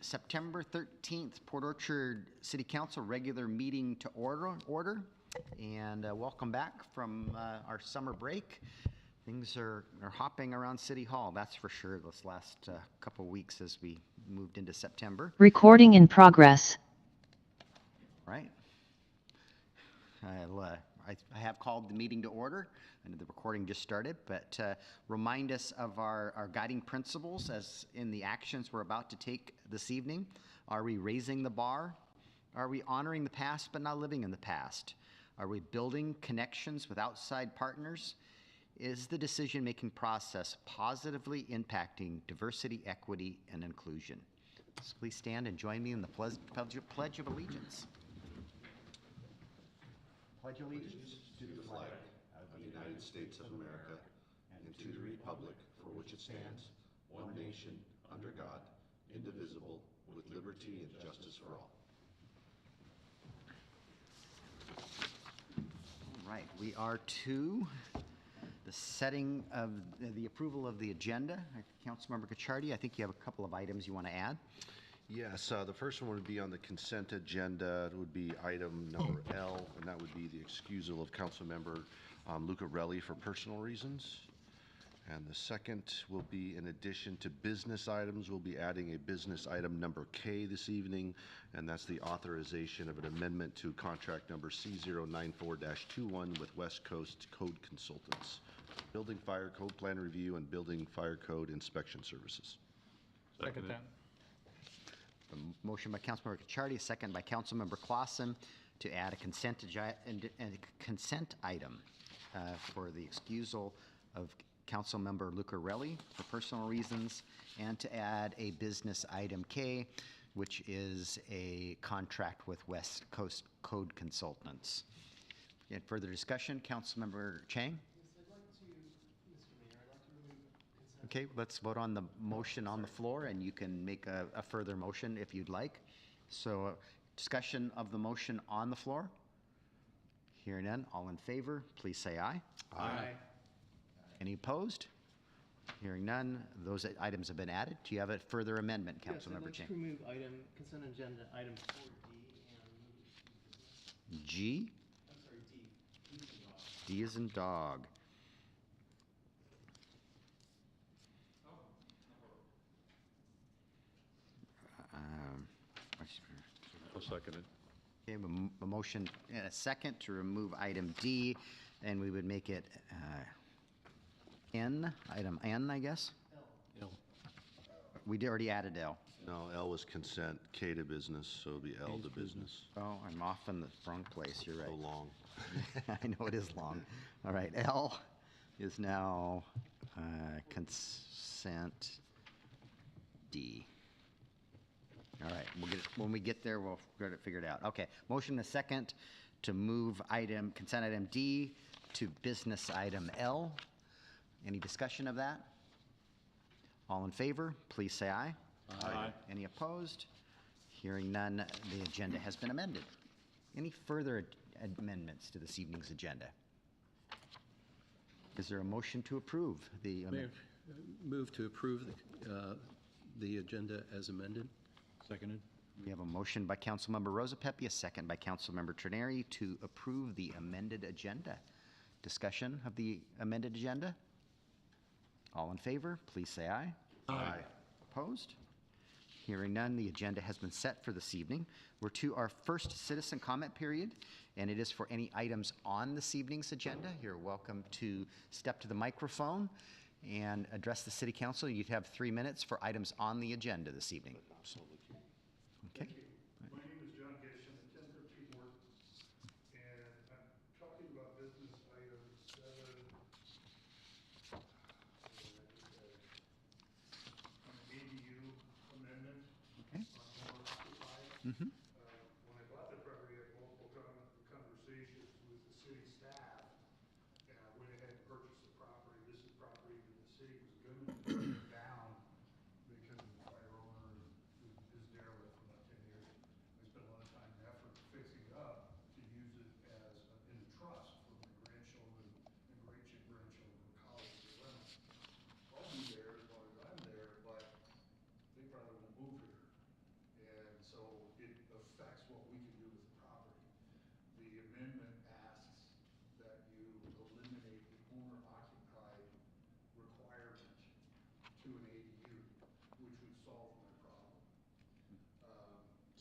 September 13th, Port Orchard City Council regular meeting to order. And welcome back from our summer break. Things are hopping around City Hall, that's for sure, this last couple weeks as we moved into September. Recording in progress. Right. I have called the meeting to order. I know the recording just started, but remind us of our guiding principles as in the actions we're about to take this evening. Are we raising the bar? Are we honoring the past but not living in the past? Are we building connections with outside partners? Is the decision-making process positively impacting diversity, equity, and inclusion? So please stand and join me in the Pledge of Allegiance. Pledge allegiance to the flag of the United States of America and to the republic for which it stands, one nation, under God, indivisible, with liberty and justice for all. All right, we are to the setting of the approval of the agenda. Councilmember Cacciardi, I think you have a couple of items you want to add. Yes, the first one would be on the consent agenda. It would be item number L, and that would be the excusal of Councilmember Lucarelli for personal reasons. And the second will be, in addition to business items, we'll be adding a business item number K this evening, and that's the authorization of an amendment to contract number C094-21 with West Coast Code Consultants, Building Fire Code Plan Review and Building Fire Code Inspection Services. Second that. A motion by Councilmember Cacciardi, second by Councilmember Clausen to add a consent item for the excusal of Councilmember Lucarelli for personal reasons, and to add a business item K, which is a contract with West Coast Code Consultants. In further discussion, Councilmember Chang? Okay, let's vote on the motion on the floor, and you can make a further motion if you'd like. So, discussion of the motion on the floor? Hearing none, all in favor, please say aye. Aye. Any opposed? Hearing none, those items have been added. Do you have a further amendment, Councilmember Chang? Yes, I'd like to remove consent agenda item 4D and G? I'm sorry, D. D as in dog. I'll second it. Okay, a motion and a second to remove item D, and we would make it N, item N, I guess? L. We already added L. No, L was consent, K to business, so it'll be L to business. Oh, I'm off in the wrong place, you're right. So long. I know it is long. All right, L is now consent D. All right, we'll get it, when we get there, we'll get it figured out. Okay, motion and a second to move consent item D to business item L. Any discussion of that? All in favor, please say aye. Aye. Any opposed? Hearing none, the agenda has been amended. Any further amendments to this evening's agenda? Is there a motion to approve the Mayor, move to approve the agenda as amended. Seconded. We have a motion by Councilmember Rosapepe, a second by Councilmember Trenary to approve the amended agenda. Discussion of the amended agenda? All in favor, please say aye. Aye. Opposed? Hearing none, the agenda has been set for this evening. We're to our first citizen comment period, and it is for any items on this evening's agenda. You're welcome to step to the microphone and address the City Council. You'd have 3 minutes for items on the agenda this evening. Okay. My name is John Gisham at 1013 Morton, and I'm talking about business item 7. An ADU amendment Okay. on North Side. Mm-hmm. When I bought the property, I had multiple conversations with the city staff, and I went ahead and purchased the property. This is property that the city was going to tear down because the prior owner is derelict for about 10 years. I spent a lot of time and effort fixing it up to use it as in the trust for my grandchildren and great-grandchildren in college to rent. I'll be there as long as I'm there, but they probably won't move here.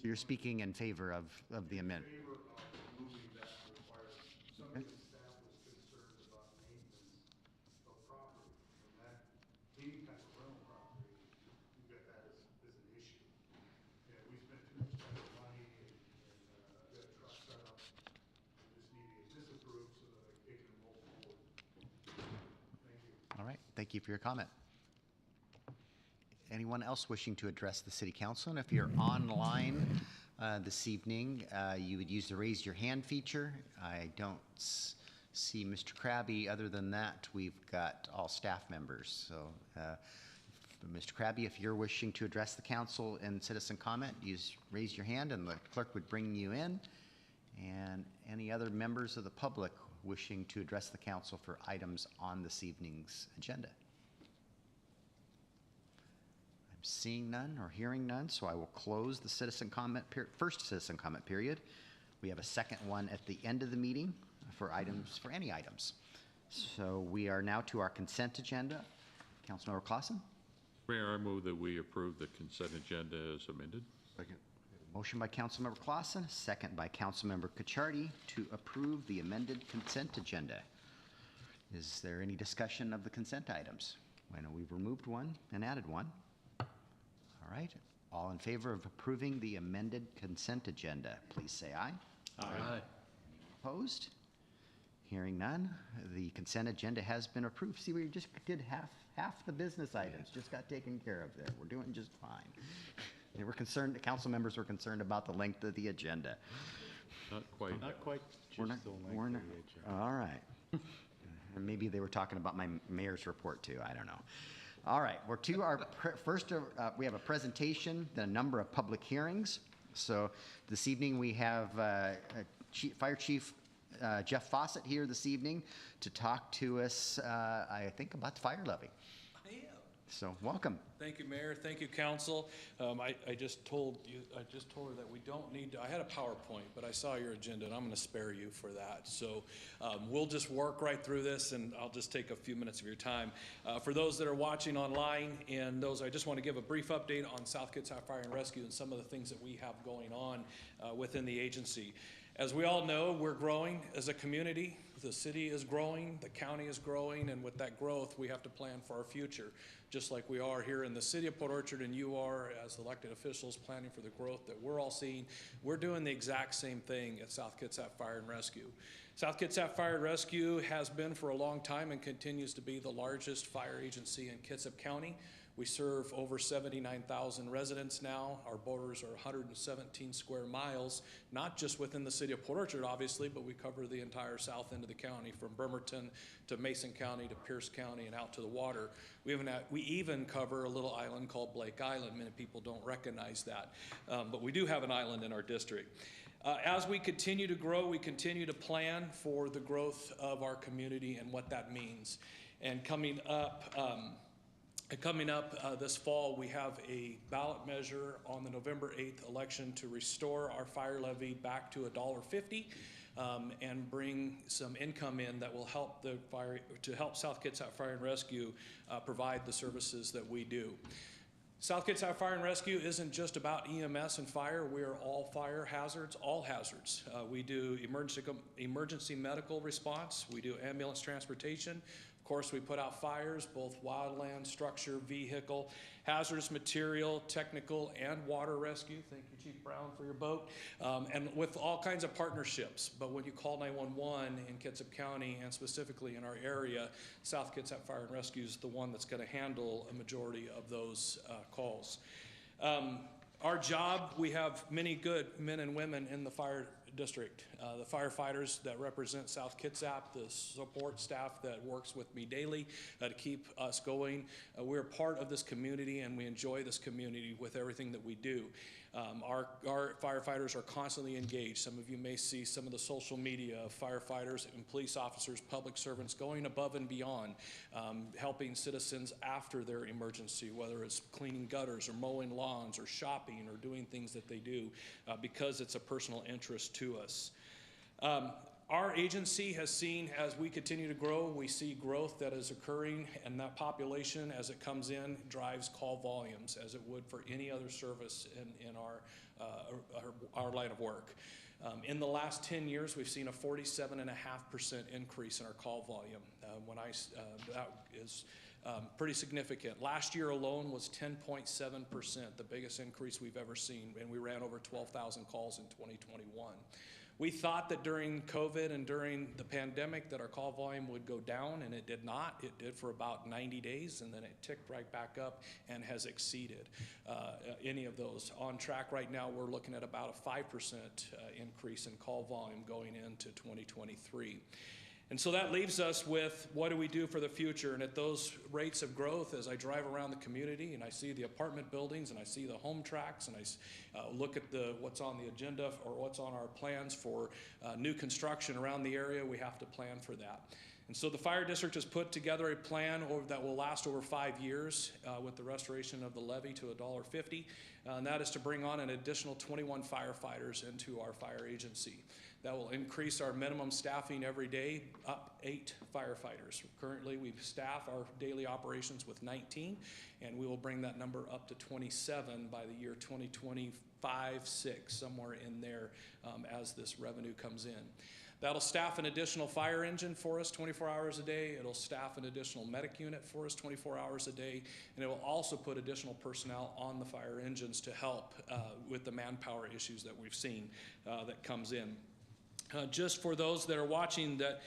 You're speaking in favor of the amendment. favor of removing that requirement. Some of the staff was concerned about maintenance of property, and that, any type of rental property, you got that as an issue. And we spent too much time and money, and I've got a truck set up, we just need to get this approved so that it can roll forward. Thank you. All right, thank you for your comment. Anyone else wishing to address the city council? And if you're online this evening, you would use the raise your hand feature. I don't see Mr. Krabby. Other than that, we've got all staff members. So, Mr. Krabby, if you're wishing to address the council in citizen comment, raise your hand and the clerk would bring you in. And any other members of the public wishing to address the council for items on this evening's agenda? Seeing none or hearing none, so I will close the citizen comment first citizen comment period. We have a second one at the end of the meeting for any items. So we are now to our consent agenda. Councilmember Clausen. Mayor, I move that we approve the consent agenda as amended. Second. Motion by Councilmember Clausen, second by Councilmember Cacciardi to approve the amended consent agenda. Is there any discussion of the consent items? I know we've removed one and added one. All right, all in favor of approving the amended consent agenda, please say aye. Aye. Opposed? Hearing none, the consent agenda has been approved. See, we just did half the business items, just got taken care of there. We're doing just fine. They were concerned, the council members were concerned about the length of the agenda. Not quite. Not quite We're just not- the we're length not- of the agenda. All right. And maybe they were talking about my mayor's report too, I don't know. All right, we're to our first, we have a presentation, then a number of public hearings. So this evening we have Fire Chief Jeff Fawcett here this evening to talk to us, I think, about the fire levy. I am. So welcome. Thank you, Mayor. Thank you, Council. I just told her that we don't need to, I had a PowerPoint, but I saw your agenda and I'm gonna spare you for that. So we'll just work right through this and I'll just take a few minutes of your time. For those that are watching online and those, I just want to give a brief update on South Kitsap Fire and Rescue and some of the things that we have going on within the agency. As we all know, we're growing as a community. The city is growing, the county is growing, and with that growth, we have to plan for our future, just like we are here in the city of Port Orchard, and you are as elected officials planning for the growth that we're all seeing. We're doing the exact same thing at South Kitsap Fire and Rescue. South Kitsap Fire and Rescue has been for a long time and continues to be the largest fire agency in Kitsap County. We serve over 79,000 residents now. Our borders are 117 square miles, not just within the city of Port Orchard, obviously, but we cover the entire south end of the county, from Bremerton to Mason County to Pierce County and out to the water. We even cover a little island called Blake Island. Many people don't recognize that, but we do have an island in our district. As we continue to grow, we continue to plan for the growth of our community and what that means. And coming up this fall, we have a ballot measure on the November 8th election to restore our fire levy back to $1.50 and bring some income in that will help help South Kitsap Fire and Rescue provide the services that we do. South Kitsap Fire and Rescue isn't just about EMS and fire. We are all fire hazards, all hazards. We do emergency medical response. We do ambulance transportation. Of course, we put out fires, both wildland, structure, vehicle, hazardous material, technical, and water rescue. Thank you, Chief Brown, for your boat. And with all kinds of partnerships. But when you call 911 in Kitsap County, and specifically in our area, South Kitsap Fire and Rescue is the one that's going to handle a majority of those calls. Our job, we have many good men and women in the fire district. The firefighters that represent South Kitsap, the support staff that works with me daily to keep us going. We're part of this community and we enjoy this community with everything that we do. Our firefighters are constantly engaged. Some of you may see some of the social media of firefighters and police officers, public servants going above and beyond, helping citizens after their emergency, whether it's cleaning gutters or mowing lawns or shopping or doing things that they do because it's a personal interest to us. Our agency has seen, as we continue to grow, we see growth that is occurring, and that population, as it comes in, drives call volumes, as it would for any other service in our line of work. In the last 10 years, we've seen a 47.5% increase in our call volume. That is pretty significant. Last year alone was 10.7%, the biggest increase we've ever seen, and we ran over 12,000 calls in 2021. We thought that during COVID and during the pandemic that our call volume would go down, and it did not. It did for about 90 days, and then it ticked right back up and has exceeded any of those. On track right now, we're looking at about a 5% increase in call volume going into 2023. And so that leaves us with, what do we do for the future? And at those rates of growth, as I drive around the community and I see the apartment buildings and I see the home tracks and I look at what's on the agenda or what's on our plans for new construction around the area, we have to plan for that. And so the fire district has put together a plan that will last over 5 years with the restoration of the levy to $1.50, and that is to bring on an additional 21 firefighters into our fire agency. That will increase our minimum staffing every day, up 8 firefighters. Currently, we staff our daily operations with 19, and we will bring that number up to 27 by the year 2025, 6, somewhere in there as this revenue comes in. That'll staff an additional fire engine for us 24 hours a day. It'll staff an additional medic unit for us 24 hours a day. And it will also put additional personnel on the fire engines to help with the manpower issues that we've seen that comes in. Just for those that are watching that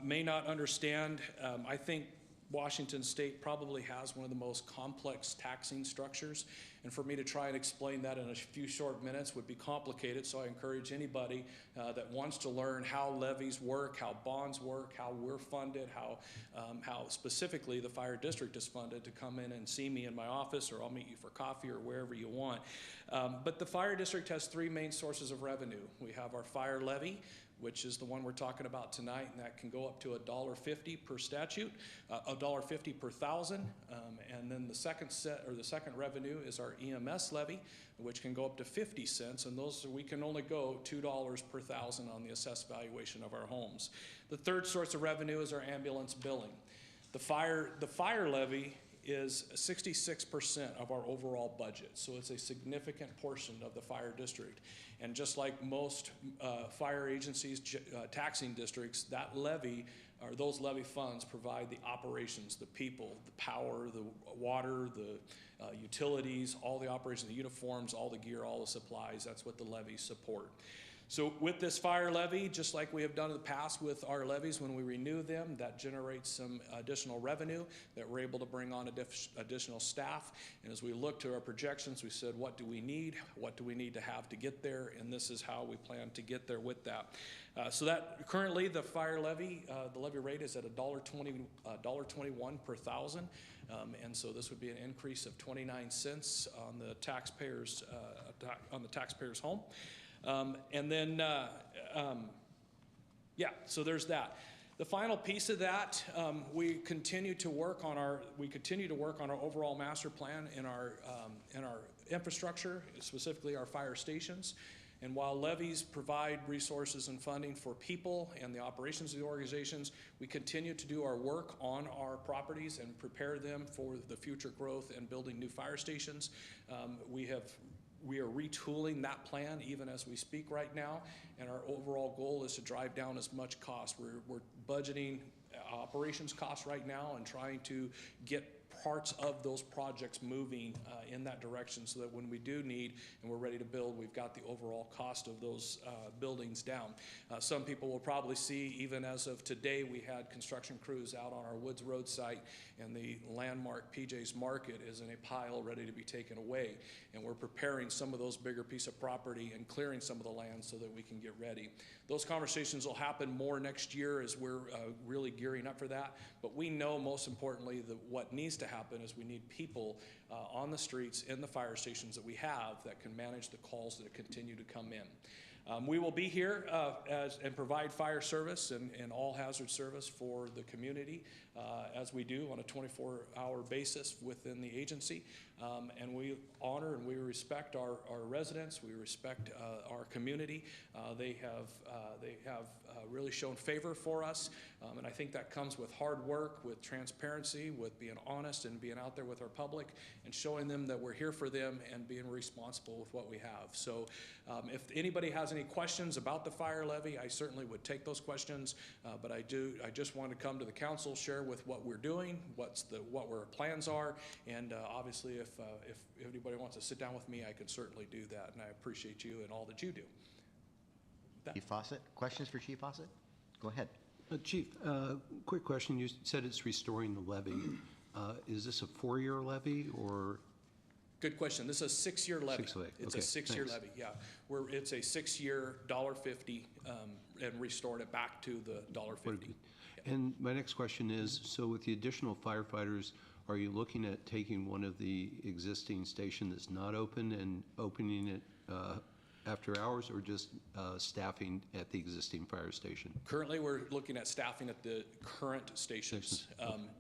may not understand, I think Washington State probably has one of the most complex taxing structures. And for me to try and explain that in a few short minutes would be complicated. So I encourage anybody that wants to learn how levies work, how bonds work, how we're funded, how specifically the fire district is funded, to come in and see me in my office, or I'll meet you for coffee or wherever you want. But the fire district has 3 main sources of revenue. We have our fire levy, which is the one we're talking about tonight, and that can go up to $1.50 per statute, $1.50 per thousand. And then the second revenue is our EMS levy, which can go up to 50 cents, and those we can only go $2 per thousand on the assessed valuation of our homes. The third source of revenue is our ambulance billing. The fire levy is 66% of our overall budget, so it's a significant portion of the fire district. And just like most fire agencies, taxing districts, that levy, or those levy funds, provide the operations, the people, the power, the water, the utilities, all the operations, the uniforms, all the gear, all the supplies. That's what the levies support. So with this fire levy, just like we have done in the past with our levies, when we renew them, that generates some additional revenue that we're able to bring on additional staff. And as we look to our projections, we said, what do we need? What do we need to have to get there? And this is how we plan to get there with that. So that currently the fire levy, the levy rate is at $1.21 per thousand. And so this would be an increase of 29 cents on the taxpayer's home. And then, so there's that. The final piece of that, we continue to work on our overall master plan in our infrastructure, specifically our fire stations. And while levies provide resources and funding for people and the operations of the organizations, we continue to do our work on our properties and prepare them for the future growth and building new fire stations. We are retooling that plan even as we speak right now, and our overall goal is to drive down as much cost. We're budgeting operations costs right now and trying to get parts of those projects moving in that direction, so that when we do need and we're ready to build, we've got the overall cost of those buildings down. Some people will probably see, even as of today, we had construction crews out on our Woods Road site, and the landmark PJ's Market is in a pile ready to be taken away. And we're preparing some of those bigger piece of property and clearing some of the land so that we can get ready. Those conversations will happen more next year as we're really gearing up for that. But we know, most importantly, that what needs to happen is we need people on the streets in the fire stations that we have that can manage the calls that continue to come in. We will be here and provide fire service and all hazard service for the community as we do on a 24-hour basis within the agency. And we honor and we respect our residents. We respect our community. They have really shown favor for us. And I think that comes with hard work, with transparency, with being honest and being out there with our public and showing them that we're here for them and being responsible with what we have. So if anybody has any questions about the fire levy, I certainly would take those questions. But I just want to come to the council, share with what we're doing, what our plans are, and obviously if anybody wants to sit down with me, I can certainly do that. And I appreciate you and all that you do. Chief Fawcett, questions for Chief Fawcett? Go ahead. Chief, quick question. You said it's restoring the levy. Is this a 4-year levy or? Good question. This is a 6-year levy. It's a 6-year thanks. levy, yeah. It's a 6-year $1.50 and restored it back to the $1.50. And my next question is, so with the additional firefighters, are you looking at taking one of the existing station that's not open and opening it after hours, or just staffing at the existing fire station? Currently, we're looking at staffing at the current stations.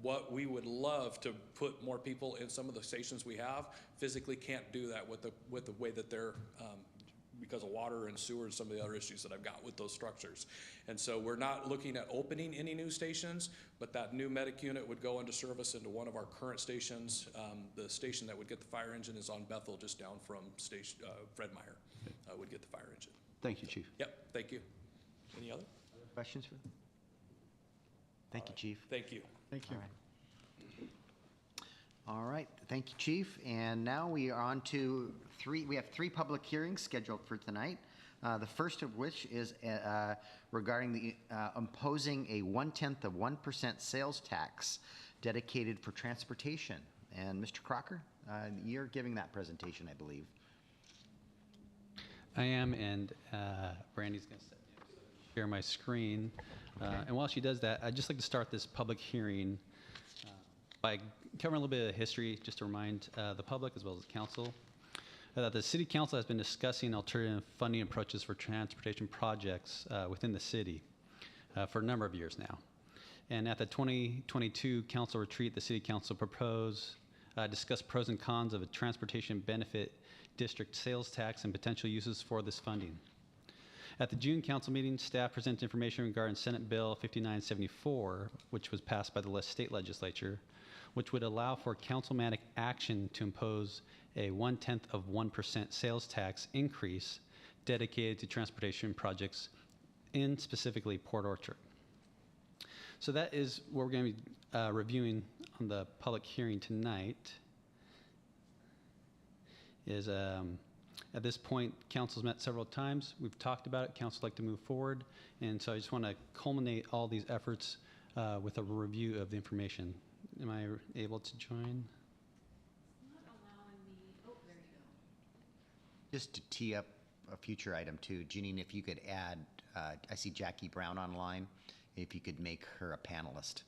What we would love to put more people in some of the stations we have, physically can't do that with the way that they're, because of water and sewer and some of the other issues that I've got with those structures. And so we're not looking at opening any new stations, but that new medic unit would go into service into one of our current stations. The station that would get the fire engine is on Bethel, just down from station Fred Meyer would get the fire engine. Thank you, Chief. Yep, thank you. Any other? Questions for? Thank you, Chief. Thank you. Thank you. All right, thank you, Chief. And now we are on to we have 3 public hearings scheduled for tonight. The first of which is regarding the imposing a 0.1% sales tax dedicated for transportation. And Mr. Crocker, you're giving that presentation, I believe. I am, and Brandy's going to share my screen. And while she does that, I'd just like to start this public hearing by covering a little bit of history, just to remind the public as well as the council that the City Council has been discussing alternative funding approaches for transportation projects within the city for a number of years now. And at the 2022 council retreat, the City Council discussed pros and cons of a transportation benefit district sales tax and potential uses for this funding. At the June council meeting, staff presented information regarding Senate Bill 5974, which was passed by the state legislature, which would allow for councilmatic action to impose a 0.1% sales tax increase dedicated to transportation projects in specifically Port Orchard. So that is what we're going to be reviewing on the public hearing tonight. At this point, council's met several times. We've talked about it. Council would like to move forward. And so I just want to culminate all these efforts with a review of the information. Am I able to join? Just to tee up a future item too, Janine, if you could add, I see Jackie Brown online, if you could make her a panelist.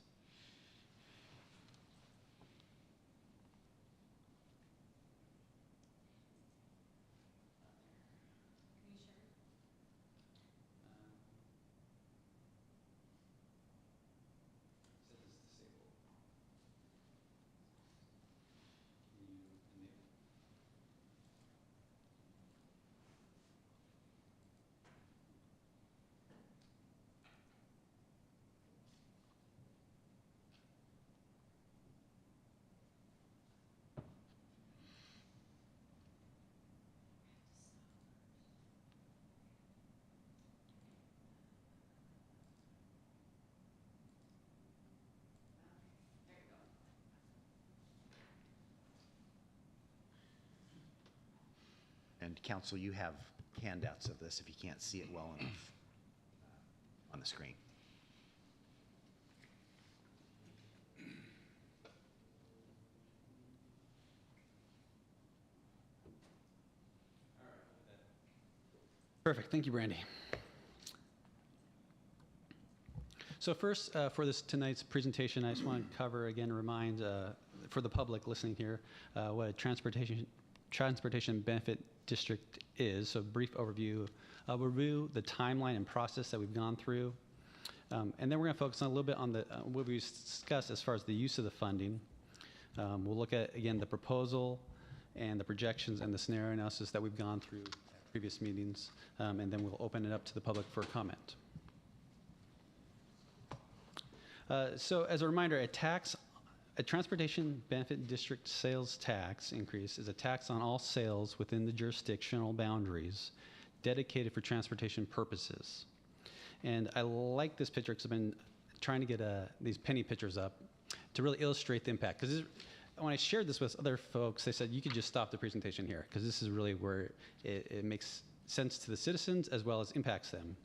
And council, you have handouts of this if you can't see it well enough on the screen. Perfect. Thank you, Brandy. So first, for tonight's presentation, I just want to cover again, remind for the public listening here, what a transportation benefit district is. So brief overview. We'll review the timeline and process that we've gone through. And then we're going to focus on a little bit on what we discussed as far as the use of the funding. We'll look at, again, the proposal and the projections and the scenario analysis that we've gone through at previous meetings, and then we'll open it up to the public for comment. So as a reminder, a transportation benefit district sales tax increase is a tax on all sales within the jurisdictional boundaries dedicated for transportation purposes. And I like this picture because I've been trying to get these penny pictures up to really illustrate the impact. Because when I shared this with other folks, they said you could just stop the presentation here because this is really where it makes sense to the citizens as well as impacts them.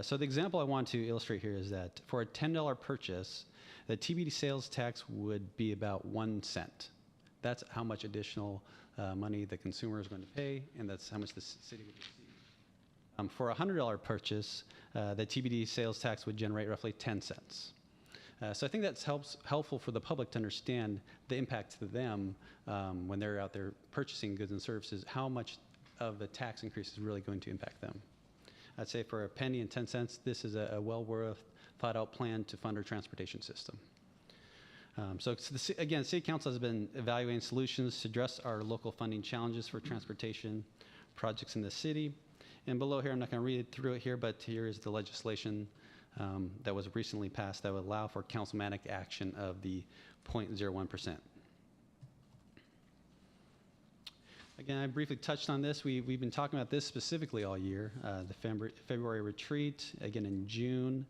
So the example I want to illustrate here is that for a $10 purchase, the TBD sales tax would be about 1 cent. That's how much additional money the consumer is going to pay, and that's how much the city would receive. For a $100 purchase, the TBD sales tax would generate roughly 10 cents. So I think that's helpful for the public to understand the impact to them when they're out there purchasing goods and services, how much of the tax increase is really going to impact them. I'd say for a penny and 10 cents, this is a well worth thought out plan to fund our transportation system. So again, City Council has been evaluating solutions to address our local funding challenges for transportation projects in the city. And below here, I'm not going to read through it here, but here is the legislation that was recently passed that would allow for councilmanic action of the 0.01%. Again, I briefly touched on this. We've been talking about this specifically all year. The February retreat, again in June,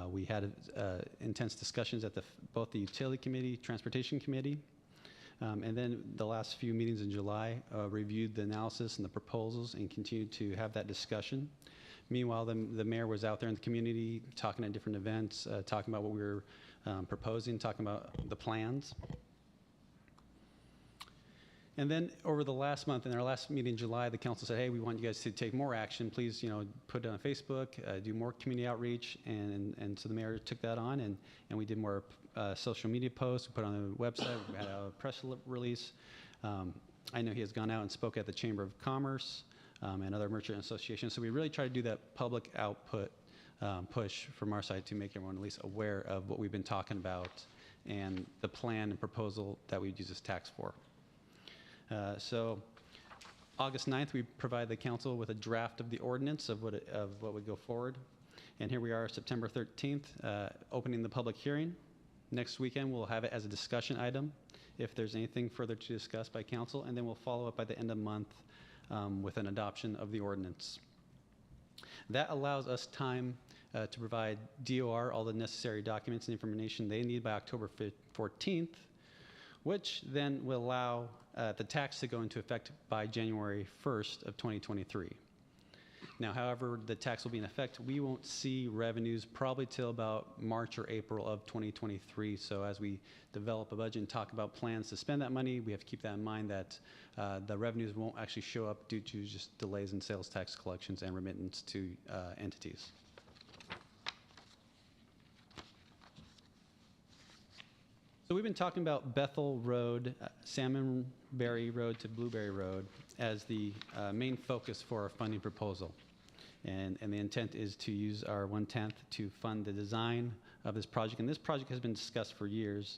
we had intense discussions at both the Utility Committee, Transportation Committee, and then the last few meetings in July reviewed the analysis and the proposals and continued to have that discussion. Meanwhile, the mayor was out there in the community talking at different events, talking about what we were proposing, talking about the plans. And then over the last month, in our last meeting in July, the council said, hey, we want you guys to take more action. Please, put it on Facebook, do more community outreach. And so the mayor took that on, and we did more social media posts. We put it on the website. We had a press release. I know he has gone out and spoke at the Chamber of Commerce and other merchant associations. So we really try to do that public output push from our side to make everyone at least aware of what we've been talking about and the plan and proposal that we'd use this tax for. So August 9th, we provide the council with a draft of the ordinance of what would go forward. And here we are, September 13th, opening the public hearing. Next weekend, we'll have it as a discussion item if there's anything further to discuss by council, and then we'll follow up by the end of the month with an adoption of the ordinance. That allows us time to provide DOR all the necessary documents and information they need by October 14th, which then will allow the tax to go into effect by January 1st of 2023. Now, however, the tax will be in effect, we won't see revenues probably till about March or April of 2023. So as we develop a budget and talk about plans to spend that money, we have to keep that in mind that the revenues won't actually show up due to just delays in sales tax collections and remittance to entities. So we've been talking about Bethel Road, Salmonberry Road to Blueberry Road as the main focus for our funding proposal. And the intent is to use our 1/10 to fund the design of this project. And this project has been discussed for years.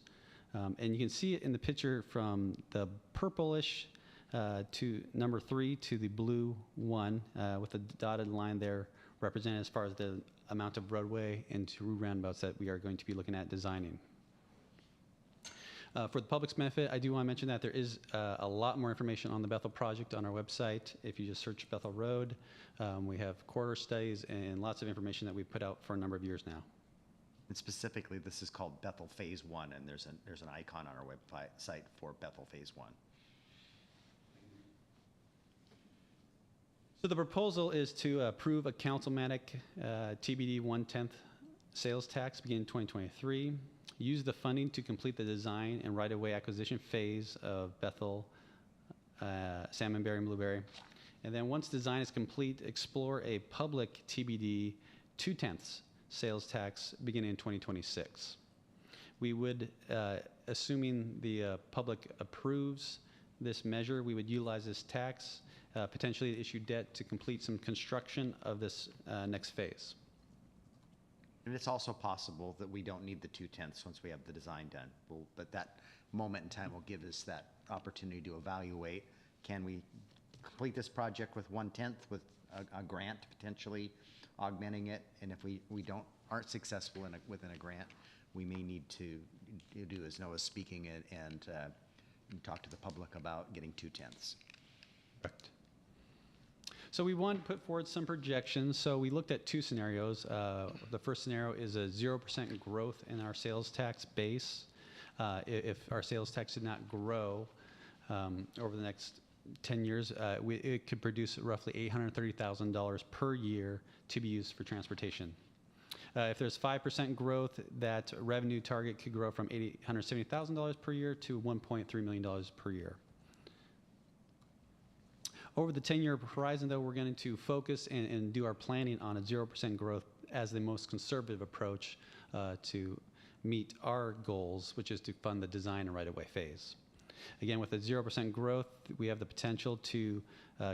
And you can see it in the picture from the purplish to number 3 to the blue 1 with the dotted line there represented as far as the amount of roadway and through roundabouts that we are going to be looking at designing. For the public's benefit, I do want to mention that there is a lot more information on the Bethel project on our website. If you just search Bethel Road, we have corridor studies and lots of information that we've put out for a number of years now. And specifically, this is called Bethel Phase 1, and there's an icon on our website for Bethel Phase 1. So the proposal is to approve a councilmanic TBD 1/10 sales tax beginning 2023. Use the funding to complete the design and right-of-way acquisition phase of Bethel, Salmonberry, and Blueberry. And then once design is complete, explore a public TBD 2/10 sales tax beginning in 2026. We would, assuming the public approves this measure, we would utilize this tax potentially issue debt to complete some construction of this next phase. And it's also possible that we don't need the 2/10 once we have the design done. But that moment in time will give us that opportunity to evaluate, can we complete this project with 1/10 with a grant potentially augmenting it? And if we aren't successful within a grant, we may need to do as Noah's speaking and talk to the public about getting 2/10. Correct. So we want to put forward some projections. So we looked at two scenarios. The first scenario is a 0% growth in our sales tax base. If our sales tax did not grow over the next 10 years, it could produce roughly $830,000 per year to be used for transportation. If there's 5% growth, that revenue target could grow from $870,000 per year to $1.3 million per year. Over the 10-year horizon, though, we're going to focus and do our planning on a 0% growth as the most conservative approach to meet our goals, which is to fund the design and right-of-way phase. Again, with a 0% growth, we have the potential to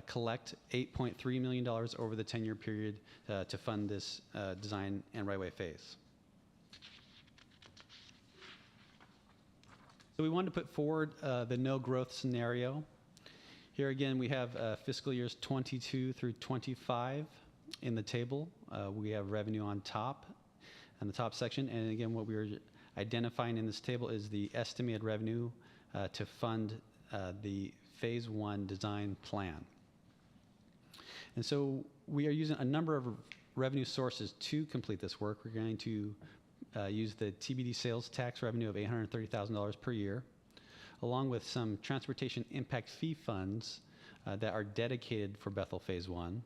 collect $8.3 million over the 10-year period to fund this design and right-of-way phase. So we wanted to put forward the no-growth scenario. Here again, we have fiscal years 22 through 25 in the table. We have revenue on top, in the top section. And again, what we're identifying in this table is the estimated revenue to fund the phase 1 design plan. And so we are using a number of revenue sources to complete this work. We're going to use the TBD sales tax revenue of $830,000 per year, along with some transportation impact fee funds that are dedicated for Bethel Phase 1.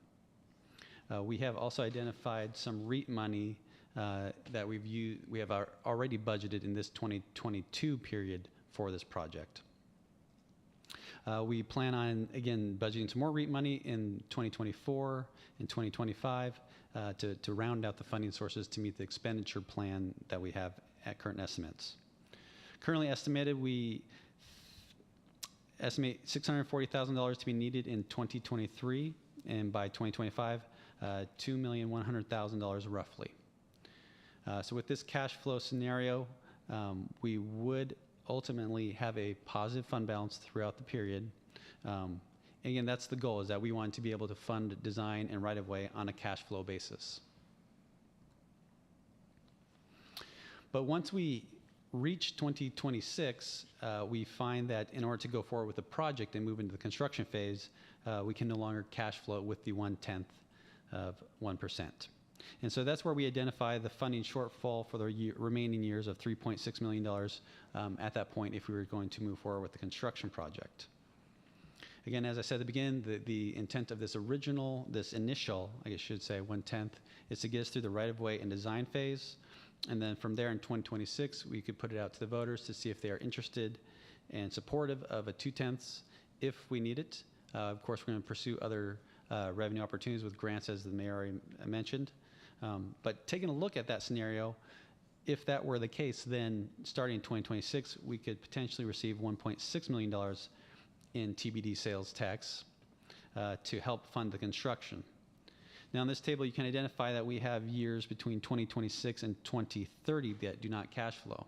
We have also identified some REIT money that we have already budgeted in this 2022 period for this project. We plan on, again, budgeting some more REIT money in 2024 and 2025 to round out the funding sources to meet the expenditure plan that we have at current estimates. Currently estimated, we estimate $640,000 to be needed in 2023, and by 2025, $2,100,000 roughly. So with this cash flow scenario, we would ultimately have a positive fund balance throughout the period. Again, that's the goal, is that we want to be able to fund design and right-of-way on a cash flow basis. But once we reach 2026, we find that in order to go forward with the project and move into the construction phase, we can no longer cash flow with the 1/10 of 1%. And so that's where we identify the funding shortfall for the remaining years of $3.6 million at that point if we were going to move forward with the construction project. Again, as I said at the beginning, the intent of this initial, I guess I should say, 1/10, is to get us through the right-of-way and design phase. And then from there in 2026, we could put it out to the voters to see if they are interested and supportive of a 2/10 if we need it. Of course, we're going to pursue other revenue opportunities with grants, as the mayor already mentioned. But taking a look at that scenario, if that were the case, then starting in 2026, we could potentially receive $1.6 million in TBD sales tax to help fund the construction. Now, in this table, you can identify that we have years between 2026 and 2030 that do not cash flow.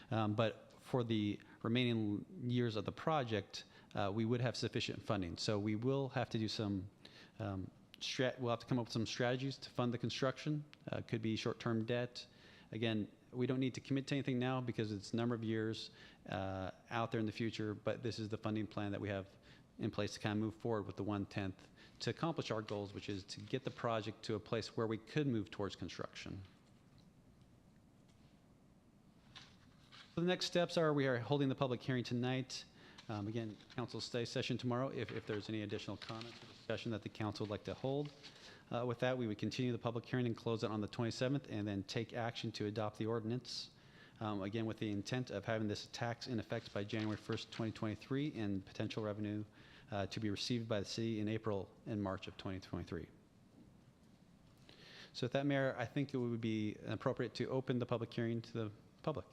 But for the remaining years of the project, we would have sufficient funding. So we will have to do some, we'll have to come up with some strategies to fund the construction. Could be short-term debt. Again, we don't need to commit to anything now because it's a number of years out there in the future, but this is the funding plan that we have in place to kind of move forward with the 1/10 to accomplish our goals, which is to get the project to a place where we could move towards construction. So the next steps are we are holding the public hearing tonight. Again, council study session tomorrow if there's any additional comments or discussion that the council would like to hold. With that, we would continue the public hearing and close it on the 27th and then take action to adopt the ordinance. Again, with the intent of having this tax in effect by January 1st, 2023 and potential revenue to be received by the city in April and March of 2023. So with that, Mayor, I think it would be appropriate to open the public hearing to the public.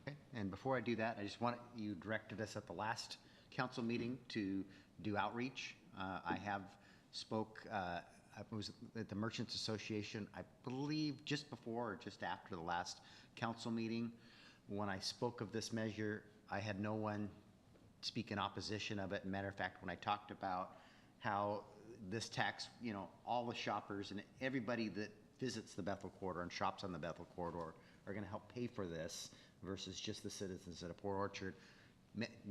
Okay. And before I do that, I just want, you directed us at the last council meeting to do outreach. I have spoke, I was at the Merchants Association, I believe just before or just after the last council meeting. When I spoke of this measure, I had no one speak in opposition of it. Matter of fact, when I talked about how this tax, you know, all the shoppers and everybody that visits the Bethel corridor and shops on the Bethel corridor are going to help pay for this versus just the citizens at a Port Orchard.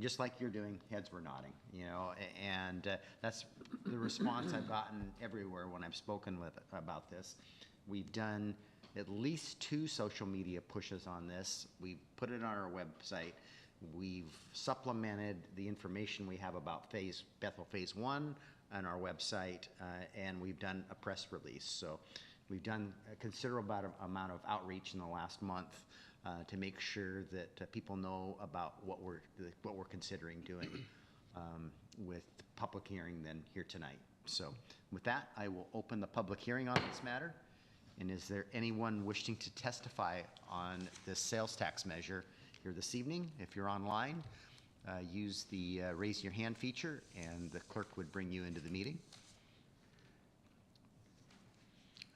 Just like you're doing, heads were nodding, you know, and that's the response I've gotten everywhere when I've spoken with about this. We've done at least 2 social media pushes on this. We've put it on our website. We've supplemented the information we have about Bethel Phase 1 on our website, and we've done a press release. So we've done a considerable amount of outreach in the last month to make sure that people know about what we're considering doing with the public hearing then here tonight. So with that, I will open the public hearing on this matter. And is there anyone wishing to testify on this sales tax measure here this evening? If you're online, use the raise your hand feature and the clerk would bring you into the meeting.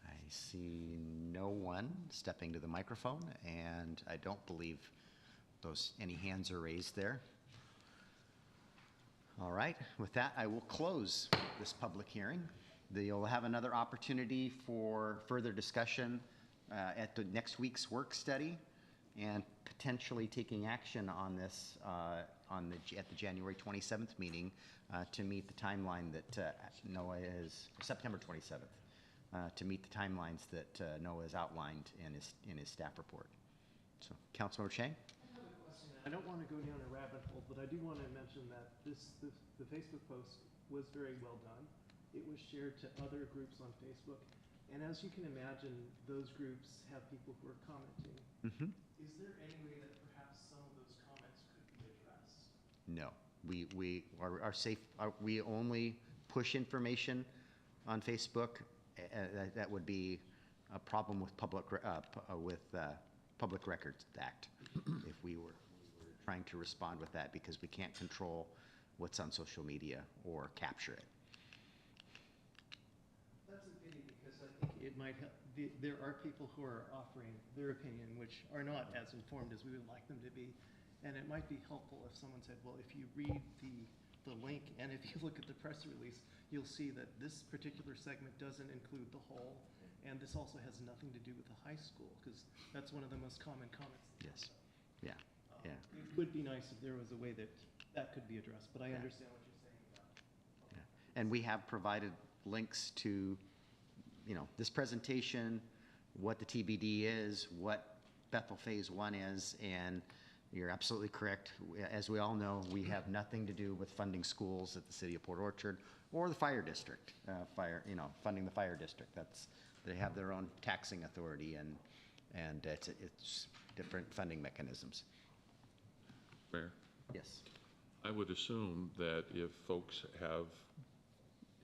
I see no one stepping to the microphone, and I don't believe any hands are raised there. All right, with that, I will close this public hearing. You'll have another opportunity for further discussion at the next week's work study and potentially taking action on this at the January 27th meeting to meet the timeline that NOAA is September 27th to meet the timelines that NOAA has outlined in his staff report. So, Councilmember Chang? I don't want to go down a rabbit hole, but I do want to mention that the Facebook post was very well done. It was shared to other groups on Facebook. And as you can imagine, those groups have people who are commenting. Mm-hmm. Is there any way that perhaps some of those comments could be addressed? No, we are safe. We only push information on Facebook. That would be a problem with Public Records Act if we were trying to respond with that, because we can't control what's on social media or capture it. That's a pity, because I think it might help. There are people who are offering their opinion, which are not as informed as we would like them to be. And it might be helpful if someone said, well, if you read the link and if you look at the press release, you'll see that this particular segment doesn't include the whole. And this also has nothing to do with the high school, because that's one of the most common comments. Yes. Yeah. Yeah. It would be nice if there was a way that could be addressed, but I understand what you're saying about it. Yeah. And we have provided links to, you know, this presentation, what the TBD is, what Bethel Phase 1 is, and you're absolutely correct. As we all know, we have nothing to do with funding schools at the city of Port Orchard or the fire district, funding the fire district. They have their own taxing authority, and it's different funding mechanisms. Mayor, Yes. I would assume that if folks have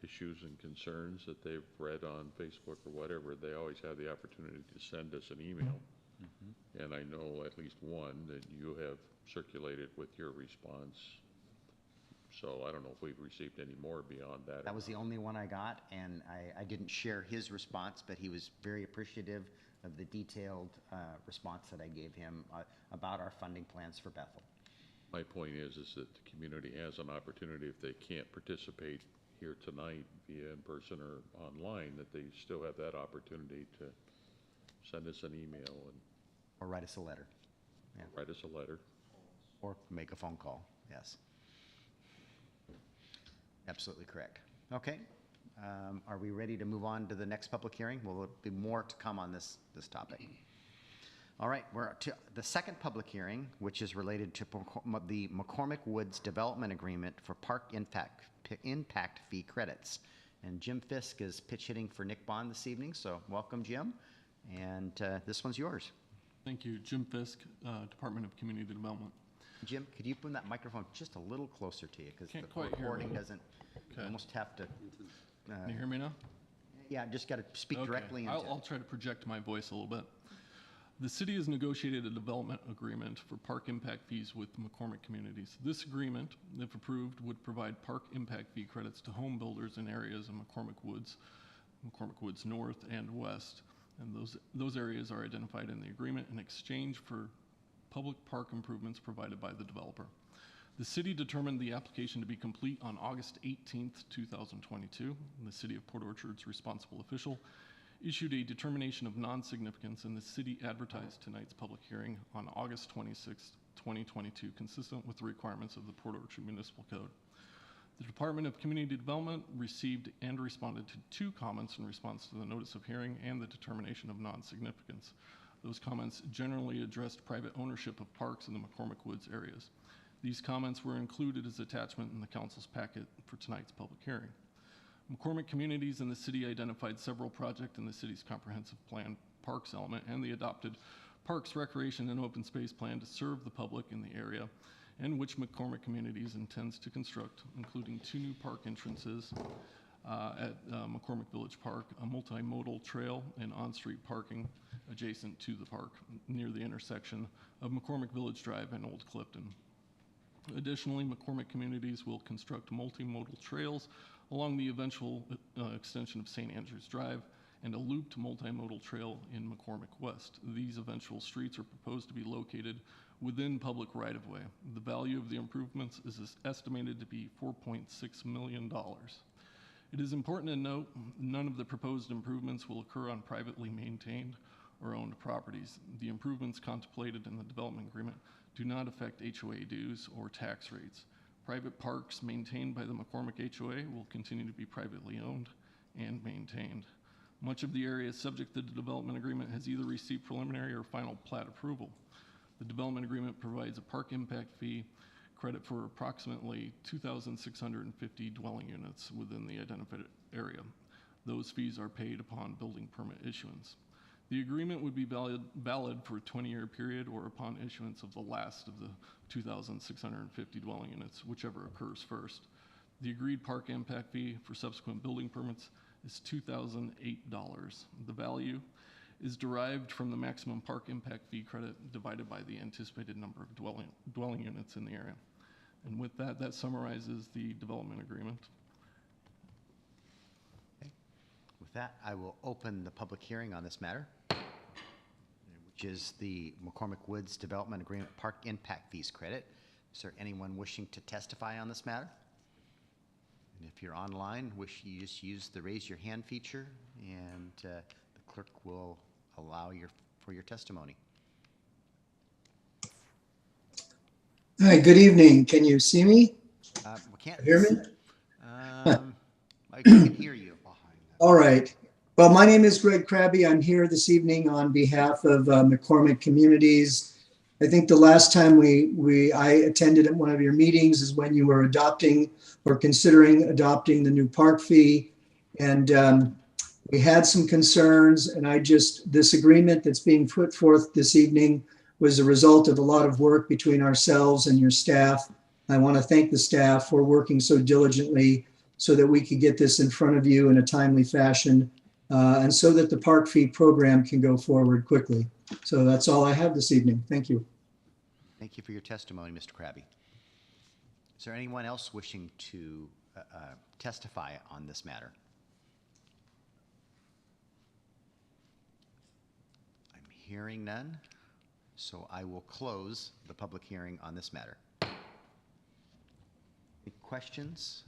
issues and concerns that they've read on Facebook or whatever, they always have the opportunity to send us an email. Mm-hmm. And I know at least one that you have circulated with your response. So I don't know if we've received any more beyond that. That was the only one I got, and I didn't share his response, but he was very appreciative of the detailed response that I gave him about our funding plans for Bethel. My point is that the community has an opportunity, if they can't participate here tonight via in person or online, that they still have that opportunity to send us an email and Or write us a letter. Yeah. write us a letter. Or make a phone call, yes. Absolutely correct. Okay. Are we ready to move on to the next public hearing? Will there be more to come on this topic? All right, we're to the second public hearing, which is related to the McCormick Woods Development Agreement for Park Impact Fee Credits. And Jim Fisk is pitch hitting for Nick Bond this evening, so welcome, Jim. And this one's yours. Thank you. Jim Fisk, Department of Community Development. Jim, could you put that microphone just a little closer to you? Because the Can't quite hear recording me. doesn't, you almost have to. Can you hear me now? Yeah, just got to speak Okay. directly into I'll try to project my voice a little bit. The city has negotiated a development agreement for park impact fees with McCormick Communities. This agreement, if approved, would provide park impact fee credits to home builders in areas of McCormick Woods North and West. And those areas are identified in the agreement in exchange for public park improvements provided by the developer. The city determined the application to be complete on August 18th, 2022. The City of Port Orchard's responsible official issued a determination of non-significance, and the city advertised tonight's public hearing on August 26th, 2022, consistent with the requirements of the Port Orchard Municipal Code. The Department of Community Development received and responded to 2 comments in response to the notice of hearing and the determination of non-significance. Those comments generally addressed private ownership of parks in the McCormick Woods areas. These comments were included as attachment in the council's packet for tonight's public hearing. McCormick Communities and the city identified several projects in the city's comprehensive plan parks element and the adopted Parks, Recreation, and Open Space Plan to serve the public in the area, and which McCormick Communities intends to construct, including 2 new park entrances at McCormick Village Park, a multimodal trail, and on-street parking adjacent to the park near the intersection of McCormick Village Drive and Old Clifton. Additionally, McCormick Communities will construct multimodal trails along the eventual extension of St. Andrews Drive and a looped multimodal trail in McCormick West. These eventual streets are proposed to be located within public right-of-way. The value of the improvements is estimated to be $4.6 million. It is important to note none of the proposed improvements will occur on privately maintained or owned properties. The improvements contemplated in the development agreement do not affect HOA dues or tax rates. Private parks maintained by the McCormick HOA will continue to be privately owned and maintained. Much of the area subject to the development agreement has either received preliminary or final plat approval. The development agreement provides a park impact fee credit for approximately 2,650 dwelling units within the identified area. Those fees are paid upon building permit issuance. The agreement would be valid for a 20-year period or upon issuance of the last of the 2,650 dwelling units, whichever occurs first. The agreed park impact fee for subsequent building permits is $2,008. The value is derived from the maximum park impact fee credit divided by the anticipated number of dwelling units in the area. And with that, that summarizes the development agreement. With that, I will open the public hearing on this matter, which is the McCormick Woods Development Agreement Park Impact Fees Credit. Is there anyone wishing to testify on this matter? And if you're online, you just use the raise your hand feature, and the clerk will allow for your testimony. Hi, good evening. Can you see me? We can't Hear me? I can hear you. All right. Well, my name is Greg Krabbe. I'm here this evening on behalf of McCormick Communities. I think the last time I attended at one of your meetings is when you were adopting or considering adopting the new park fee. And we had some concerns, and this agreement that's being put forth this evening was a result of a lot of work between ourselves and your staff. I want to thank the staff for working so diligently so that we could get this in front of you in a timely fashion, and so that the park fee program can go forward quickly. So that's all I have this evening. Thank you. Thank you for your testimony, Mr. Krabbe. Is there anyone else wishing to testify on this matter? I'm hearing none, so I will close the public hearing on this matter. Any questions,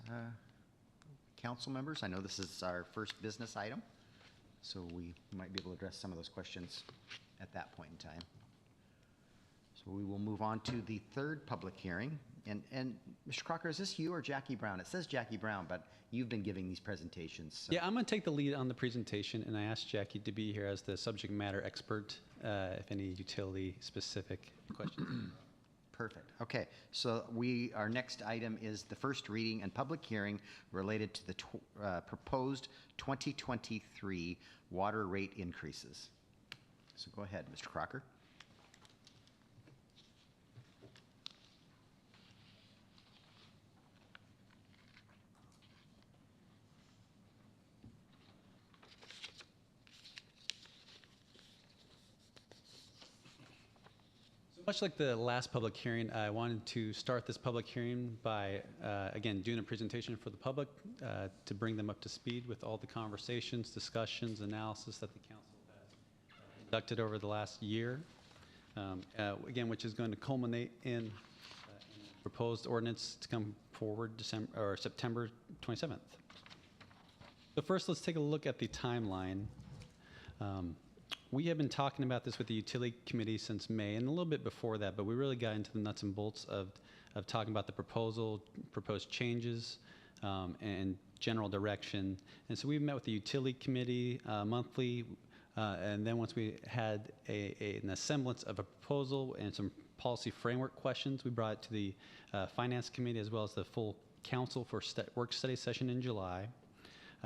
council members? I know this is our first business item, so we might be able to address some of those questions at that point in time. So we will move on to the third public hearing. And Mr. Crocker, is this you or Jackie Brown? It says Jackie Brown, but you've been giving these presentations. So. Yeah, I'm going to take the lead on the presentation, and I asked Jackie to be here as the subject matter expert, if any utility-specific questions. Perfect. Okay, so our next item is the first reading and public hearing related to the proposed 2023 water rate increases. So go ahead, Mr. Crocker. Much like the last public hearing, I wanted to start this public hearing by, again, doing a presentation for the public to bring them up to speed with all the conversations, discussions, analysis that the council has conducted over the last year. Again, which is going to culminate in proposed ordinance to come forward September 27th. So first, let's take a look at the timeline. We have been talking about this with the utility committee since May and a little bit before that, but we really got into the nuts and bolts of talking about the proposed changes, and general direction. And so we met with the utility committee monthly, and then once we had an semblance of a proposal and some policy framework questions, we brought it to the finance committee as well as the full council for work study session in July.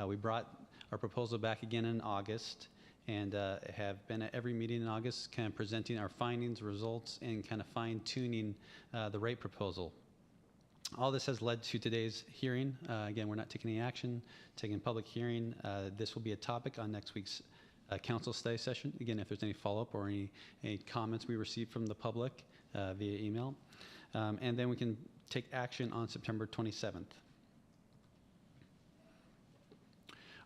We brought our proposal back again in August, and have been at every meeting in August kind of presenting our findings, results, and kind of fine-tuning the rate proposal. All this has led to today's hearing. Again, we're not taking any action, taking a public hearing. This will be a topic on next week's council study session. Again, if there's any follow-up or any comments we receive from the public via email. And then we can take action on September 27th.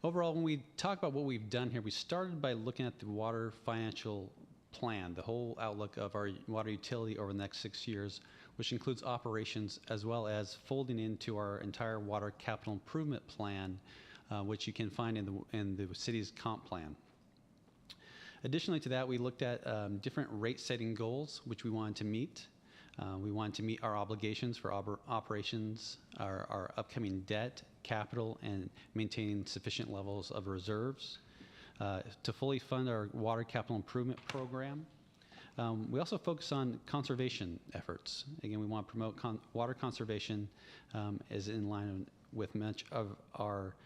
Overall, when we talk about what we've done here, we started by looking at the water financial plan, the whole outlook of our water utility over the next 6 years, which includes operations as well as folding into our entire water capital improvement plan, which you can find in the city's comp plan. Additionally to that, we looked at different rate setting goals, which we wanted to meet. We wanted to meet our obligations for operations, our upcoming debt, capital, and maintaining sufficient levels of reserves. To fully fund our water capital improvement program. We also focus on conservation efforts. Again, we want to promote water conservation as in line with much of our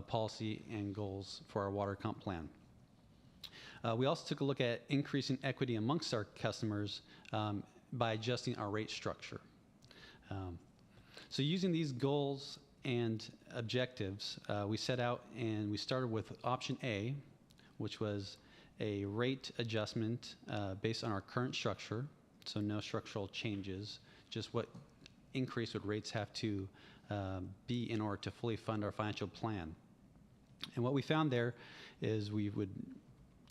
policy and goals for our water comp plan. We also took a look at increasing equity amongst our customers by adjusting our rate structure. So using these goals and objectives, we set out and we started with option A, which was a rate adjustment based on our current structure, so no structural changes, just what increase would rates have to be in order to fully fund our financial plan. And what we found there is we would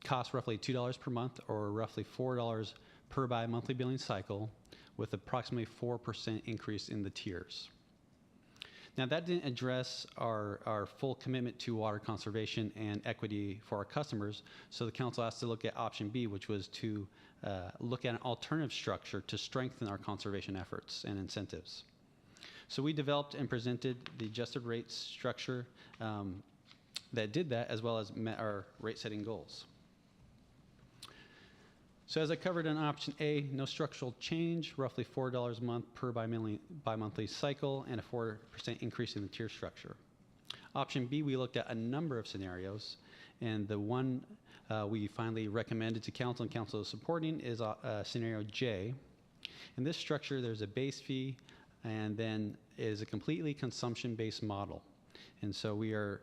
cost roughly $2 per month or roughly $4 per bi-monthly billing cycle with approximately 4% increase in the tiers. Now that didn't address our full commitment to water conservation and equity for our customers, so the council asked to look at option B, which was to look at an alternative structure to strengthen our conservation efforts and incentives. So we developed and presented the adjusted rate structure that did that, as well as met our rate setting goals. So as I covered in option A, no structural change, roughly $4 a month per bi-monthly cycle, and a 4% increase in the tier structure. Option B, we looked at a number of scenarios, and the one we finally recommended to council and council is supporting is scenario J. In this structure, there's a base fee, and then is a completely consumption-based model. And so we are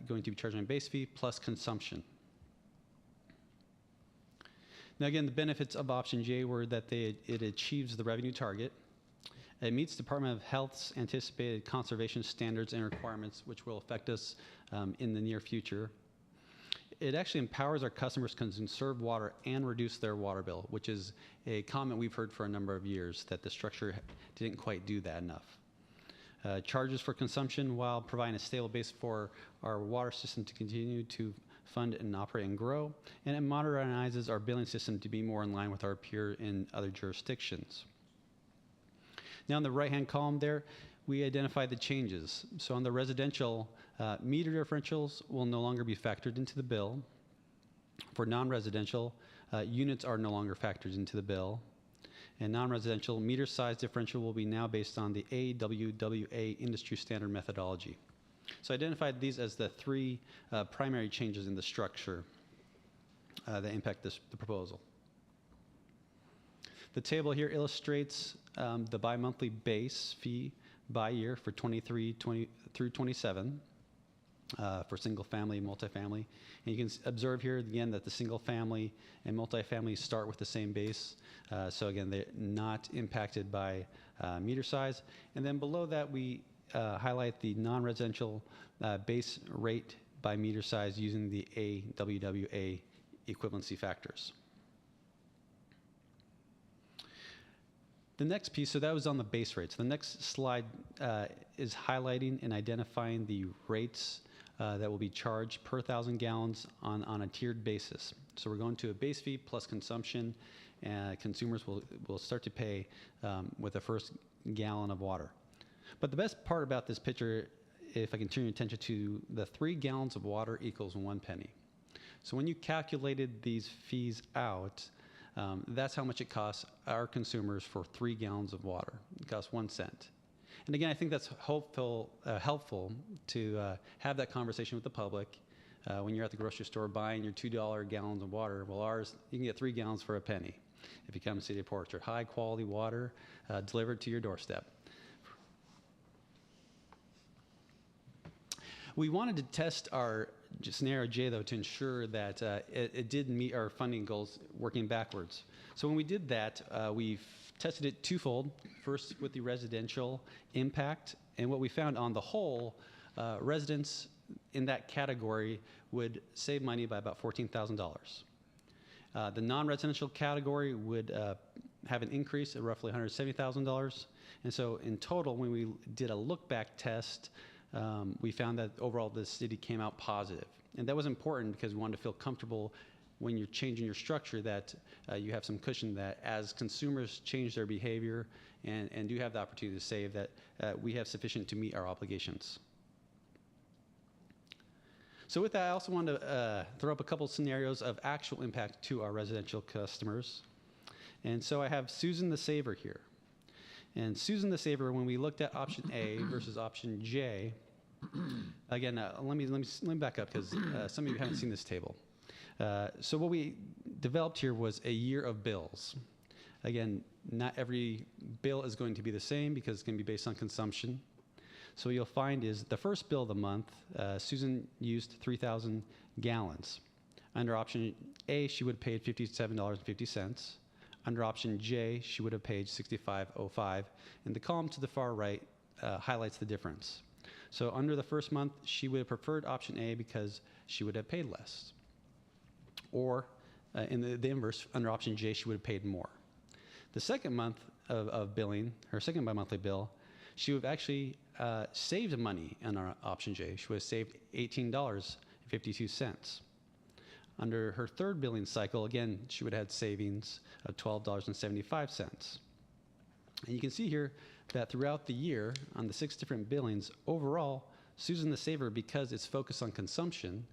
going to be charging a base fee plus consumption. Now again, the benefits of option J were that it achieves the revenue target. It meets Department of Health's anticipated conservation standards and requirements, which will affect us in the near future. It actually empowers our customers to conserve water and reduce their water bill, which is a comment we've heard for a number of years, that the structure didn't quite do that enough. Charges for consumption while providing a stable base for our water system to continue to fund and operate and grow, and it modernizes our billing system to be more in line with our peer in other jurisdictions. Now in the right-hand column there, we identified the changes. So on the residential, meter differentials will no longer be factored into the bill. For non-residential, units are no longer factored into the bill. And non-residential, meter size differential will be now based on the AWWA industry standard methodology. So I identified these as the three primary changes in the structure that impact the proposal. The table here illustrates the bi-monthly base fee by year for 23 through 27. for single family, multifamily. And you can observe here again that the single family and multifamily start with the same base. So again, they're not impacted by meter size. And then below that, we highlight the non-residential base rate by meter size using the AWWA equivalency factors. The next piece, so that was on the base rates. The next slide is highlighting and identifying the rates that will be charged per 1,000 gallons on a tiered basis. So we're going to a base fee plus consumption, and consumers will start to pay with the first gallon of water. But the best part about this picture, if I can turn your attention to the 3 gallons of water equals 1 penny. So when you calculated these fees out, that's how much it costs our consumers for 3 gallons of water. It costs 1 cent. And again, I think that's helpful to have that conversation with the public when you're at the grocery store buying your $2 gallons of water. Well, ours, you can get 3 gallons for a penny if you come to City of Portrait. High quality water delivered to your doorstep. We wanted to test our scenario J, though, to ensure that it did meet our funding goals working backwards. So when we did that, we've tested it twofold. First, with the residential impact. And what we found on the whole, residents in that category would save money by about $14,000. The non-residential category would have an increase of roughly $170,000. And so in total, when we did a look-back test, we found that overall the city came out positive. And that was important because we wanted to feel comfortable when you're changing your structure that you have some cushion that as consumers change their behavior and do have the opportunity to save, that we have sufficient to meet our obligations. So with that, I also wanted to throw up a couple scenarios of actual impact to our residential customers. And so I have Susan the Saver here. And Susan the Saver, when we looked at option A versus option J, again, let me back up because some of you haven't seen this table. So what we developed here was a year of bills. Again, not every bill is going to be the same because it's going to be based on consumption. So what you'll find is the first bill of the month, Susan used 3,000 gallons. Under option A, she would have paid $57.50. Under option J, she would have paid $65.05, and the column to the far right highlights the difference. So under the first month, she would have preferred option A because she would have paid less. Or in the inverse, under option J, she would have paid more. The second month of billing, her second bi-monthly bill, she would have actually saved money on our option J. She would have saved $18.52. Under her third billing cycle, again, she would have had savings of $12.75. And you can see here that throughout the year, on the 6 different billings, overall, Susan the Saver, because it's focused on consumption,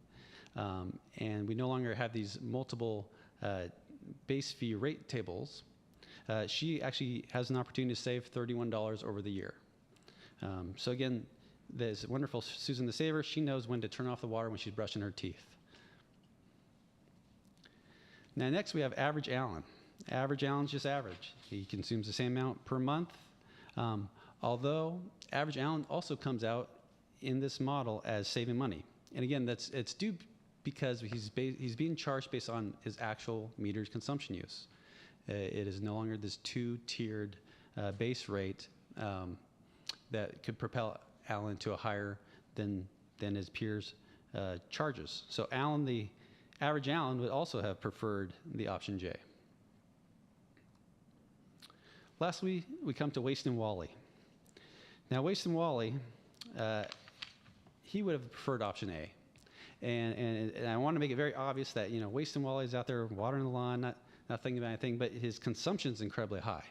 and we no longer have these multiple base fee rate tables, she actually has an opportunity to save $31 over the year. So again, this wonderful Susan the Saver, she knows when to turn off the water when she's brushing her teeth. Now next we have Average Allen. Average Allen's just average. He consumes the same amount per month. Although Average Allen also comes out in this model as saving money. And again, it's due because he's being charged based on his actual metered consumption use. It is no longer this 2-tiered base rate that could propel Allen to a higher than his peers' charges. So Allen, the Average Allen, would also have preferred the option J. Lastly, we come to Waston Wally. Now, Waston Wally, he would have preferred option A. And I want to make it very obvious that, you know, Waston Wally is out there watering the lawn, not thinking about anything, but his consumption is incredibly high.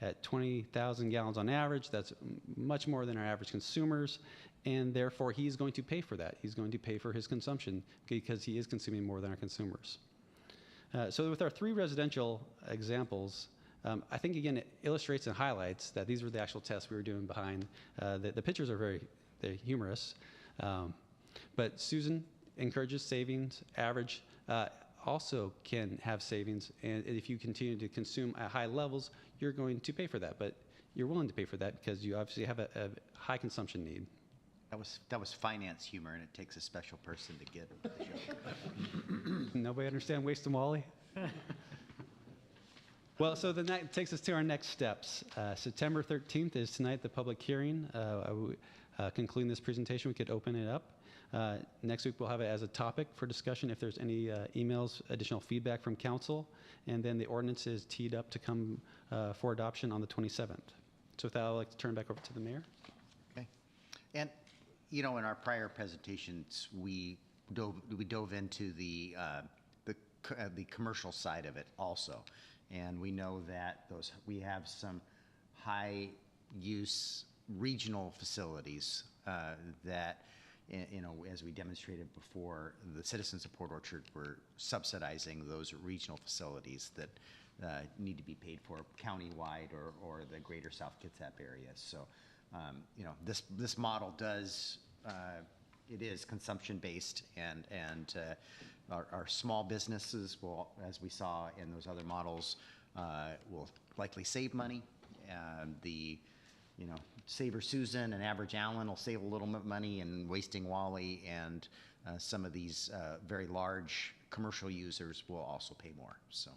At 20,000 gallons on average, that's much more than our average consumers, and therefore he's going to pay for that. He's going to pay for his consumption because he is consuming more than our consumers. So with our 3 residential examples, I think, again, it illustrates and highlights that these were the actual tests we were doing behind. The pictures are they're humorous. But Susan encourages savings. Average also can have savings. And if you continue to consume at high levels, you're going to pay for that. But you're willing to pay for that because you obviously have a high consumption need. That was finance humor, and it takes a special person to get the joke. Nobody understand Waste and Wally? Well, so then that takes us to our next steps. September 13th is tonight, the public hearing. Concluding this presentation, we could open it up. Next week, we'll have it as a topic for discussion if there's any emails, additional feedback from council, and then the ordinance is teed up to come for adoption on the 27th. So with that, I'd like to turn back over to the mayor. Okay. And, you know, in our prior presentations, we dove into the commercial side of it also. And we know that we have some high-use regional facilities that, you know, as we demonstrated before, the citizens of Port Orchard were subsidizing those regional facilities that need to be paid for countywide or the greater South Kitsap area. So, you know, this model does, it is consumption-based, and our small businesses will, as we saw in those other models, will likely save money. You know, Saver Susan and Average Allen will save a little bit of money, and Wasting Wally and some of these very large commercial users will also pay more. So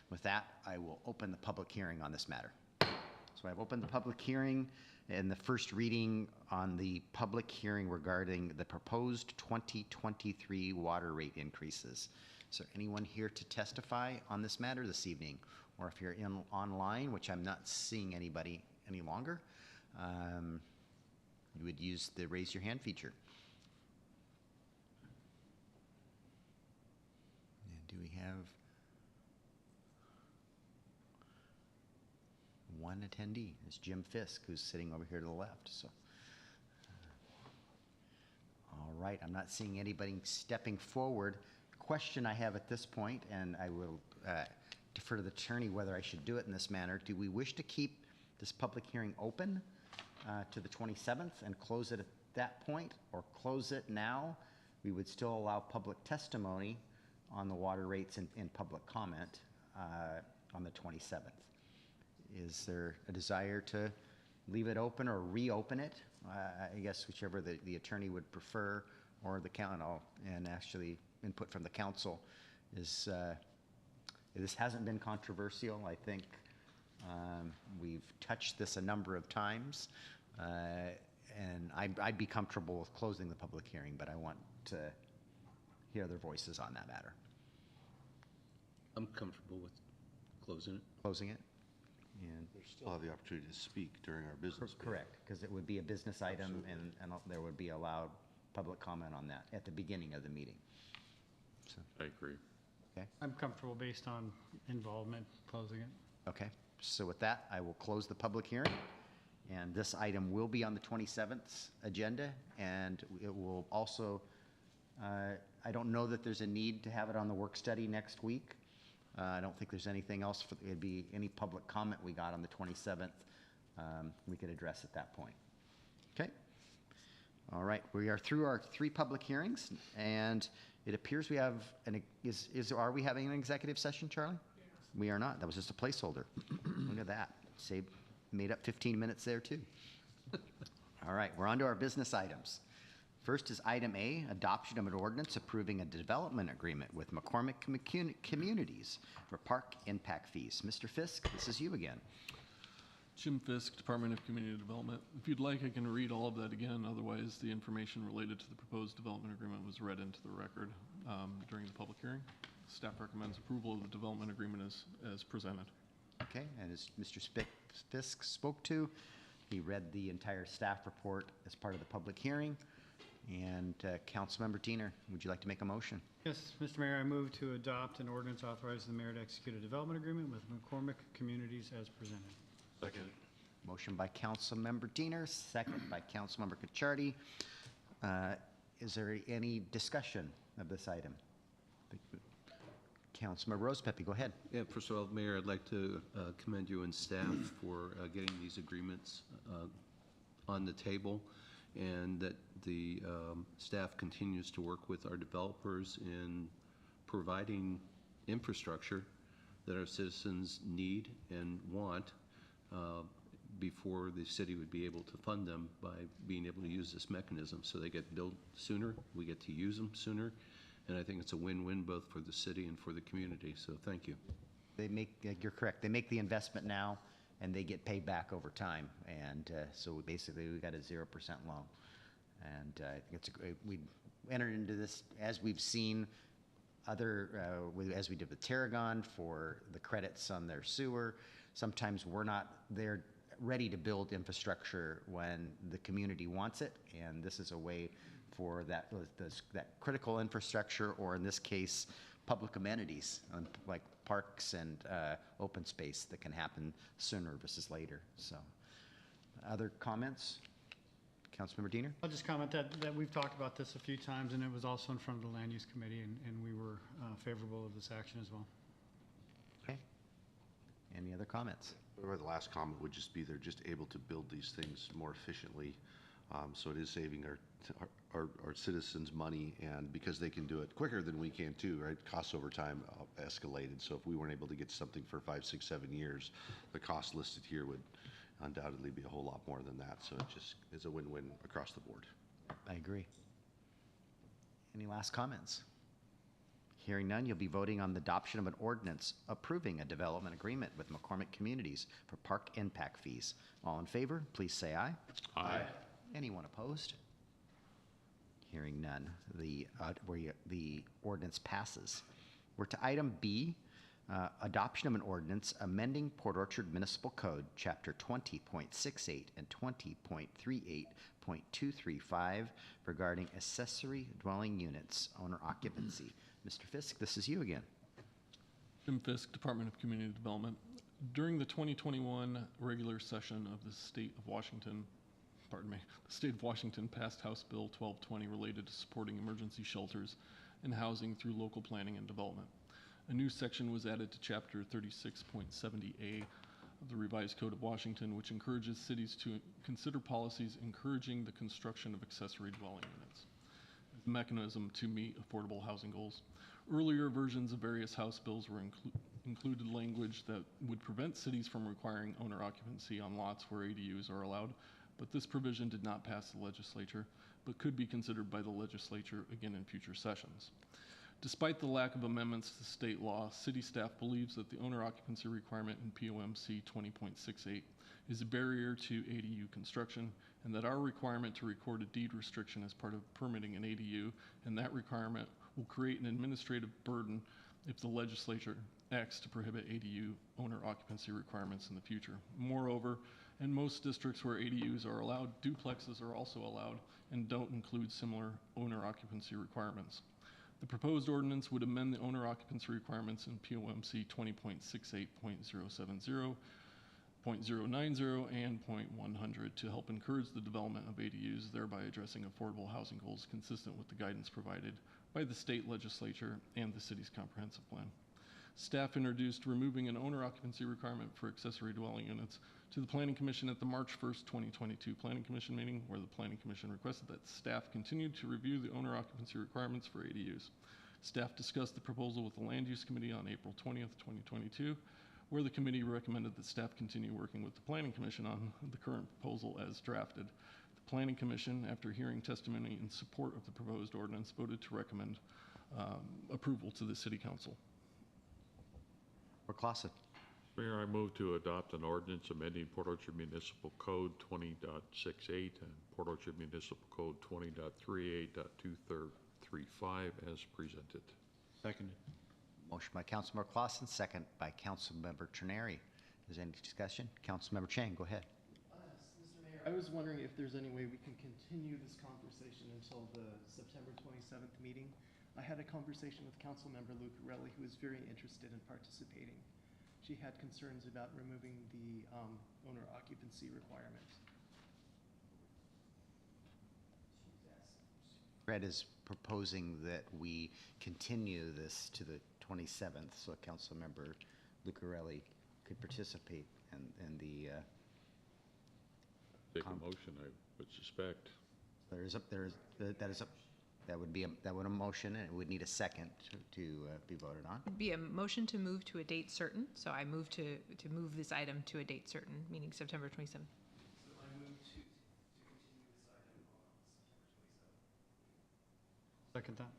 with that, I will open the public hearing on this matter. So I've opened the public hearing, and the first reading on the public hearing regarding the proposed 2023 water rate increases. Is there anyone here to testify on this matter this evening? Or if you're online, which I'm not seeing anybody any longer, you would use the raise your hand feature. And do we have one attendee? It's Jim Fisk, who's sitting over here to the left. So, all right, I'm not seeing anybody stepping forward. The question I have at this point, and I will defer to the attorney whether I should do it in this manner. Do we wish to keep this public hearing open to the 27th and close it at that point, or close it now? We would still allow public testimony on the water rates and public comment on the 27th. Is there a desire to leave it open or reopen it? I guess whichever the attorney would prefer, or the council, and actually input from the council is, this hasn't been controversial. I think we've touched this a number of times, and I'd be comfortable with closing the public hearing, but I want to hear their voices on that matter. I'm comfortable with closing it. Closing it? And They still have the opportunity to speak during our business meeting. correct, because it would be a business item, and there would be allowed public comment on that at the beginning of the meeting. So, I agree. okay, I'm comfortable based on involvement, closing it. okay. So with that, I will close the public hearing, and this item will be on the 27th agenda, and it will also, I don't know that there's a need to have it on the work study next week. I don't think there's anything else, it'd be any public comment we got on the 27th, we could address at that point. Okay? All right, we are through our 3 public hearings, and it appears we have, are we having an executive session, Charlie? Yes. We are not, that was just a placeholder. Look at that, made up 15 minutes there too. All right, we're on to our business items. First is item A, adoption of an ordinance approving a development agreement with McCormick Communities for park impact fees. Mr. Fisk, this is you again. Jim Fisk, Department of Community Development. If you'd like, I can read all of that again. Otherwise, the information related to the proposed development agreement was read into the record during the public hearing. Staff recommends approval of the development agreement as presented. Okay, and as Mr. Fisk spoke to, he read the entire staff report as part of the public hearing. And Councilmember Diener, would you like to make a motion? Yes, Mr. Mayor, I move to adopt an ordinance authorizing the mayor to execute a development agreement with McCormick Communities as presented. Second. Motion by Councilmember Diener, second by Councilmember Cacciardi. Is there any discussion of this item? Councilmember Rosepepe, go ahead. Yeah, first of all, Mayor, I'd like to commend you and staff for getting these agreements on the table, and that the staff continues to work with our developers in providing infrastructure that our citizens need and want. before the city would be able to fund them by being able to use this mechanism. So they get billed sooner, we get to use them sooner, and I think it's a win-win both for the city and for the community, so thank you. You're correct, they make the investment now, and they get paid back over time, and so basically, we got a 0% loan. And I think it's a great, we entered into this, as we've seen other, as we did with Terragon for the credits on their sewer. Sometimes we're not there ready to build infrastructure when the community wants it, and this is a way for that critical infrastructure, or in this case, public amenities like parks and open space that can happen sooner versus later. So, other comments? Councilmember Diener? I'll just comment that we've talked about this a few times, and it was also in front of the Land Use Committee, and we were favorable of this action as well. Okay. Any other comments? Or the last comment would just be they're just able to build these things more efficiently. So it is saving our citizens money, and because they can do it quicker than we can too, right? Costs over time escalated. So if we weren't able to get something for 5, 6, 7 years, the cost listed here would undoubtedly be a whole lot more than that. So it just is a win-win across the board. I agree. Any last comments? Hearing none, you'll be voting on the adoption of an ordinance approving a development agreement with McCormick Communities for park impact fees. All in favor, please say aye. Aye. Anyone opposed? Hearing none, the ordinance passes. We're to item B, adoption of an ordinance amending Port Orchard Municipal Code, Chapter 20.68 and 20.38.235 regarding accessory dwelling units owner occupancy. Mr. Fisk, this is you again. Jim Fisk, Department of Community Development. During the 2021 regular session of the State of Washington, the State of Washington passed House Bill 1220 related to supporting emergency shelters and housing through local planning and development. A new section was added to Chapter 36.70A of the Revised Code of Washington, which encourages cities to consider policies encouraging the construction of accessory dwelling units as a mechanism to meet affordable housing goals. Earlier versions of various House bills were included language that would prevent cities from requiring owner occupancy on lots where ADUs are allowed, but this provision did not pass the legislature, but could be considered by the legislature again in future sessions. Despite the lack of amendments to state law, city staff believes that the owner occupancy requirement in POMC 20.68 is a barrier to ADU construction, and that our requirement to record a deed restriction as part of permitting an ADU, and that requirement will create an administrative burden if the legislature acts to prohibit ADU owner occupancy requirements in the future. Moreover, in most districts where ADUs are allowed, duplexes are also allowed and don't include similar owner occupancy requirements. The proposed ordinance would amend the owner occupancy requirements in POMC 20.68.070, .090, and .100 to help encourage the development of ADUs, thereby addressing affordable housing goals consistent with the guidance provided by the state legislature and the city's comprehensive plan. Staff introduced removing an owner occupancy requirement for accessory dwelling units to the Planning Commission at the March 1st, 2022 Planning Commission meeting, where the Planning Commission requested that staff continue to review the owner occupancy requirements for ADUs. Staff discussed the proposal with the Land Use Committee on April 20th, 2022, where the committee recommended that staff continue working with the Planning Commission on the current proposal as drafted. The Planning Commission, after hearing testimony in support of the proposed ordinance, voted to recommend approval to the City Council. Or Clausen? Mayor, I move to adopt an ordinance amending Port Orchard Municipal Code 20.68 and Port Orchard Municipal Code 20.38.235 as presented. Seconded. Motion by Councilmember Clausen, second by Councilmember Trenary. Is there any discussion? Councilmember Chang, go ahead. Mr. Mayor, I was wondering if there's any way we can continue this conversation until the September 27th meeting. I had a conversation with Councilmember Lucarelli, who was very interested in participating. She had concerns about removing the owner occupancy requirement. Fred is proposing that we continue this to the 27th, so Councilmember Lucarelli could participate in the. Take a motion, I would suspect. That That would be a motion, and it would need a second to be voted on. Be a motion to move to a date certain, so I move to move this item to a date certain, meaning September 27th. Second that.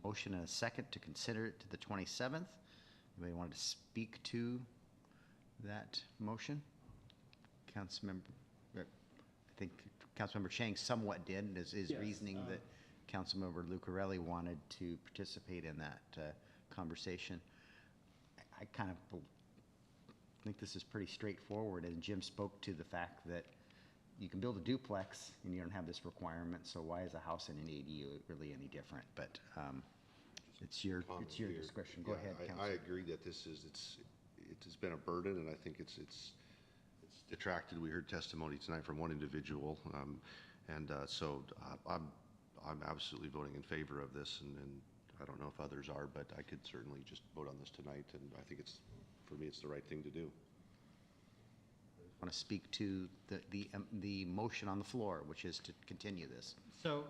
Motion and a second to consider it to the 27th. Anybody want to speak to that motion? Councilmember, I think Councilmember Chang somewhat did, and is Yes, reasoning that Councilmember Lucarelli wanted to participate in that conversation. I kind of think this is pretty straightforward, and Jim spoke to the fact that you can build a duplex and you don't have this requirement, so why is a house in an ADU really any different? But it's your discretion. Go Yeah, ahead, I Councilor. agree that this is, it's been a burden, and I think it's detracted. We heard testimony tonight from one individual, so I'm absolutely voting in favor of this, and I don't know if others are, but I could certainly just vote on this tonight, and I think for me, it's the right thing to do. Want to speak to the motion on the floor, which is to continue this. So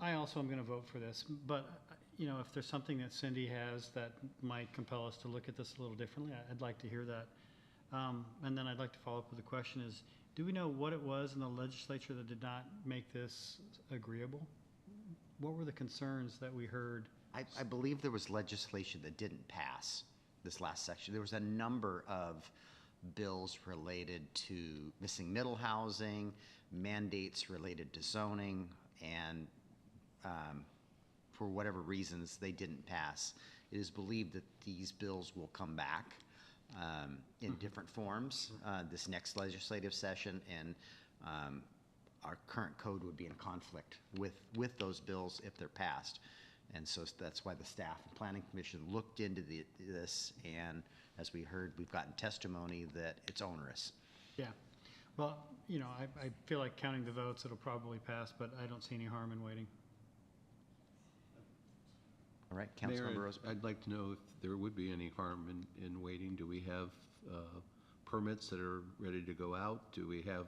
I also am going to vote for this, but, you know, if there's something that Cindy has that might compel us to look at this a little differently, I'd like to hear that. And then I'd like to follow up with the question is, do we know what it was in the legislature that did not make this agreeable? What were the concerns that we heard? I believe there was legislation that didn't pass this last section. There was a number of bills related to missing middle housing, mandates related to zoning, and for whatever reasons, they didn't pass. It is believed that these bills will come back in different forms this next legislative session, and our current code would be in conflict with those bills if they're passed. And so that's why the staff and planning commission looked into this, and as we heard, we've gotten testimony that it's onerous. Yeah. Well, you know, I feel like counting the votes, it'll probably pass, but I don't see any harm in waiting. All right, Mayor, Councilmember Roseberry. I'd like to know if there would be any harm in waiting. Do we have permits that are ready to go out? Do we have,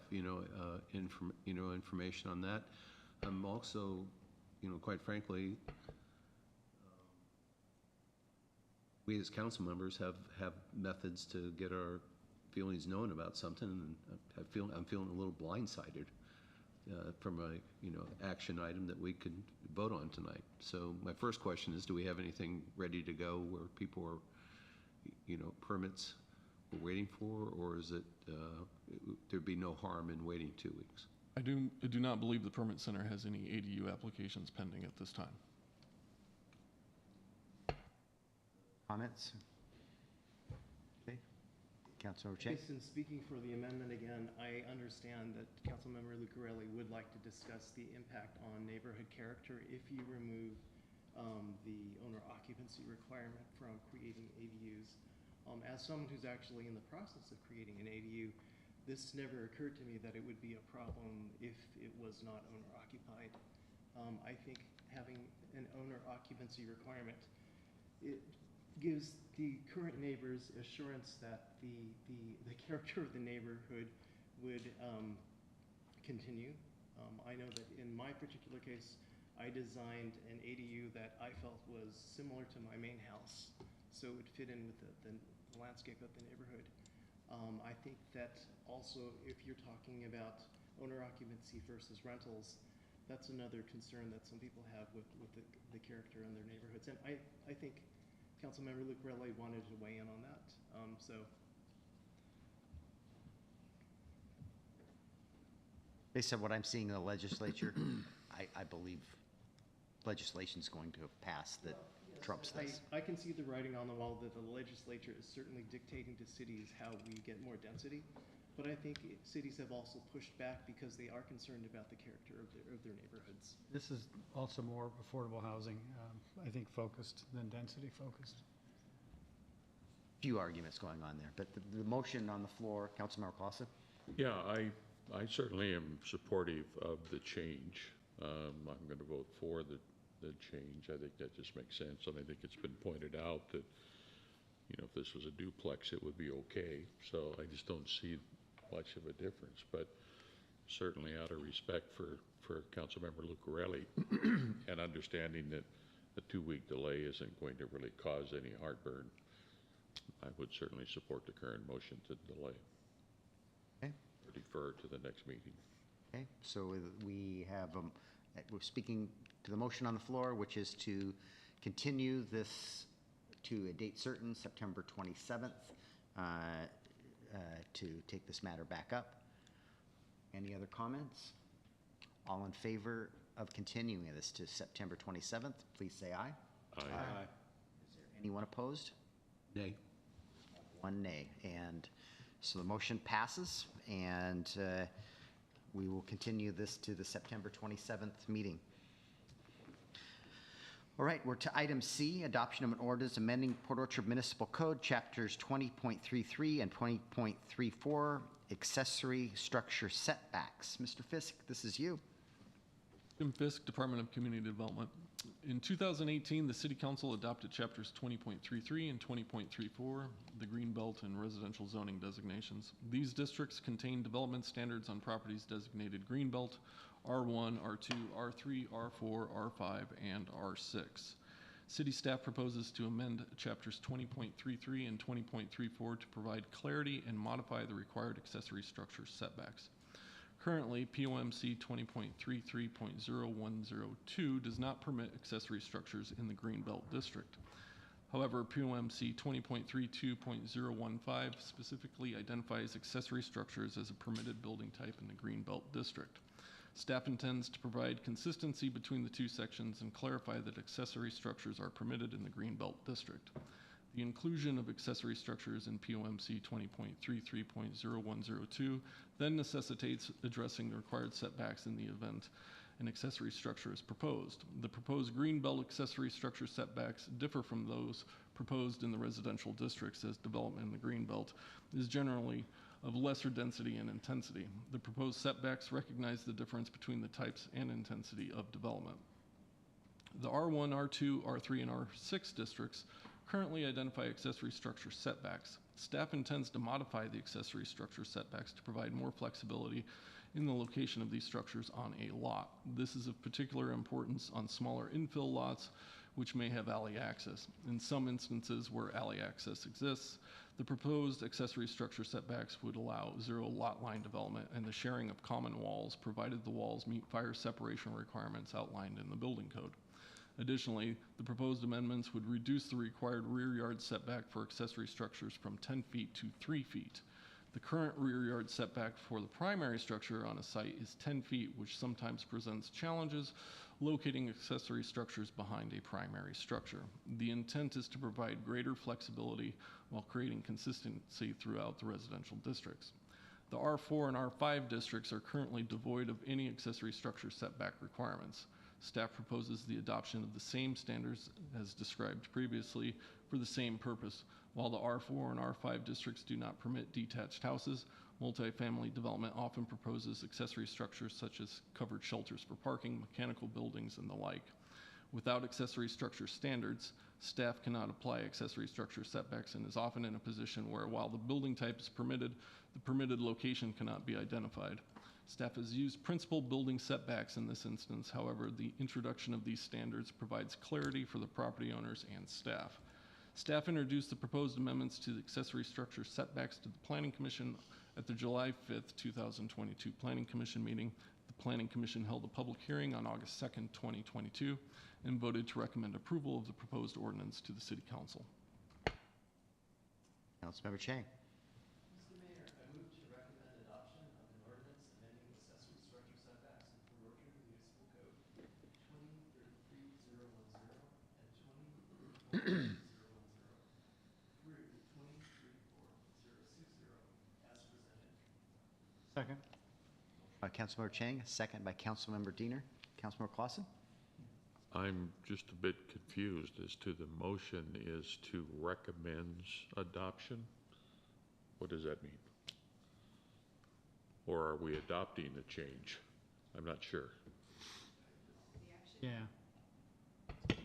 information on that? I'm also, quite frankly, we as council members have methods to get our feelings known about something, and I'm feeling a little blindsided from a action item that we could vote on tonight. So my first question is, do we have anything ready to go where people are, permits we're waiting for, or is it there'd be no harm in waiting 2 weeks? I do not believe the permit center has any ADU applications pending at this time. Comments? Okay. Councilmember Chang. Jason, speaking for the amendment again, I understand that Councilmember Lucarelli would like to discuss the impact on neighborhood character if you remove the owner occupancy requirement from creating ADUs. As someone who's actually in the process of creating an ADU, this never occurred to me that it would be a problem if it was not owner occupied. I think having an owner occupancy requirement, it gives the current neighbors assurance that the character of the neighborhood would continue. I know that in my particular case, I designed an ADU that I felt was similar to my main house, so it would fit in with the landscape of the neighborhood. I think that also if you're talking about owner occupancy versus rentals, that's another concern that some people have with the character in their neighborhoods. And I think Councilmember Lucarelli wanted to weigh in on that. Based on what I'm seeing in the legislature, I believe legislation's going to pass that trumps this. I can see the writing on the wall that the legislature is certainly dictating to cities how we get more density, but I think cities have also pushed back because they are concerned about the character of their neighborhoods. This is also more affordable housing, I think, focused than density focused. Few arguments going on there, but the motion on the floor, Councilmember Clausen? Yeah, I certainly am supportive of the change. I'm going to vote for the change. I think that just makes sense, and I think it's been pointed out that, if this was a duplex, it would be okay. So I just don't see much of a difference. But certainly out of respect for Councilmember Lucarelli and understanding that a 2-week delay isn't going to really cause any heartburn, I would certainly support the current motion to delay Okay. or defer to the next meeting. Okay, so we have, we're speaking to the motion on the floor, which is to continue this to a date certain, September 27th, to take this matter back up. Any other comments? All in favor of continuing this to September 27th, please say aye. Aye. Is there anyone opposed? Nay. One nay. And so the motion passes, and we will continue this to the September 27th meeting. All right, we're to item C, adoption of an ordinance amending Port Orchard Municipal Code, chapters 20.33 and 20.34, accessory structure setbacks. Mr. Fisk, this is you. Jim Fisk, Department of Community Development. In 2018, the City Council adopted chapters 20.33 and 20.34, the Greenbelt and residential zoning designations. These districts contain development standards on properties designated Greenbelt, R1, R2, R3, R4, R5, and R6. City staff proposes to amend chapters 20.33 and 20.34 to provide clarity and modify the required accessory structure setbacks. Currently, POMC 20.33.0102 does not permit accessory structures in the Greenbelt District. However, POMC 20.32.015 specifically identifies accessory structures as a permitted building type in the Greenbelt District. Staff intends to provide consistency between the two sections and clarify that accessory structures are permitted in the Greenbelt District. The inclusion of accessory structures in POMC 20.33.0102 then necessitates addressing the required setbacks in the event an accessory structure is proposed. The proposed Greenbelt accessory structure setbacks differ from those proposed in the residential districts, as development in the Greenbelt is generally of lesser density and intensity. The proposed setbacks recognize the difference between the types and intensity of development. The R1, R2, R3, and R6 districts currently identify accessory structure setbacks. Staff intends to modify the accessory structure setbacks to provide more flexibility in the location of these structures on a lot. This is of particular importance on smaller infill lots, which may have alley access. In some instances where alley access exists, the proposed accessory structure setbacks would allow zero lot line development and the sharing of common walls, provided the walls meet fire separation requirements outlined in the building code. Additionally, the proposed amendments would reduce the required rear yard setback for accessory structures from 10 feet to 3 feet. The current rear yard setback for the primary structure on a site is 10 feet, which sometimes presents challenges locating accessory structures behind a primary structure. The intent is to provide greater flexibility while creating consistency throughout the residential districts. The R4 and R5 districts are currently devoid of any accessory structure setback requirements. Staff proposes the adoption of the same standards as described previously for the same purpose. While the R4 and R5 districts do not permit detached houses, multifamily development often proposes accessory structures such as covered shelters for parking, mechanical buildings, and the like. Without accessory structure standards, staff cannot apply accessory structure setbacks and is often in a position where, while the building type is permitted, the permitted location cannot be identified. Staff has used principal building setbacks in this instance. However, the introduction of these standards provides clarity for the property owners and staff. Staff introduced the proposed amendments to the accessory structure setbacks to the Planning Commission at the July 5th, 2022 Planning Commission meeting. The Planning Commission held a public hearing on August 2nd, 2022, and voted to recommend approval of the proposed ordinance to the City Council. Councilmember Chang. Mr. Mayor, I move to recommend adoption of an ordinance amending accessory structure setbacks in Port Orchard Municipal Code 20.33.010 and 20.34.060 through 20.34.060 as presented. Second. Councilmember Chang, second by Councilmember Diener. Councilmember Clausen? I'm just a bit confused as to the motion is to recommend adoption. What does that mean? Or are we adopting a change? I'm not sure. Yeah.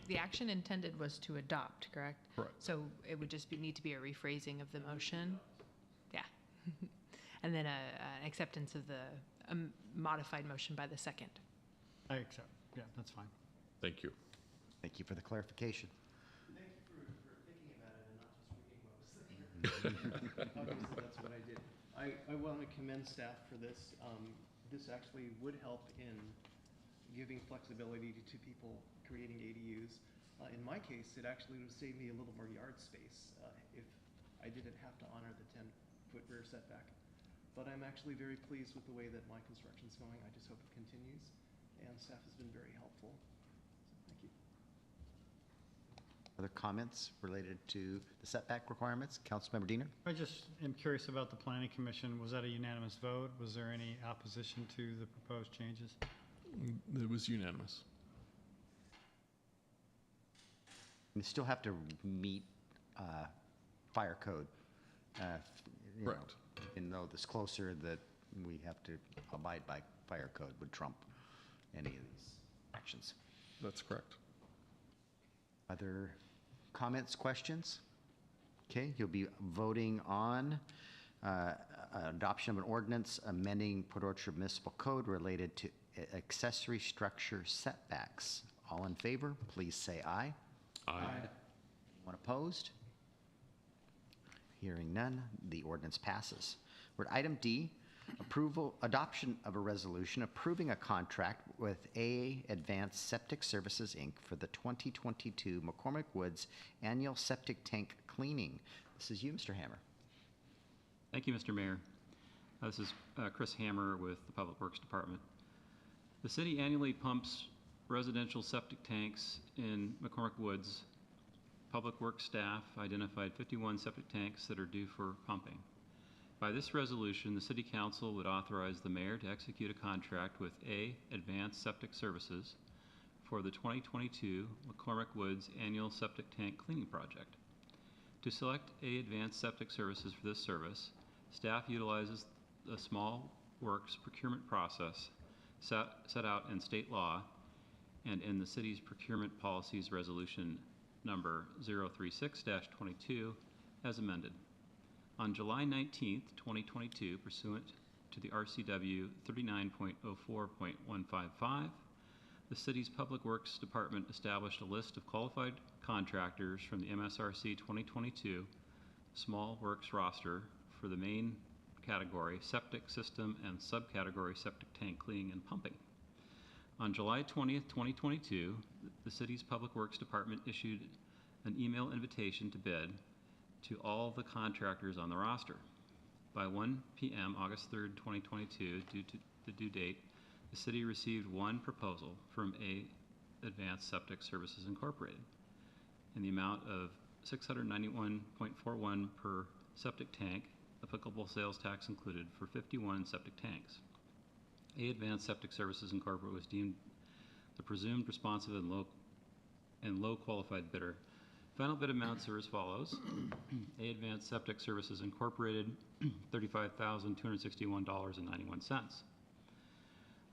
The action intended was to adopt, correct? Correct. So it would just need to be a rephrasing of the motion? Yeah. And then an acceptance of the a modified motion by the second. I accept, yeah, that's fine. Thank you. Thank you for the clarification. Thank you for thinking about it and not just reading what was there. Obviously, that's what I did. I want to commend staff for this. This actually would help in giving flexibility to people creating ADUs. In my case, it actually would save me a little more yard space if I didn't have to honor the 10-foot rear setback. But I'm actually very pleased with the way that my construction's going. I just hope it continues, and staff has been very helpful. So thank you. Other comments related to the setback requirements? Councilmember Diener? I just am curious about the planning commission. Was that a unanimous vote? Was there any opposition to the proposed changes? It was unanimous. We still have to meet fire code. You know, Correct. even though this closer, that we have to abide by fire code would trump any of these actions. That's correct. Other comments, questions? Okay, you'll be voting on adoption of an ordinance amending Port Orchard Municipal Code related to accessory structure setbacks. All in favor, please say aye. Aye. Anyone opposed? Hearing none, the ordinance passes. We're at item D, adoption of a resolution approving a contract with AA Advanced Septic Services, Inc. for the 2022 McCormick Woods Annual Septic Tank Cleaning. This is you, Mr. Hammer. Thank you, Mr. Mayor. This is Chris Hammer with the Public Works Department. The city annually pumps residential septic tanks in McCormick Woods. Public Works staff identified 51 septic tanks that are due for pumping. By this resolution, the City Council would authorize the mayor to execute a contract with A Advanced Septic Services for the 2022 McCormick Woods Annual Septic Tank Cleaning Project. To select A Advanced Septic Services for this service, staff utilizes the Small Works procurement process set out in state law and in the city's procurement policies resolution number 036-22 as amended. On July 19th, 2022, pursuant to the RCW 39.04.155, the city's Public Works Department established a list of qualified contractors from the MSRC 2022 Small Works roster for the main category, septic system, and subcategory septic tank cleaning and pumping. On July 20th, 2022, the city's Public Works Department issued an email invitation to bid to all the contractors on the roster. By 1 p.m. August 3rd, 2022, due to the due date, the city received one proposal from A Advanced Septic Services Incorporated in the amount of $691.41 per septic tank, applicable sales tax included, for 51 septic tanks. A Advanced Septic Services Incorporated was deemed the presumed responsive and low qualified bidder. Final bid amounts are as follows. A Advanced Septic Services Incorporated, $35,261.91.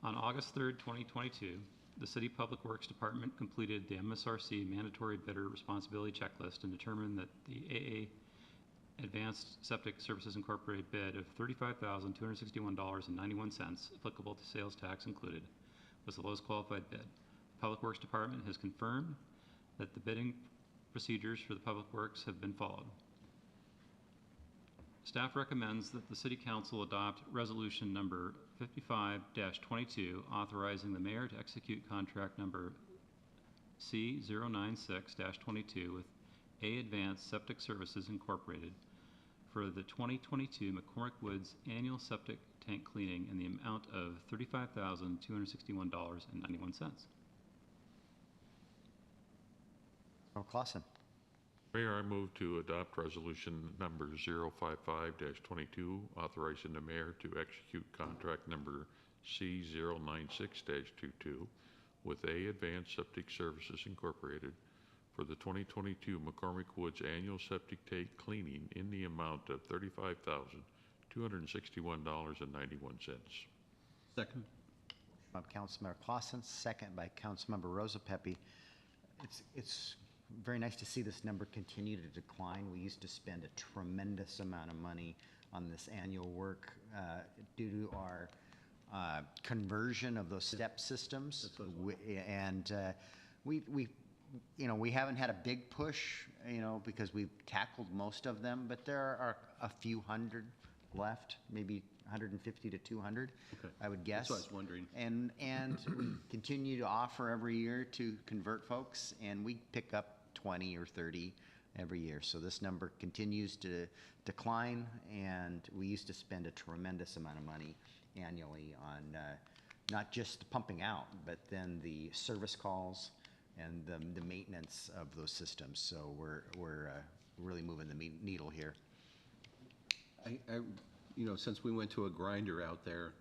On August 3rd, 2022, the City Public Works Department completed the MSRC mandatory bidder responsibility checklist and determined that the AA Advanced Septic Services Incorporated bid of $35,261.91, applicable to sales tax included, was the lowest qualified bid. The Public Works Department has confirmed that the bidding procedures for the Public Works have been followed. Staff recommends that the City Council adopt resolution number 55-22, authorizing the mayor to execute contract number C096-22 with A Advanced Septic Services Incorporated for the 2022 McCormick Woods Annual Septic Tank Cleaning in the amount of $35,261.91. Clausen. Mayor, I move to adopt resolution number 055-22, authorizing the mayor to execute contract number C096-22 with A Advanced Septic Services Incorporated for the 2022 McCormick Woods Annual Septic Tank Cleaning in the amount of $35,261.91. Second. By Councilmember Clausen, second by Councilmember Rosapepe. It's very nice to see this number continue to decline. We used to spend a tremendous amount of money on this annual work due to our conversion of those step systems. And we haven't had a big push, because we've tackled most of them, but there are a few hundred left, maybe 150 to 200, Okay. I would guess. That's what I was wondering. And we continue to offer every year to convert folks, and we pick up 20 or 30 every year. So this number continues to decline, and we used to spend a tremendous amount of money annually on not just the pumping out, but then the service calls and the maintenance of those systems. So we're really moving the needle here. Since we went to a grinder out there,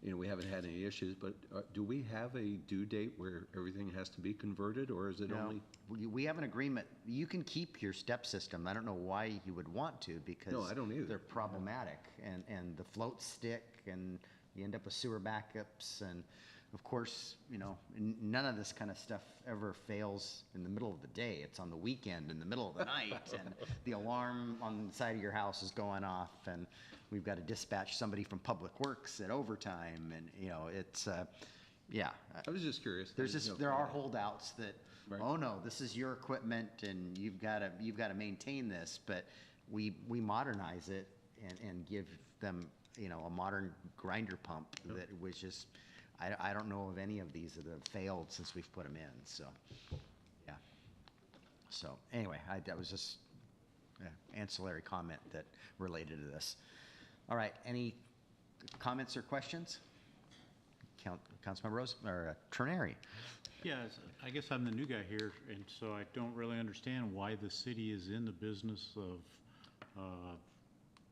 we haven't had any issues, but do we have a due date where everything has to be converted, or is it No, only? we have an agreement. You can keep your step system. I don't know why you would want to, because No, I don't either. they're problematic, and the floats stick, and you end up with sewer backups, and of course, none of this kind of stuff ever fails in the middle of the day. It's on the weekend in the middle of the night, and the alarm on the side of your house is going off, and we've got to dispatch somebody from Public Works at overtime, and it's yeah. I was just curious. There are holdouts that, Right. oh no, this is your equipment and you've got to maintain this, but we modernize it and give them a modern grinder pump that was just, I don't know of any of these that have failed since we've put them in. So yeah. So anyway, that was just an ancillary comment that related to this. All right, any comments or questions? Councilmember Rose, or Trenary. Yes, I guess I'm the new guy here, and so I don't really understand why the city is in the business of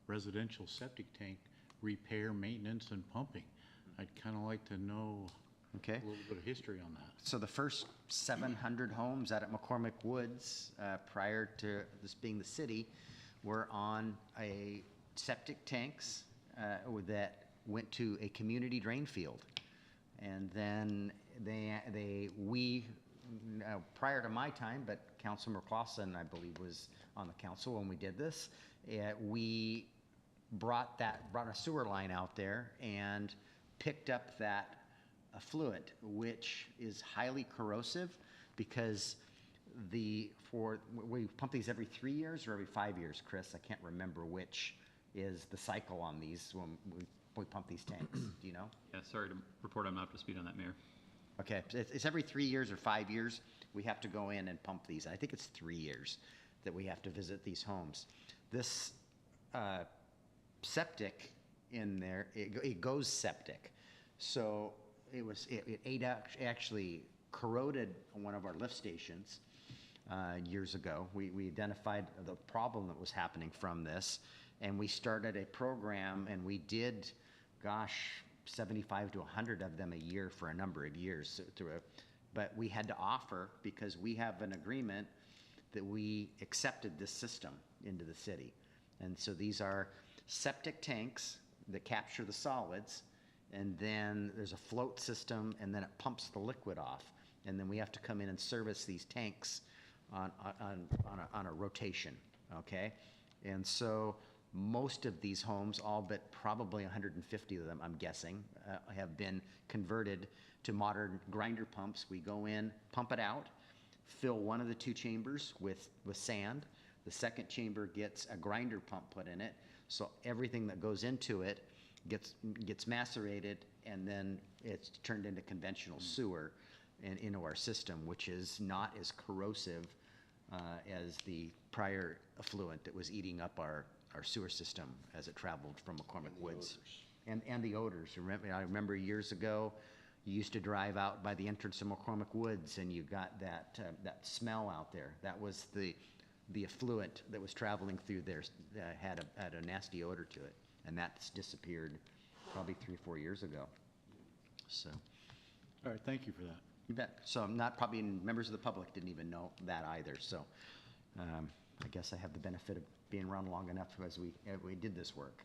residential septic tank repair, maintenance, and pumping. I'd kind of like to know Okay. a little bit of history on that. So the first 700 homes out at McCormick Woods, prior to this being the city, were on a septic tanks that went to a community drain field. And then prior to my time, but Councilmember Clausen, I believe, was on the council when we did this, we brought a sewer line out there and picked up that effluent, which is highly corrosive, because we pump these every 3 years or every 5 years, Chris. I can't remember which is the cycle on these when we pump these tanks. Do you know? Yeah, sorry to report I'm not up to speed on that, Mayor. Okay, it's every 3 years or 5 years, we have to go in and pump these. I think it's 3 years that we have to visit these homes. This septic in there, it goes septic. So it actually corroded one of our lift stations years ago. We identified the problem that was happening from this, and we started a program, and we did, 75 to 100 of them a year for a number of years. But we had to offer, because we have an agreement that we accepted this system into the city. And so these are septic tanks that capture the solids, and then there's a float system, and then it pumps the liquid off. And then we have to come in and service these tanks on a rotation, okay? And so most of these homes, all but probably 150 of them, I'm guessing, have been converted to modern grinder pumps. We go in, pump it out, fill one of the two chambers with sand. The second chamber gets a grinder pump put in it, so everything that goes into it gets macerated, and then it's turned into conventional sewer and into our system, which is not as corrosive as the prior effluent that was eating up our sewer system as it traveled from McCormick Woods. And the odors. I remember years ago, you used to drive out by the entrance of McCormick Woods, and you got that smell out there. That was the effluent that was traveling through there, had a nasty odor to it, and that's disappeared probably 3 or 4 years ago. So, All right, thank you for that. you bet. So probably members of the public didn't even know that either. So I guess I have the benefit of being around long enough as we did this work.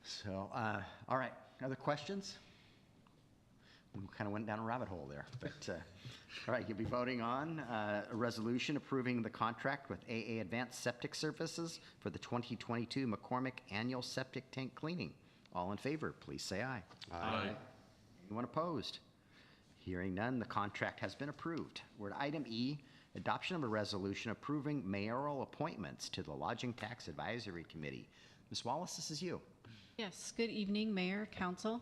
So, all right, other questions? We kind of went down a rabbit hole there, but all right, you'll be voting on a resolution approving the contract with AA Advanced Septic Services for the 2022 McCormick Annual Septic Tank Cleaning. All in favor, please say aye. Aye. Anyone opposed? Hearing none, the contract has been approved. We're at item E, adoption of a resolution approving mayoral appointments to the Lodging Tax Advisory Committee. Ms. Wallace, this is you. Yes, good evening, Mayor, Council.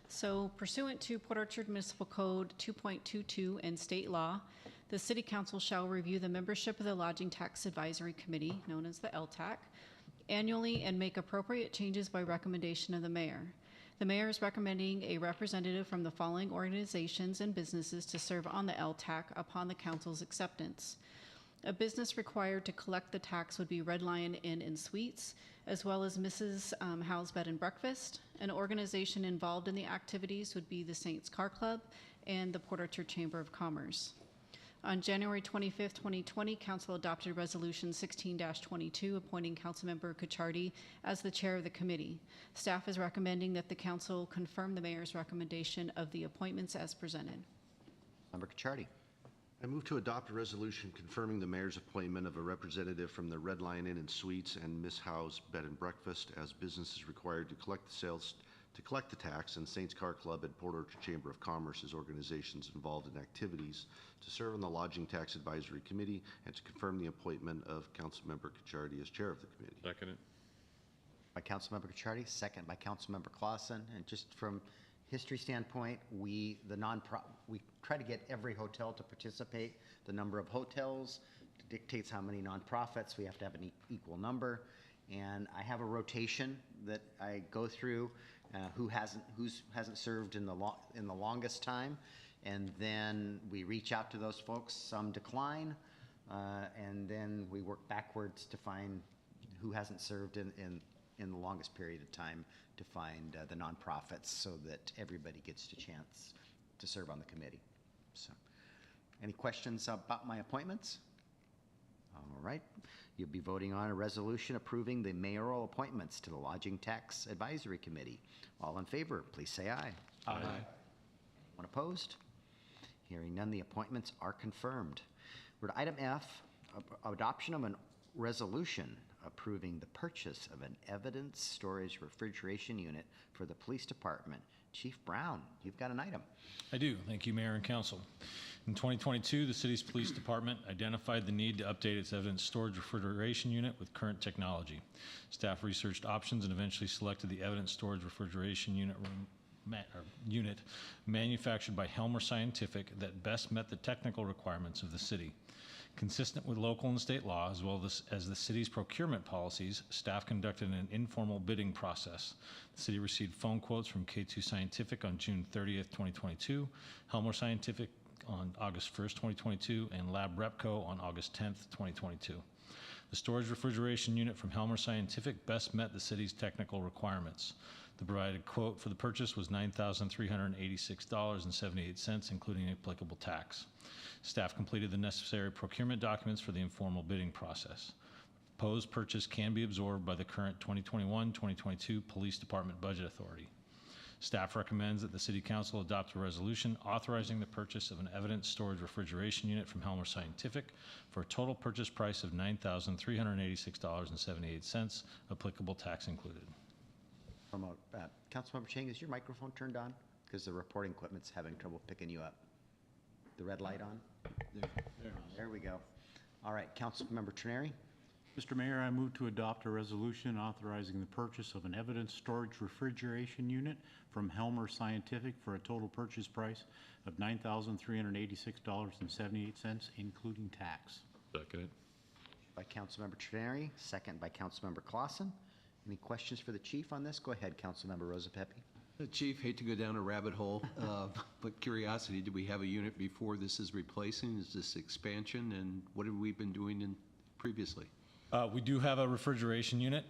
So pursuant to Port Orchard Municipal Code 2.22 and state law, the City Council shall review the membership of the Lodging Tax Advisory Committee, known as the LTAC, annually and make appropriate changes by recommendation of the mayor. The mayor is recommending a representative from the following organizations and businesses to serve on the LTAC upon the council's acceptance. A business required to collect the tax would be Red Lion Inn and Suites, as well as Mrs. Howe's Bed and Breakfast. An organization involved in the activities would be the Saints Car Club and the Port Orchard Chamber of Commerce. On January 25th, 2020, Council adopted Resolution 16-22, appointing Councilmember Kuchardi as the chair of the committee. Staff is recommending that the council confirm the mayor's recommendation of the appointments as presented. Member Kuchardi. I move to adopt a resolution confirming the mayor's appointment of a representative from the Red Lion Inn and Suites and Miss Howe's Bed and Breakfast as businesses required to collect the tax, and Saints Car Club and Port Orchard Chamber of Commerce as organizations involved in activities to serve on the Lodging Tax Advisory Committee, and to confirm the appointment of Councilmember Kuchardi as chair of the committee. Second it. By Councilmember Kuchardi, second by Councilmember Clausen. And just from history standpoint, we try to get every hotel to participate. The number of hotels dictates how many nonprofits. We have to have an equal number. And I have a rotation that I go through, who hasn't served in the longest time, and then we reach out to those folks. Some decline, and then we work backwards to find who hasn't served in the longest period of time, to find the nonprofits, so that everybody gets a chance to serve on the committee. So, any questions about my appointments? All right. You'll be voting on a resolution approving the mayoral appointments to the Lodging Tax Advisory Committee. All in favor, please say aye. Aye. Anyone opposed? Hearing none, the appointments are confirmed. We're to item F, adoption of a resolution approving the purchase of an evidence storage refrigeration unit for the police department. Chief Brown, you've got an item. I do. Thank you, Mayor and Council. In 2022, the city's police department identified the need to update its evidence storage refrigeration unit with current technology. Staff researched options and eventually selected the evidence storage refrigeration unit manufactured by Helmer Scientific that best met the technical requirements of the city. Consistent with local and state law, as well as the city's procurement policies, staff conducted an informal bidding process. The city received phone quotes from K2 Scientific on June 30th, 2022, Helmer Scientific on August 1st, 2022, and Lab Repco on August 10th, 2022. The storage refrigeration unit from Helmer Scientific best met the city's technical requirements. The provided quote for the purchase was $9,386.78, including applicable tax. Staff completed the necessary procurement documents for the informal bidding process. The proposed purchase can be absorbed by the current 2021-2022 Police Department Budget Authority. Staff recommends that the City Council adopt a resolution authorizing the purchase of an evidence storage refrigeration unit from Helmer Scientific for a total purchase price of $9,386.78, applicable tax included. Councilmember Chang, is your microphone turned on? Because the reporting equipment's having trouble picking you up. The red light on? There we go. All right, Councilmember Trenary. Mr. Mayor, I move to adopt a resolution authorizing the purchase of an evidence storage refrigeration unit from Helmer Scientific for a total purchase price of $9,386.78, including tax. Second it. By Councilmember Trenary, second by Councilmember Clausen. Any questions for the chief on this? Go ahead, Councilmember Rosapepe. Chief, hate to go down a rabbit hole, but curiosity, do we have a unit before this is replacing? Is this expansion, and what have we been doing previously? We do have a refrigeration unit.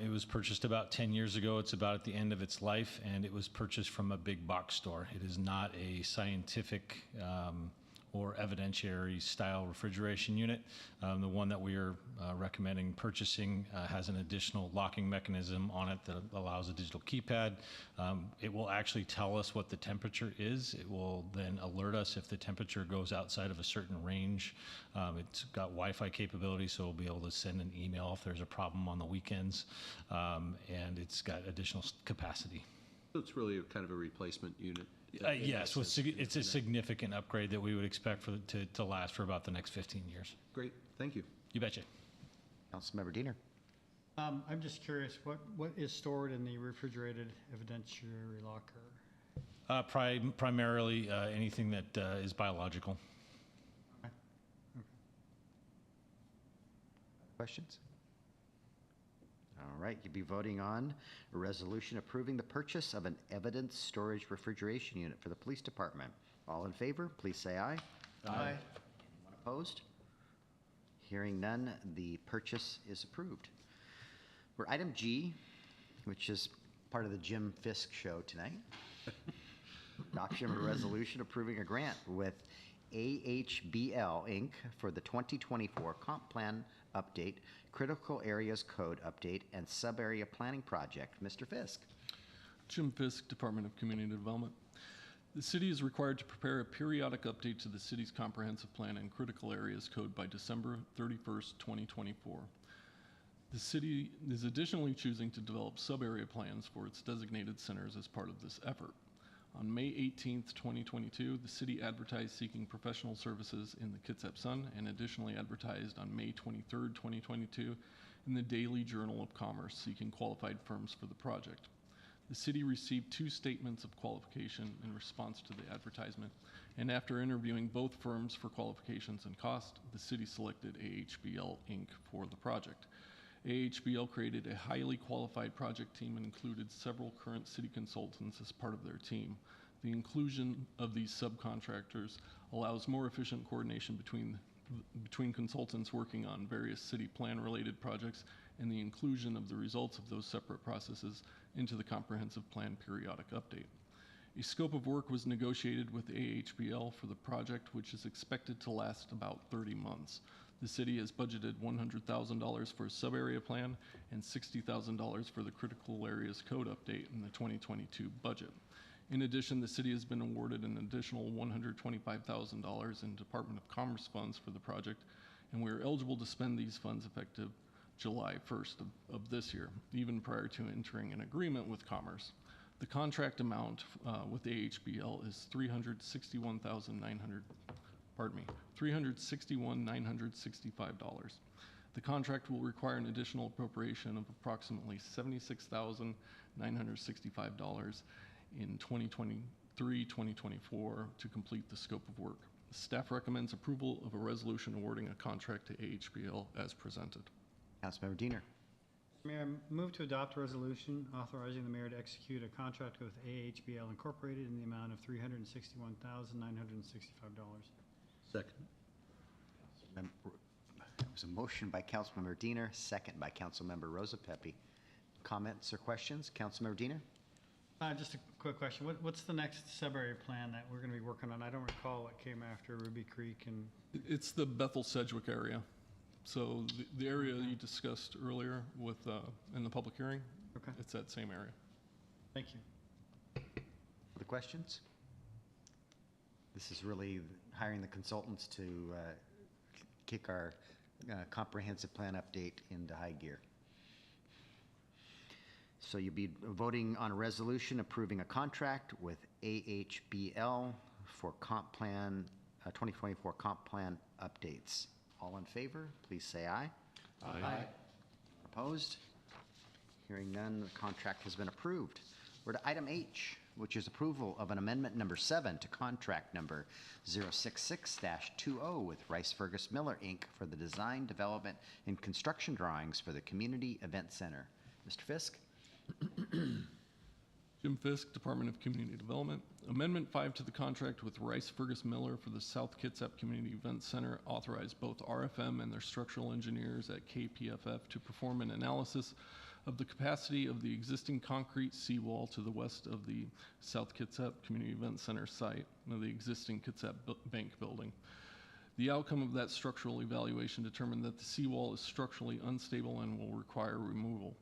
It was purchased about 10 years ago. It's about at the end of its life, and it was purchased from a big box store. It is not a scientific or evidentiary style refrigeration unit. The one that we are recommending purchasing has an additional locking mechanism on it that allows a digital keypad. It will actually tell us what the temperature is. It will then alert us if the temperature goes outside of a certain range. It's got Wi-Fi capability, so we'll be able to send an email if there's a problem on the weekends, and it's got additional capacity. So it's really a kind of a replacement unit? Yes, it's a significant upgrade that we would expect to last for about the next 15 years. Great, thank you. You betcha. Councilmember Diener. I'm just curious, what is stored in the refrigerated evidentiary locker? Primarily anything that is biological. Questions? All right, you'll be voting on a resolution approving the purchase of an evidence storage refrigeration unit for the police department. All in favor, please say aye. Aye. Anyone opposed? Hearing none, the purchase is approved. We're item G, which is part of the Jim Fisk show tonight. Adoption of a resolution approving a grant with AHBL Inc. for the 2024 Comp Plan Update, Critical Areas Code Update, and Sub-Area Planning Project. Mr. Fisk. Jim Fisk, Department of Community Development. The city is required to prepare a periodic update to the city's comprehensive plan and critical areas code by December 31st, 2024. The city is additionally choosing to develop sub-area plans for its designated centers as part of this effort. On May 18th, 2022, the city advertised seeking professional services in the Kitsap Sun and additionally advertised on May 23rd, 2022 in the Daily Journal of Commerce seeking qualified firms for the project. The city received 2 statements of qualification in response to the advertisement, and after interviewing both firms for qualifications and cost, the city selected AHBL Inc. for the project. AHBL created a highly qualified project team and included several current city consultants as part of their team. The inclusion of these subcontractors allows more efficient coordination between consultants working on various city plan-related projects and the inclusion of the results of those separate processes into the comprehensive plan periodic update. A scope of work was negotiated with AHBL for the project, which is expected to last about 30 months. The city has budgeted $100,000 for a sub-area plan and $60,000 for the critical areas code update in the 2022 budget. In addition, the city has been awarded an additional $125,000 in Department of Commerce funds for the project, and we are eligible to spend these funds effective July 1st of this year, even prior to entering an agreement with Commerce. The contract amount with AHBL is $361,965. The contract will require an additional appropriation of approximately $76,965 in 2023-2024 to complete the scope of work. Staff recommends approval of a resolution awarding a contract to AHBL as presented. Councilmember Diener. Mayor, I move to adopt a resolution authorizing the mayor to execute a contract with AHBL Incorporated in the amount of $361,965. Second. There was a motion by Councilmember Diener, second by Councilmember Rosa Pepe. Comments or questions? Councilmember Diener? Just a quick question. What's the next sub-area plan that we're going to be working on? I don't recall what came after Ruby Creek and... It's the Bethel Sedgwick area. So the area you discussed earlier with in the public hearing, Okay. it's that same area. Thank you. Other questions? This is really hiring the consultants to kick our comprehensive plan update into high gear. So you'll be voting on a resolution approving a contract with AHBL for comp plan, 2024 comp plan updates. All in favor, please say aye. Aye. Opposed? Hearing none, the contract has been approved. We're to item H, which is approval of an amendment number 7 to contract number 066-20 with Rice Fergus Miller, Inc. for the design, development, and construction drawings for the Community Event Center. Mr. Fisk? Jim Fisk, Department of Community Development. Amendment 5 to the contract with Rice Fergus Miller for the South Kitsap Community Event Center authorized both RFM and their structural engineers at KPFF to perform an analysis of the capacity of the existing concrete seawall to the west of the South Kitsap Community Event Center site of the existing Kitsap Bank building. The outcome of that structural evaluation determined that the seawall is structurally unstable and will require removal.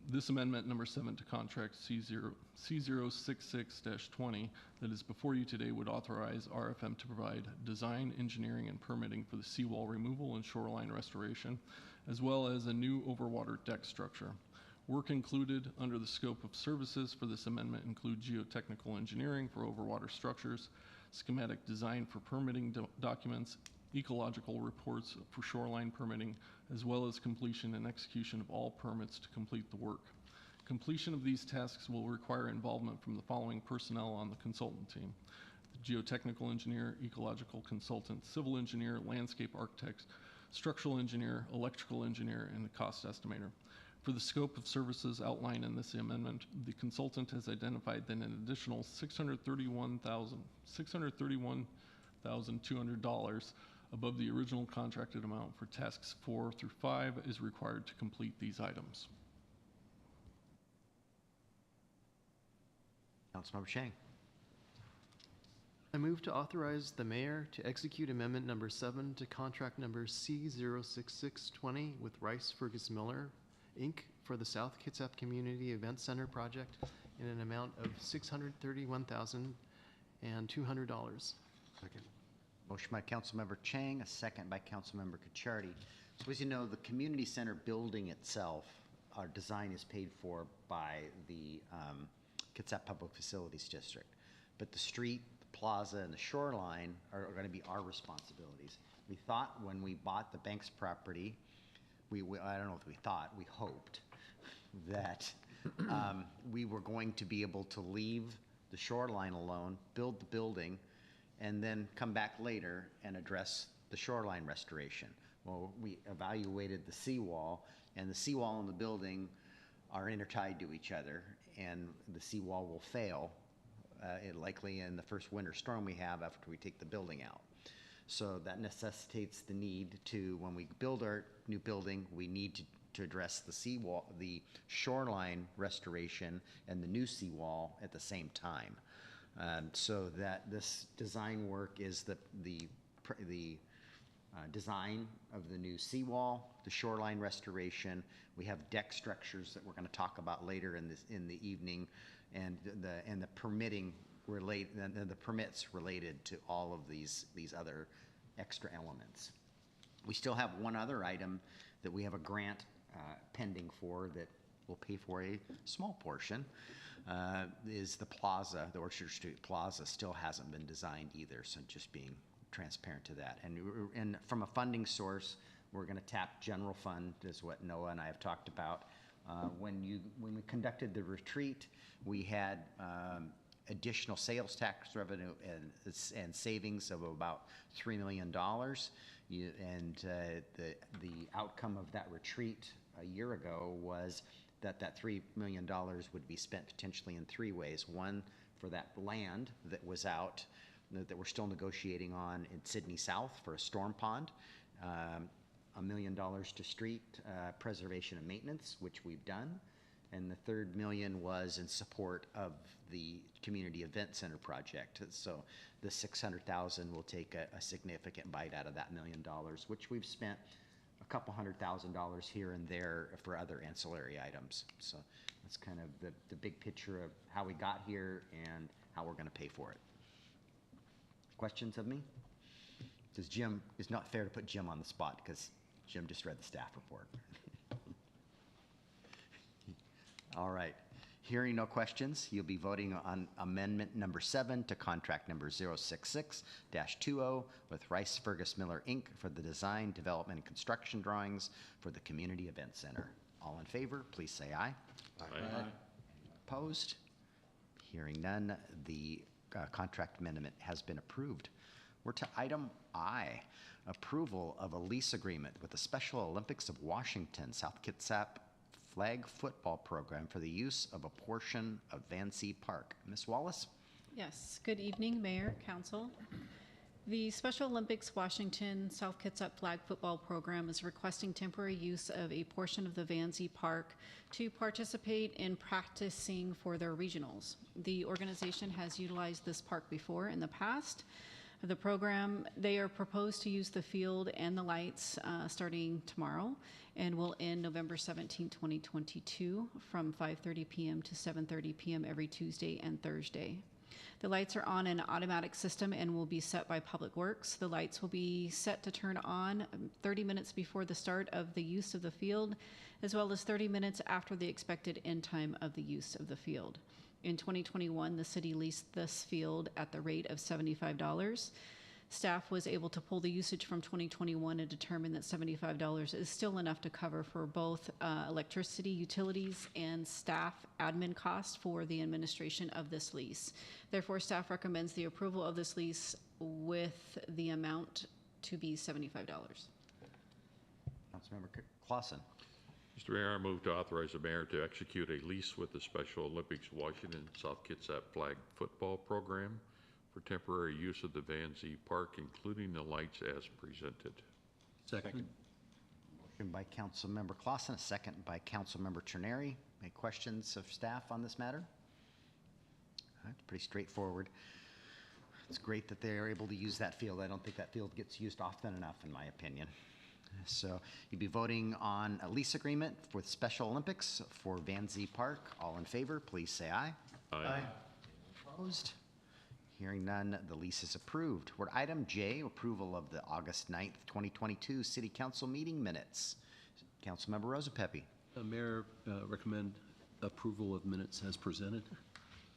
This amendment number 7 to contract C066-20 that is before you today would authorize RFM to provide design, engineering, and permitting for the seawall removal and shoreline restoration, as well as a new overwater deck structure. Work included under the scope of services for this amendment include geotechnical engineering for overwater structures, schematic design for permitting documents, ecological reports for shoreline permitting, as well as completion and execution of all permits to complete the work. Completion of these tasks will require involvement from the following personnel on the consultant team: the geotechnical engineer, ecological consultant, civil engineer, landscape architect, structural engineer, electrical engineer, and a cost estimator. For the scope of services outlined in this amendment, the consultant has identified that an additional $631,200 above the original contracted amount for tasks 4 through 5 is required to complete these items. Councilmember Chang. I move to authorize the mayor to execute amendment number 7 to contract number C06620 with Rice Fergus Miller, Inc. for the South Kitsap Community Event Center project in an amount of $631,200. Second. Motion by Councilmember Chang, a second by Councilmember Cacciardi. So as you know, the community center building itself, our design is paid for by the Kitsap Public Facilities District. But the street, the plaza, and the shoreline are going to be our responsibilities. We thought when we bought the bank's property, I don't know if we thought, we hoped that we were going to be able to leave the shoreline alone, build the building, and then come back later and address the shoreline restoration. Well, we evaluated the seawall, and the seawall and the building are intertied to each other, and the seawall will fail, likely in the first winter storm we have after we take the building out. So that necessitates the need to, when we build our new building, we need to address the seawall, the shoreline restoration, and the new seawall at the same time. So that this design work is the design of the new seawall, the shoreline restoration. We have deck structures that we're going to talk about later in the evening, and the permitting the permits related to all of these other extra elements. We still have one other item that we have a grant pending for that will pay for a small portion. Is the plaza, the Orchard Street Plaza still hasn't been designed either, so just being transparent to that. And from a funding source, we're going to tap general fund, is what Noah and I have talked about. When we conducted the retreat, we had additional sales tax revenue and savings of about $3 million. The outcome of that retreat a year ago was that $3 million would be spent potentially in 3 ways. One, for that land that was out, that we're still negotiating on in Sydney South for a storm pond. $1 million to street preservation and maintenance, which we've done. And the third $1 million was in support of the community event center project. So the $600,000 will take a significant bite out of that $1 million, which we've spent a couple $100,000 here and there for other ancillary items. So that's kind of the big picture of how we got here and how we're going to pay for it. Questions of me? Does Jim, it's not fair to put Jim on the spot because Jim just read the staff report. All right. Hearing no questions, you'll be voting on amendment number 7 to contract number 066-20 with Rice Fergus Miller, Inc. for the design, development, and construction drawings for the Community Event Center. All in favor, please say aye. Aye. Opposed? Hearing none, the contract amendment has been approved. We're to item I, approval of a lease agreement with the Special Olympics of Washington South Kitsap flag football program for the use of a portion of Vansea Park. Ms. Wallace? Yes, good evening, Mayor, Council. The Special Olympics Washington South Kitsap Flag Football Program is requesting temporary use of a portion of the Van Zee Park to participate in practicing for their regionals. The organization has utilized this park before in the past. The program, they are proposed to use the field and the lights starting tomorrow and will end November 17, 2022 from 5:30 p.m. to 7:30 p.m. every Tuesday and Thursday. The lights are on an automatic system and will be set by Public Works. The lights will be set to turn on 30 minutes before the start of the use of the field, as well as 30 minutes after the expected end time of the use of the field. In 2021, the city leased this field at the rate of $75. Staff was able to pull the usage from 2021 and determine that $75 is still enough to cover for both electricity, utilities, and staff admin costs for the administration of this lease. Therefore, staff recommends the approval of this lease with the amount to be $75. Councilmember Clausen. Mr. Mayor, I move to authorize the mayor to execute a lease with the Special Olympics Washington South Kitsap Flag Football Program for temporary use of the Van Zee Park, including the lights as presented. Second. Motion by Councilmember Clausen, a second by Councilmember Terneri. Any questions of staff on this matter? It's pretty straightforward. It's great that they are able to use that field. I don't think that field gets used often enough, in my opinion. So you'd be voting on a lease agreement for the Special Olympics for Van Zee Park. All in favor, please say aye. Aye. Opposed? Hearing none, the lease is approved. We're at item J, approval of the August 9th, 2022 City Council meeting minutes. Councilmember Rosapepe. Mayor, recommend approval of minutes as presented.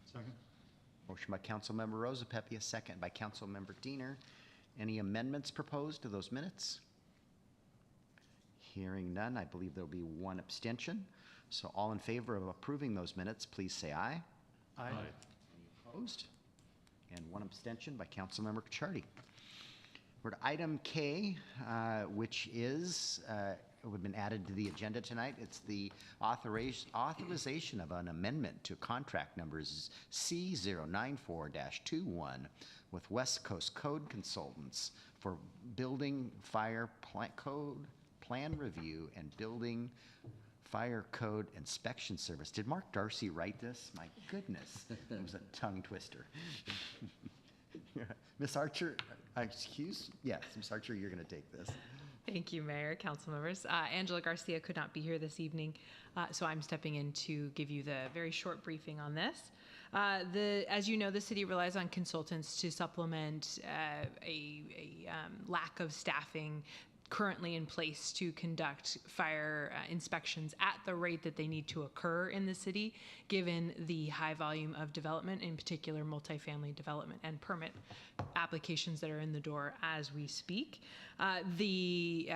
Second. Motion by Councilmember Rosapepe, a second by Councilmember Diener. Any amendments proposed to those minutes? Hearing none, I believe there'll be one abstention. So all in favor of approving those minutes, please say aye. Aye. Any opposed? And one abstention by Councilmember Cacciardi. We're to item K, which is, would have been added to the agenda tonight. It's the authorization of an amendment to contract numbers C094-21 with West Coast Code Consultants for building fire code plan review and building fire code inspection service. Did Mark Darcy write this? My goodness, it was a tongue twister. Ms. Archer, excuse? Yes, Ms. Archer, you're going to take this. Thank you, Mayor, council members. Angela Garcia could not be here this evening, so I'm stepping in to give you the very short briefing on this. As you know, the city relies on consultants to supplement a lack of staffing currently in place to conduct fire inspections at the rate that they need to occur in the city, given the high volume of development, in particular multifamily development and permit applications that are in the door as we speak. The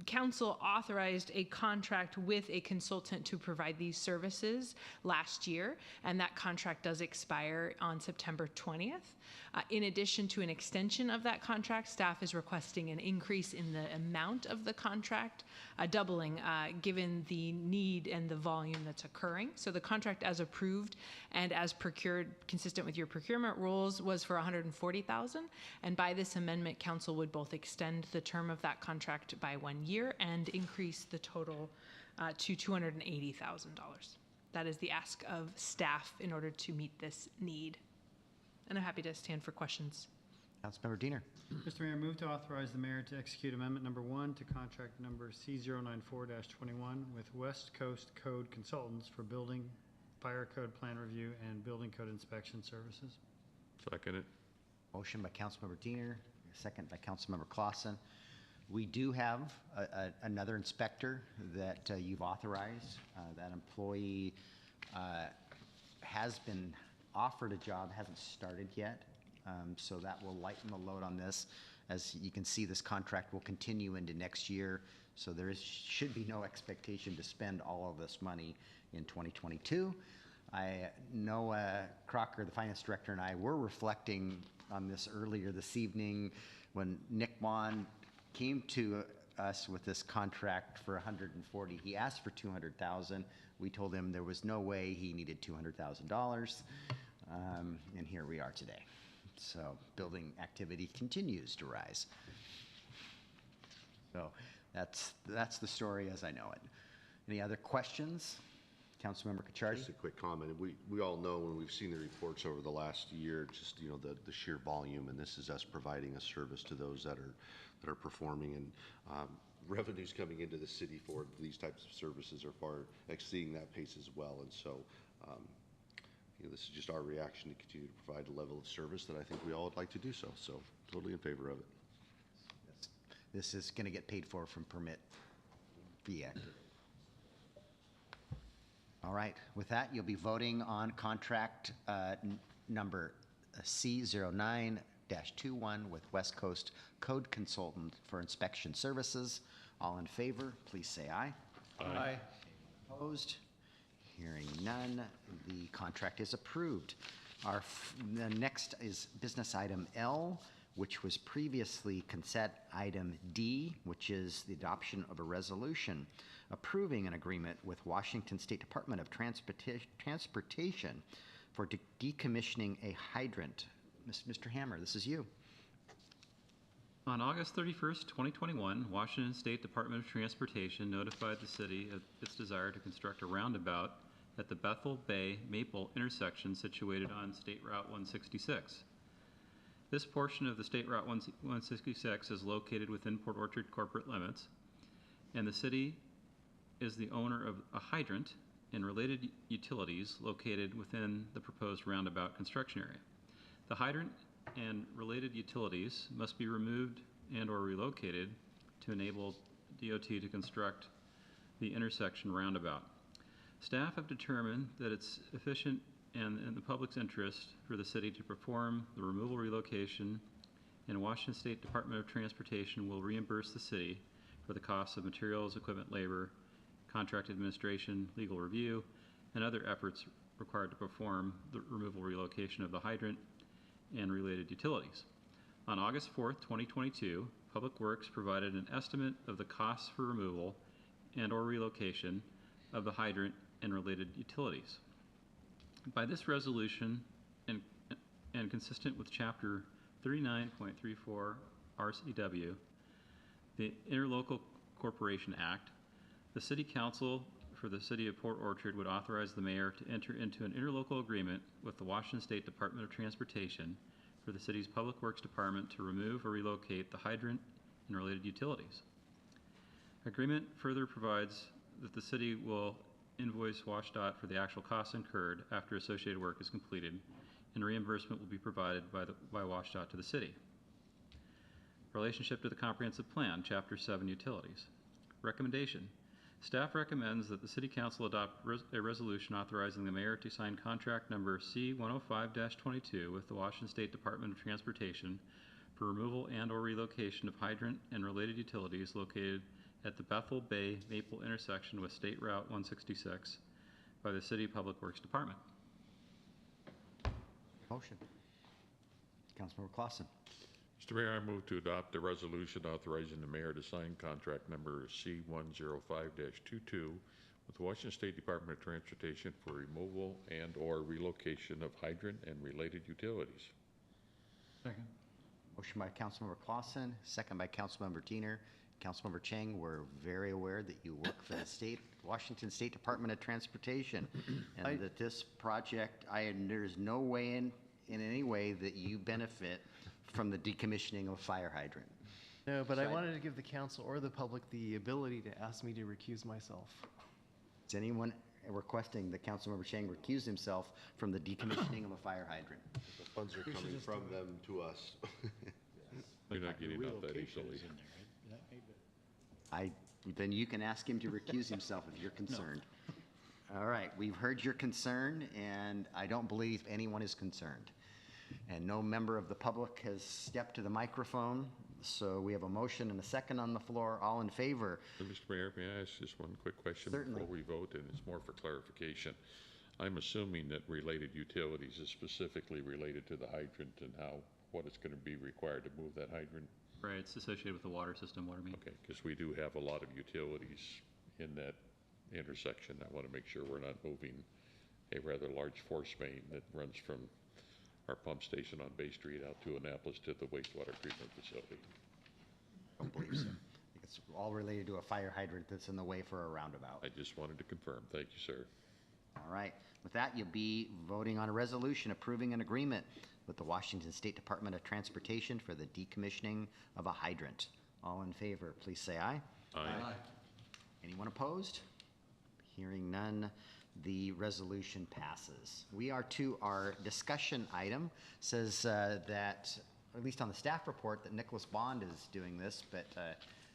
council authorized a contract with a consultant to provide these services last year, and that contract does expire on September 20th. In addition to an extension of that contract, staff is requesting an increase in the amount of the contract, doubling given the need and the volume that's occurring. So the contract as approved and as procured, consistent with your procurement rules, was for $140,000. And by this amendment, council would both extend the term of that contract by 1 year and increase the total to $280,000. That is the ask of staff in order to meet this need. And I'm happy to stand for questions. Councilmember Diener. Mr. Mayor, move to authorize the mayor to execute amendment number 1 to contract number C094-21 with West Coast Code Consultants for building, fire code plan review, and building code inspection services. Second it. Motion by Councilmember Diener, second by Councilmember Clausen. We do have another inspector that you've authorized. That employee has been offered a job, hasn't started yet. So that will lighten the load on this. As you can see, this contract will continue into next year. So there should be no expectation to spend all of this money in 2022. I know Crocker, the finance director, and I were reflecting on this earlier this evening when Nick Mon came to us with this contract for 140. He asked for 200,000. We told him there was no way he needed $200,000. And here we are today. So building activity continues to rise. So that's the story as I know it. Any other questions? Councilmember Kachardi? Just a quick comment. We all know when we've seen the reports over the last year, just, you know, the sheer volume, and this is us providing a service to those that are performing, and revenues coming into the city for these types of services are far exceeding that pace as well. And so, you know, this is just our reaction to continue to provide a level of service that I think we all would like to do so. So totally in favor of it. This is going to get paid for from permit fee activity. All right, with that, you'll be voting on contract number C09-21 with West Coast Code Consultant for inspection services. All in favor, please say aye. Aye. Opposed? Hearing none, the contract is approved. The next is business item L, which was previously consent item D, which is the adoption of a resolution approving an agreement with Washington State Department of Transportation for decommissioning a hydrant. Mr. Hammer, this is you. On August 31st, 2021, Washington State Department of Transportation notified the city of its desire to construct a roundabout at the Bethel Bay Maple intersection situated on State Route 166. This portion of the State Route 166 is located within Port Orchard corporate limits, and the city is the owner of a hydrant and related utilities located within the proposed roundabout construction area. The hydrant and related utilities must be removed and or relocated to enable DOT to construct the intersection roundabout. Staff have determined that it's efficient and in the public's interest for the city to perform the removal relocation, and Washington State Department of Transportation will reimburse the city for the costs of materials, equipment, labor, contract administration, legal review, and other efforts required to perform the removal relocation of the hydrant and related utilities. On August 4th, 2022, Public Works provided an estimate of the costs for removal and or relocation of the hydrant and related utilities. By this resolution and consistent with Chapter 39.34 RCW, the Interlocal Corporation Act, the City Council for the City of Port Orchard would authorize the mayor to enter into an interlocal agreement with the Washington State Department of Transportation for the city's Public Works Department to remove or relocate the hydrant and related utilities. Agreement further provides that the city will invoice WashDOT for the actual costs incurred after associated work is completed, and reimbursement will be provided by WashDOT to the city. Relationship to the Comprehensive Plan, Chapter 7 Utilities. Recommendation. Staff recommends that the City Council adopt a resolution authorizing the mayor to sign contract number C105-22 with the Washington State Department of Transportation for removal and or relocation of hydrant and related utilities located at the Bethel Bay Maple intersection with State Route 166 by the City Public Works Department. Motion. Councilmember Clausen. Mr. Mayor, I move to adopt a resolution authorizing the mayor to sign contract number C105-22 with the Washington State Department of Transportation for removal and or relocation of hydrant and related utilities. Second. Motion by Councilmember Clausen, second by Councilmember Diener. Councilmember Chang, we're very aware that you work for the Washington State Department of Transportation, and that this project, there's no way in any way that you benefit from the decommissioning of a fire hydrant. No, but I wanted to give the council or the public the ability to ask me to recuse myself. Is anyone requesting that Councilmember Chang recuse himself from the decommissioning of a fire hydrant? The funds are coming from them to us. You're not getting out that easily. Then you can ask him to recuse himself if you're concerned. No. All right, we've heard your concern, and I don't believe anyone is concerned. And no member of the public has stepped to the microphone, so we have a motion and a second on the floor. All in favor? Mr. Mayor, may I ask just one quick question Certainly. before we vote, and it's more for clarification. I'm assuming that related utilities is specifically related to the hydrant and what is going to be required to move that hydrant? Right, it's associated with the water system, water main. Okay, because we do have a lot of utilities in that intersection. I want to make sure we're not moving a rather large force main that runs from our pump station on Bay Street out to Annapolis to the wastewater treatment facility. Don't believe so. I think it's all related to a fire hydrant that's in the way for a roundabout. I just wanted to confirm. Thank you, sir. All right. With that, you'll be voting on a resolution approving an agreement with the Washington State Department of Transportation for the decommissioning of a hydrant. All in favor, please say aye. Aye. Anyone opposed? Hearing none, the resolution passes. We are to our discussion item. Says that, or at least on the staff report, that Nicholas Bond is doing this, but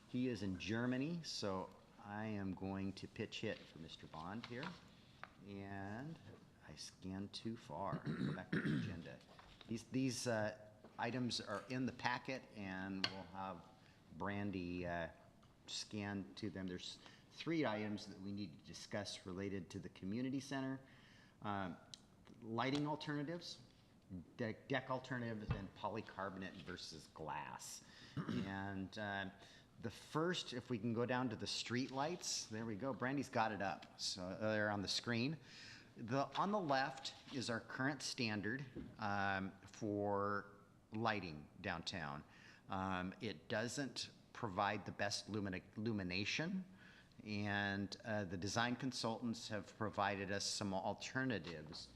he is in Germany, so I am going to pitch hit for Mr. Bond here. And I scanned too far. Go back to the agenda. These items are in the packet, and we'll have Brandy scan to them. There's 3 items that we need to discuss related to the community center. Lighting alternatives, deck alternatives, and polycarbonate versus glass. And the first, if we can go down to the street lights, there we go. Brandy's got it up. So they're on the screen. On the left is our current standard for lighting downtown. It doesn't provide the best illumination, and the design consultants have provided us some alternatives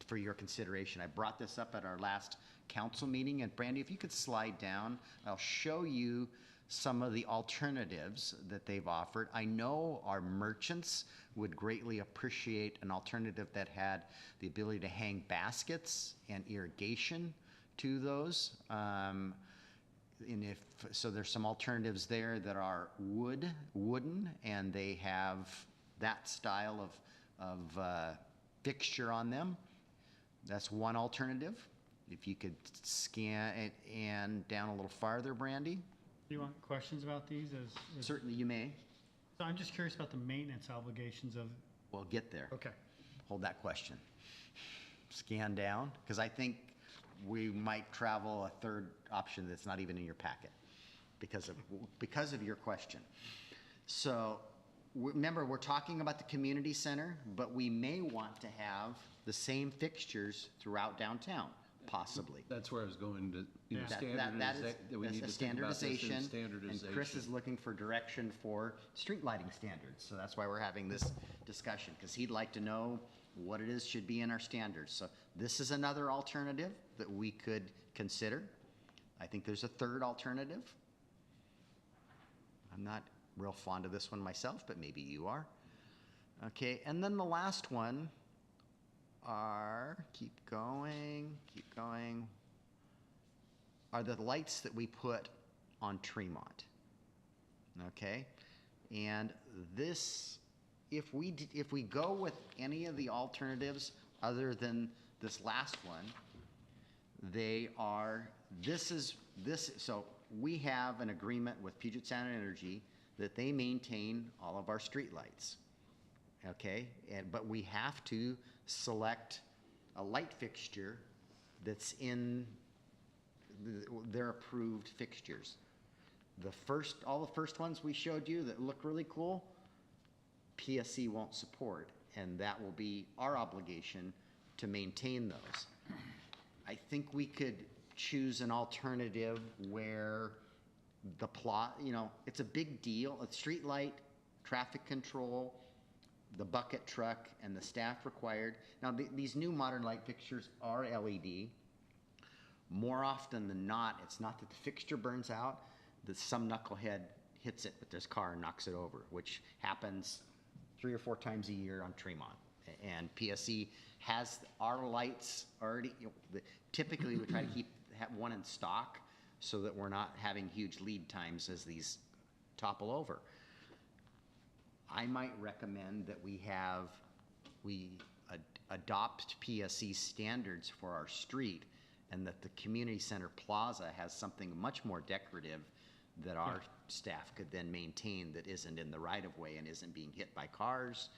for your consideration. I brought this up at our last council meeting, and Brandy, if you could slide down, I'll show you some of the alternatives that they've offered. I know our merchants would greatly appreciate an alternative that had the ability to hang baskets and irrigation to those. And so there's some alternatives there that are wooden, and they have that style of fixture on them. That's one alternative. If you could scan it and down a little farther, Brandy. Do you want questions about these? Certainly you may. So I'm just curious about the maintenance obligations of. We'll get there. Okay. Hold that question. Scan down, because I think we might travel a third option that's not even in your packet because of your question. So remember, we're talking about the community center, but we may want to have the same fixtures throughout downtown, possibly. That's where I was going to, That is we need a to think about this in standardization, and Chris is looking for direction for street lighting standards. So that's why we're having this discussion, because he'd like to know what it is should be in our standards. So this is another alternative that we could consider. I think there's a third alternative. I'm not real fond of this one myself, but maybe you are. Okay, and then the last one keep going, are the lights that we put on Tremont. Okay, and this, if we go with any of the alternatives other than this last one, so we have an agreement with Puget Sound Energy that they maintain all of our streetlights. Okay, but we have to select a light fixture that's in their approved fixtures. All the first ones we showed you that look really cool, PSC won't support, and that will be our obligation to maintain those. I think we could choose an alternative where the plot, it's a big deal. A street light, traffic control, the bucket truck, and the staff required. Now, these new modern light fixtures are LED. More often than not, it's not that the fixture burns out, that some knucklehead hits it with this car and knocks it over, which happens 3 or 4 times a year on Tremont. And PSC has our lights already. Typically, we try to have one in stock so that we're not having huge lead times as these topple over. I might recommend that we adopt PSC standards for our street, and that the community center plaza has something much more decorative that our staff could then maintain, that isn't in the right of way and isn't being hit by cars.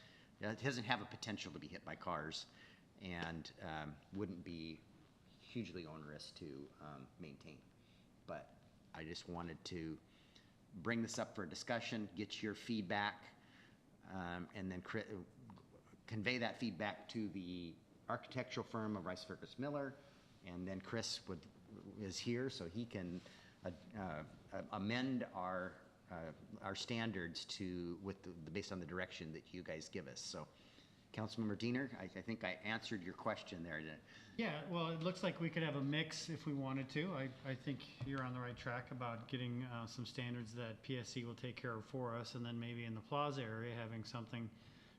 It doesn't have a potential to be hit by cars, and wouldn't be hugely onerous to maintain. But I just wanted to bring this up for a discussion, get your feedback, and then convey that feedback to the architectural firm of Rice Fergus Miller, and then Chris is here, so he can amend our standards based on the direction that you guys give us. So, Councilmember Diener, I think I answered your question there. Yeah, well, it looks like we could have a mix if we wanted to. I think you're on the right track about getting some standards that PSC will take care of for us, and then maybe in the plaza area having something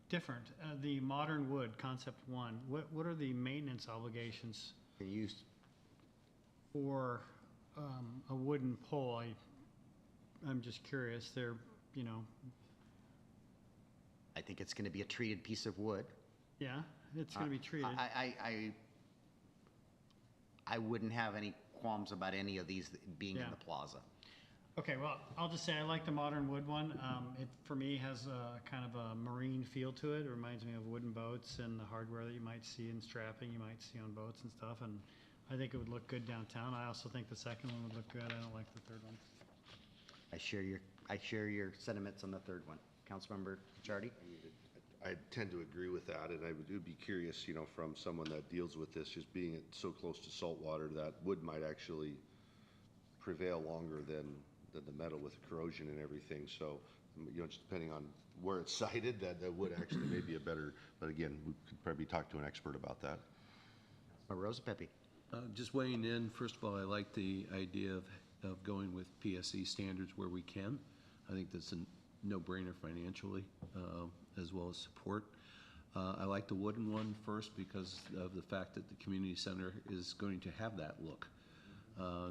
different. The modern wood, concept 1, what are the maintenance obligations for a wooden pole? I'm just curious. I think it's going to be a treated piece of wood. Yeah, it's going to be treated. I wouldn't have any qualms about any of these being in the plaza. Okay, well, I'll just say I like the modern wood one. It, for me, has a kind of a marine feel to it. It reminds me of wooden boats and the hardware that you might see in strapping, you might see on boats and stuff. And I think it would look good downtown. I also think the second one would look good. I don't like the third one. I share your sentiments on the third one. Councilmember Jardy? I tend to agree with that, and I would be curious, from someone that deals with this, just being so close to salt water, that wood might actually prevail longer than the metal with corrosion and everything. So, just depending on where it's sited, that would actually may be a better, but again, we could probably talk to an expert about that. Rosa Pepe. Just weighing in, first of all, I like the idea of going with PSC standards where we can. I think that's a no-brainer financially, as well as support. I like the wooden one first because of the fact that the community center is going to have that look.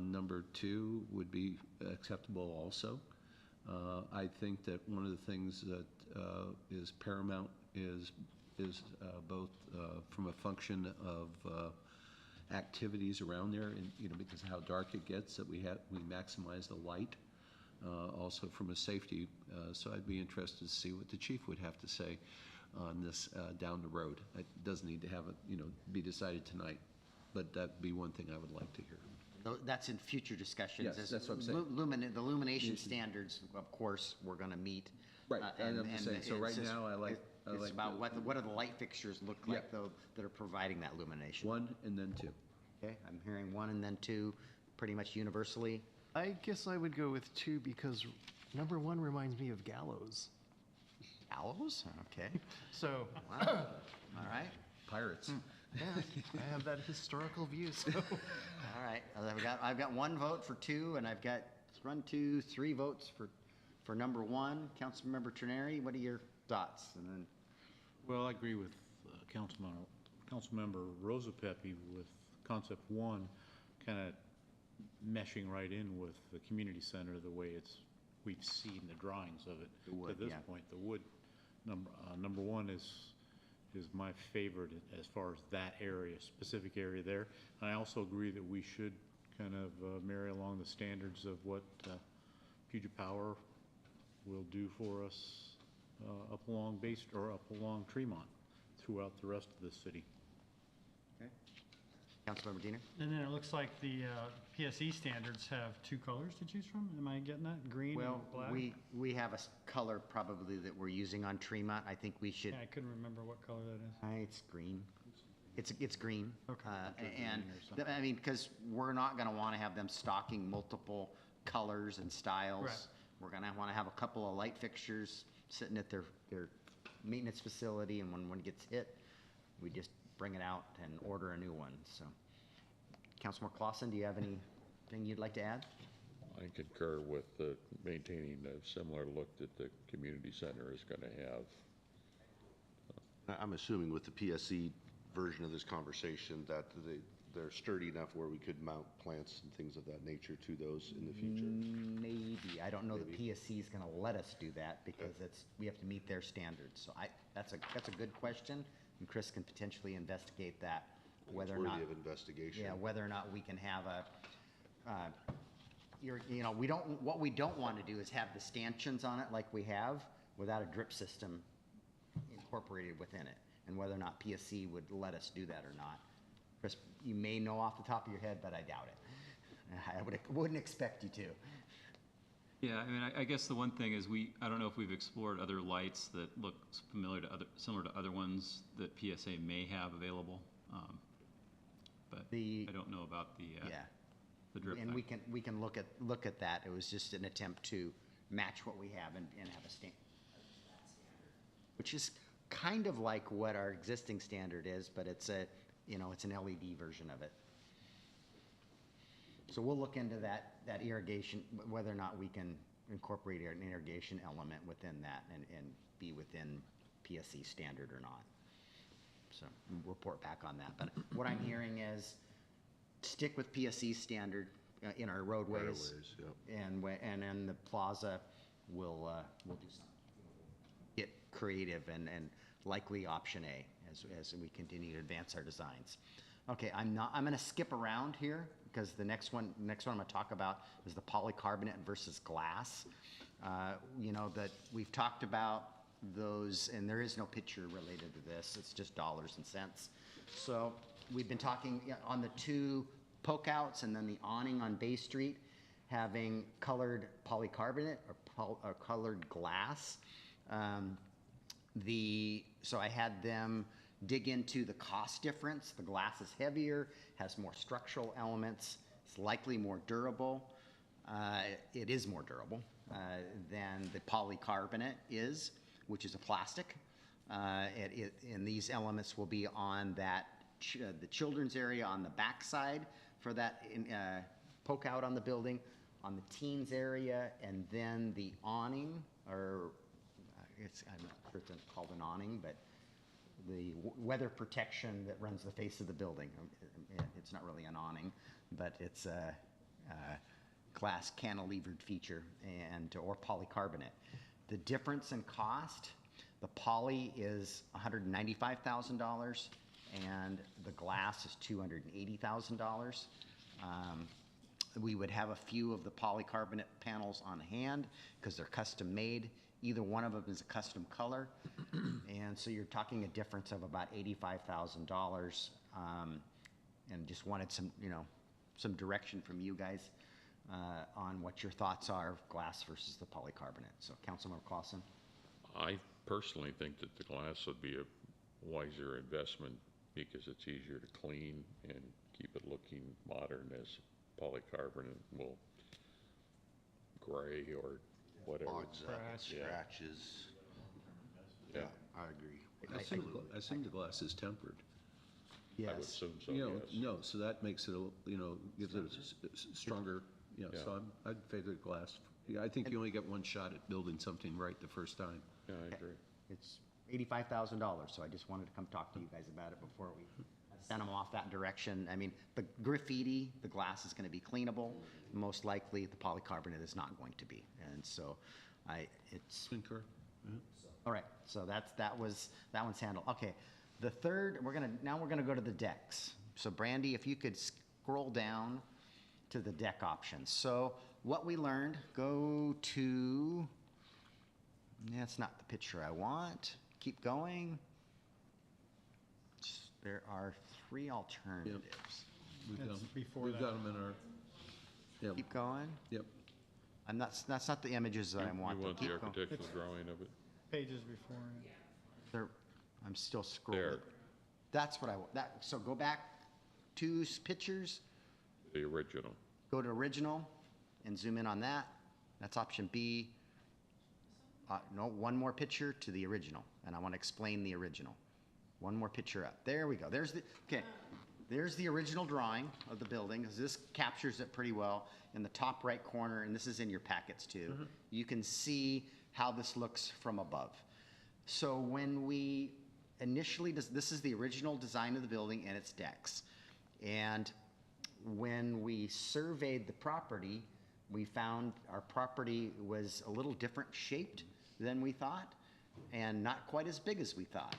Number 2 would be acceptable also. I think that one of the things that is paramount is both from a function of activities around there, and because of how dark it gets, that we maximize the light. Also from a safety, so I'd be interested to see what the chief would have to say on this down the road. It doesn't need to have it, be decided tonight, but that'd be one thing I would like to hear. That's in future discussions. Yes, that's what I'm saying. The illumination standards, of course, we're going to meet. Right, and I'm just saying, so right now, I like. It's about what do the light fixtures look like, though, that are providing that illumination. 1 and then 2. Okay, I'm hearing 1 and then 2, pretty much universally. I guess I would go with 2 because number 1 reminds me of Gallows. Gallows? Okay. So, wow. All right. Pirates. Yeah, I have that historical view. So, all right. I've got 1 vote for 2, and I've got 3 votes for number 1. Councilmember Trenary, what are your thoughts? And then, well, I agree with Councilmember Rosa Pepe with concept 1, kind of meshing right in with the community center the way we've seen the drawings of it at this point. The wood number 1 is my favorite as far as that area, specific area there. And I also agree that we should kind of marry along the standards of what Puget Power will do for us up along Tremont throughout the rest of the city. okay. Councilmember Diener? And then it looks like the PSE standards have 2 colors to choose from. Am I getting that? Green and black? We have a color probably that we're using on Tremont. I think we should. Yeah, I couldn't remember what color that is. It's green. It's green. Okay. I mean, because we're not going to want to have them stocking multiple colors and styles. Right. We're going to want to have a couple of light fixtures sitting at their maintenance facility, and when one gets hit, we just bring it out and order a new one. So, Councilmember Clausen, do you have anything you'd like to add? I concur with maintaining a similar look that the community center is going to have. I'm assuming with the PSC version of this conversation that they're sturdy enough where we could mount plants and things of that nature to those in the future. Maybe. I don't know the PSC is going to let us do that because we have to meet their standards. So that's a good question, and Chris can potentially investigate that. Whether or not, worthy of investigation. Yeah, whether or not we can have what we don't want to do is have the stanchions on it like we have without a drip system incorporated within it, and whether or not PSC would let us do that or not. Chris, you may know off the top of your head, but I doubt it. I wouldn't expect you to. Yeah, I mean, I guess the one thing is I don't know if we've explored other lights that look similar to other ones that PSA may have available. But The- I don't know about the, Yeah. the drip And thing. we can look at that. It was just an attempt to match what we have and have a standard, which is kind of like what our existing standard is, but it's it's an LED version of it. So we'll look into that irrigation, whether or not we can incorporate an irrigation element within that and be within PSC standard or not. So we'll report back on that. But what I'm hearing is stick with PSC standard in our roadways. Right-of-ways, yep. And in the plaza, we'll do something. Get creative and likely option A as we continue to advance our designs. Okay, I'm gonna skip around here because the next one I'm gonna talk about is the polycarbonate versus glass. That we've talked about those, and there is no picture related to this. It's just dollars and cents. So we've been talking on the two poke outs and then the awning on Bay Street, having colored polycarbonate or colored glass. So I had them dig into the cost difference. The glass is heavier, has more structural elements, it's likely more durable. It is more durable than the polycarbonate is, which is a plastic. And these elements will be on that the children's area on the back side for that poke out on the building, on the teens area, and then the awning, or I'm not sure it's called an awning, but the weather protection that runs the face of the building. It's not really an awning, but it's a glass cantilevered feature or polycarbonate. The difference in cost, the poly is $195,000 and the glass is $280,000. We would have a few of the polycarbonate panels on hand because they're custom made. Either one of them is a custom color. And so you're talking a difference of about $85,000. And just wanted some direction from you guys on what your thoughts are of glass versus the polycarbonate. So Councilmember Clausen. I personally think that the glass would be a wiser investment because it's easier to clean and keep it looking modern, as polycarbonate will gray or whatever. Odds up, scratches. Yeah, I agree. I assume the glass is tempered. I would assume so, You know, yes. no, so that makes it, gives it a stronger, so I'd favor the glass. Yeah, I think you only get one shot at building something right the first time. Yeah, I agree. It's $85,000, so I just wanted to come talk to you guys about it before we send them off that direction. I mean, the graffiti, the glass is going to be cleanable. Most likely, the polycarbonate is not going to be, and so it's. Concur. All right, so that one's handled. Okay, the third, we're gonna go to the decks. So Brandy, if you could scroll down to the deck options. So what we learned, go to. That's not the picture I want. Keep going. There are three alternatives. We've got them in our. Yep. Keep going. Yep. That's not the images that I want. You want Keep the going. architectural drawing of it? Pages before it. I'm still scrolling. There. That's what I want. So go back 2 pictures, The original. go to original, and zoom in on that. That's option B. No, one more picture to the original, and I want to explain the original. One more picture up. There we go. There's the original drawing of the building. This captures it pretty well in the top right corner, and this is in your packets too. You can see how this looks from above. So when we initially, this is the original design of the building and its decks. And when we surveyed the property, we found our property was a little different shaped than we thought and not quite as big as we thought.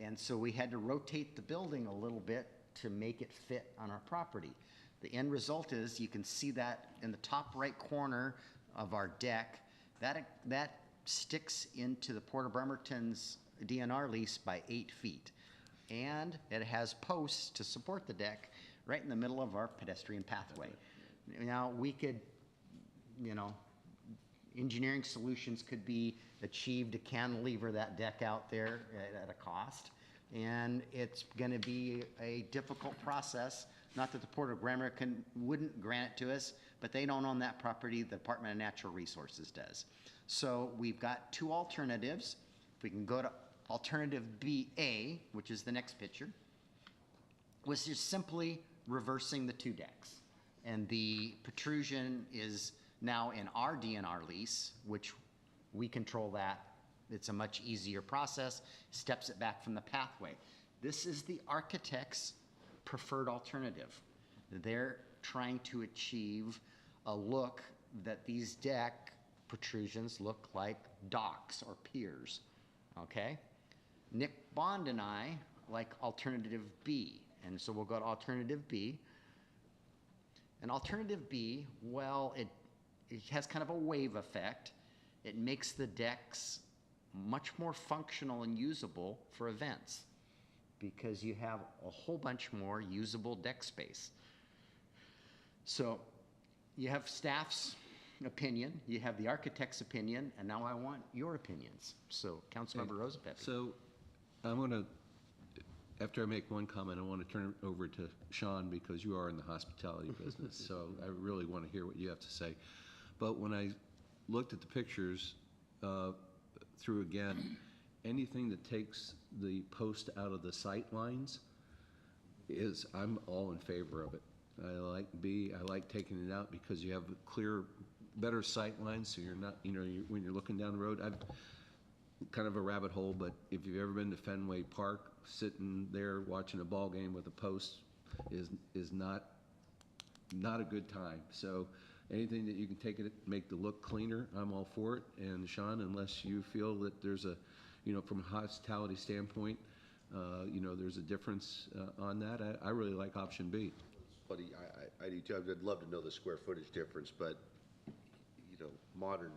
And so we had to rotate the building a little bit to make it fit on our property. The end result is you can see that in the top right corner of our deck, that sticks into the Port of Bremerton's DNR lease by 8 feet. And it has posts to support the deck right in the middle of our pedestrian pathway. Now, we could, engineering solutions could be achieved to cantilever that deck out there at a cost. and it's gonna be a difficult process. Not that the Port of Grand Marais wouldn't grant it to us, but they don't own that property, the Department of Natural Resources does. So we've got two alternatives. If we can go to alternative BA, which is the next picture, was just simply reversing the two decks. And the protrusion is now in our DNR lease, which we control that. It's a much easier process, steps it back from the pathway. This is the architect's preferred alternative. They're trying to achieve a look that these deck protrusions look like docks or piers, okay? Nick Bond and I like alternative B, and so we'll go to alternative B. And alternative B, well, it has kind of a wave effect. It makes the decks much more functional and usable for events because you have a whole bunch more usable deck space. So you have staff's opinion, you have the architect's opinion, and now I want your opinions. So Councilmember Rosapepe. So I'm going to, after I make one comment, I want to turn it over to Sean because you are in the hospitality business. So I really want to hear what you have to say. But when I looked at the pictures through again, anything that takes the post out of the sight lines I'm all in favor of it. I like B, I like taking it out because you have clear, better sight lines, so you're not, when you're looking down the road, I've kind of a rabbit hole, but if you've ever been to Fenway Park, sitting there watching a ball game with a post is not a good time. So anything that you can take it, make the look cleaner, I'm all for it. And Sean, unless you feel that there's a, from a hospitality standpoint, there's a difference on that, I really like option B. Buddy, I do too. I'd love to know the square footage difference, but, modern,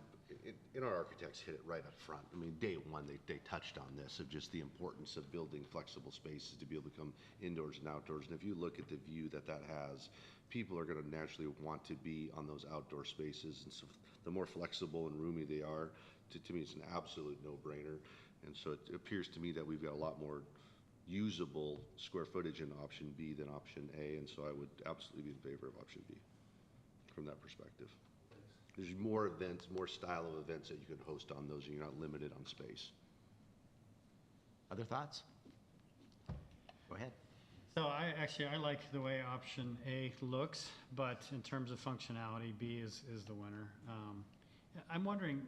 and our architects hit it right up front. I mean, day one, they touched on this, of just the importance of building flexible spaces to be able to come indoors and outdoors. And if you look at the view that has, people are going to naturally want to be on those outdoor spaces. And so the more flexible and roomy they are, to me, it's an absolute no-brainer. And so it appears to me that we've got a lot more usable square footage in option B than option A, and so I would absolutely be in favor of option B from that perspective. There's more events, more style of events that you can host on those, and you're not limited on space. Other thoughts? Go ahead. So I like the way option A looks, but in terms of functionality, B is the winner. I'm wondering,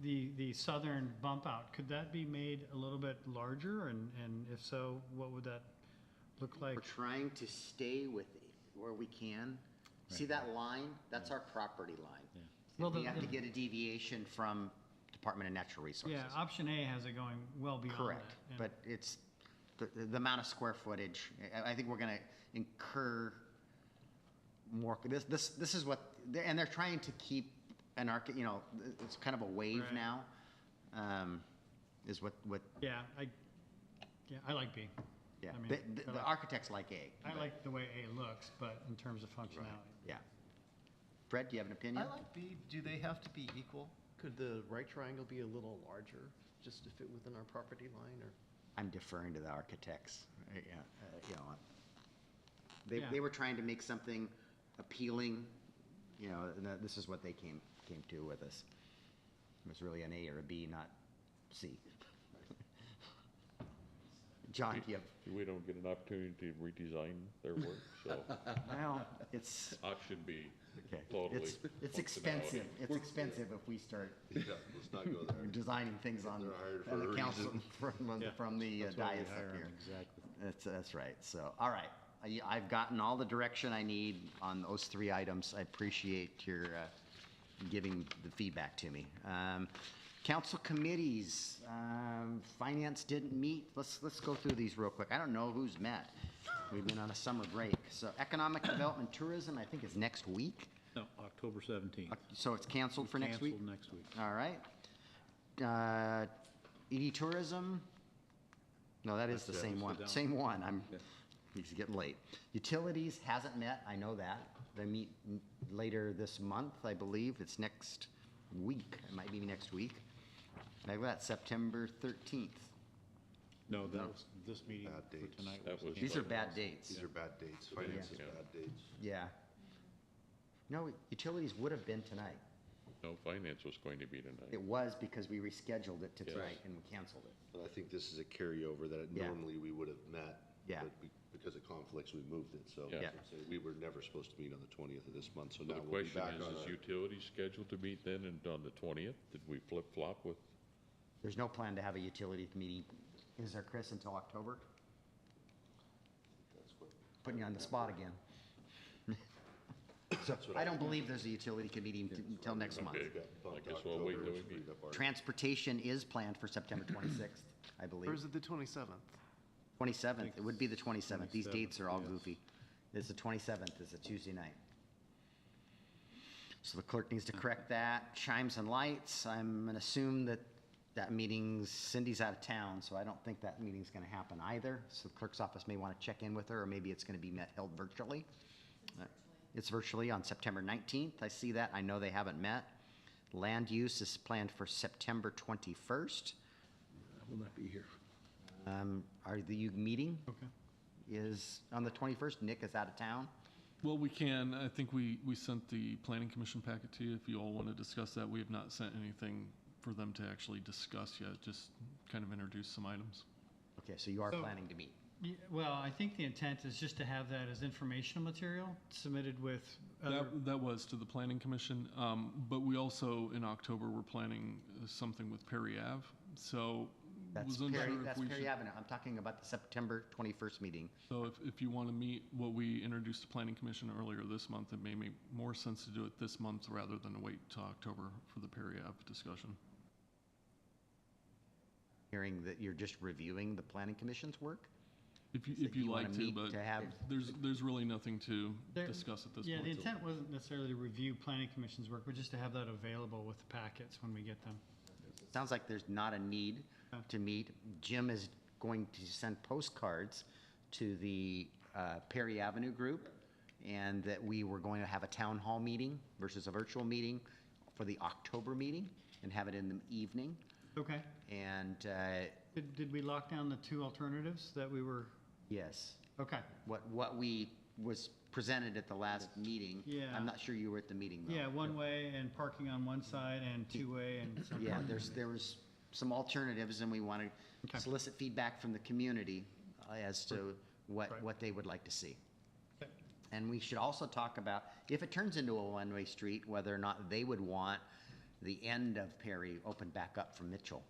the southern bump out, could that be made a little bit larger? And if so, what would that look like? We're trying to stay with where we can. See that line? That's our property line. Yeah. Well, We have to get a deviation from Department of Natural Resources. Yeah, option A has it going well beyond Correct, that. but it's the amount of square footage. I think we're going to incur more. This is what, and they're trying to keep an it's kind of a wave Right. now. Is what? Yeah, I like B. Yeah, I mean, the architects like A. I like the way A looks, but in terms of functionality. Yeah. Fred, do you have an opinion? I like B. Do they have to be equal? Could the right triangle be a little larger, just to fit within our property line, or? I'm deferring to the architects. Yeah. They were trying to make something appealing, and this is what they came to with us. It was really an A or a B, not C. John, do you have? We don't get an opportunity to redesign their work, so Well, it's option B, okay. totally. It's expensive. It's expensive if we start Yeah, let's not go there. designing things on They're hired for on the a council reason. from the That's why we dais hire up 'em, here. exactly. That's right. So, all right. I've gotten all the direction I need on those three items. I appreciate your giving the feedback to me. Council committees, finance didn't meet. Let's go through these real quick. I don't know who's met. We've been on a summer break. So economic development tourism, I think is next week. No, October 17th. So it's canceled for next week? Canceled next week. All right. ED tourism, no, that is the That's same one. down. Same one. It's getting late. Utilities hasn't met, I know that. They meet later this month, I believe. It's next week. It might be next week. I've got September 13th. No, that was, this meeting Bad for dates. tonight That was. was These are bad dates. These are bad dates. Finance is Yeah. bad dates. Yeah. No, utilities would have been tonight. No, finance was going to be tonight. It was because we rescheduled it to Yes. tonight and we canceled it. But I think this is a carryover that Yeah. normally we would have met. Yeah. But because of conflicts, we moved it, so. Yeah. so we were never supposed to meet on the 20th of this month, so So now the we'll be question back is, on is our. utilities scheduled to meet then and on the 20th? Did we flip-flop with? There's no plan to have a utility meeting, is there, Chris, until October? Putting you on the spot again. So I don't believe there's a utility committee until next month. Okay, I guess we'll wait till we meet. Transportation is planned for September 26th, I Or believe. is it the 27th? 27th, it would be the 27th. These dates are all 27th, goofy. It's the 27th, it's a Tuesday night. So the clerk needs to correct that. Chimes and lights, I'm gonna assume that that meeting's, Cindy's out of town, so I don't think that meeting's gonna happen either. So the clerk's office may wanna check in with her, or maybe it's gonna be held virtually. It's virtually on September 19th. I see that. I know they haven't met. Land use is planned for September 21st. I will not be here. Are you meeting? Okay. Is on the 21st. Nick is out of town. Well, we can. I think we sent the planning commission packet to you. If you all want to discuss that, we have not sent anything for them to actually discuss yet, just kind of introduce some items. Okay, so you are So- planning to meet. Well, I think the intent is just to have that as informational material submitted with other, That was to the planning commission, but we also, in October, we're planning something with Perry Ave, so That's was unsure Perry, if that's we Perry should. Avenue. I'm talking about the September 21st meeting. So if you want to meet what we introduced to planning commission earlier this month, it may make more sense to do it this month rather than wait till October for the Perry Ave discussion. Hearing that you're just reviewing the planning commission's work? If So you you wanna like to, meet but to have- there's really nothing to There- discuss at this yeah, point. the intent wasn't necessarily to review planning commission's work, but just to have that available with the packets when we get them. Sounds like there's not a need to meet. Jim is going to send postcards to the Perry Avenue group, and that we were going to have a town hall meeting versus a virtual meeting for the October meeting and have it in the evening. Okay. And Did we lock down the two alternatives that we were, yes, okay. what we was presented at the last meeting. Yeah. I'm not sure you were at the meeting though. Yeah, one way and parking on one side and two-way and some. Yeah, there was some alternatives, and we want Okay. to solicit feedback from the community as to Right. what they would like to see. Okay. And we should also talk about, if it turns into a one-way street, whether or not they would want the end of Perry opened back up from Mitchell.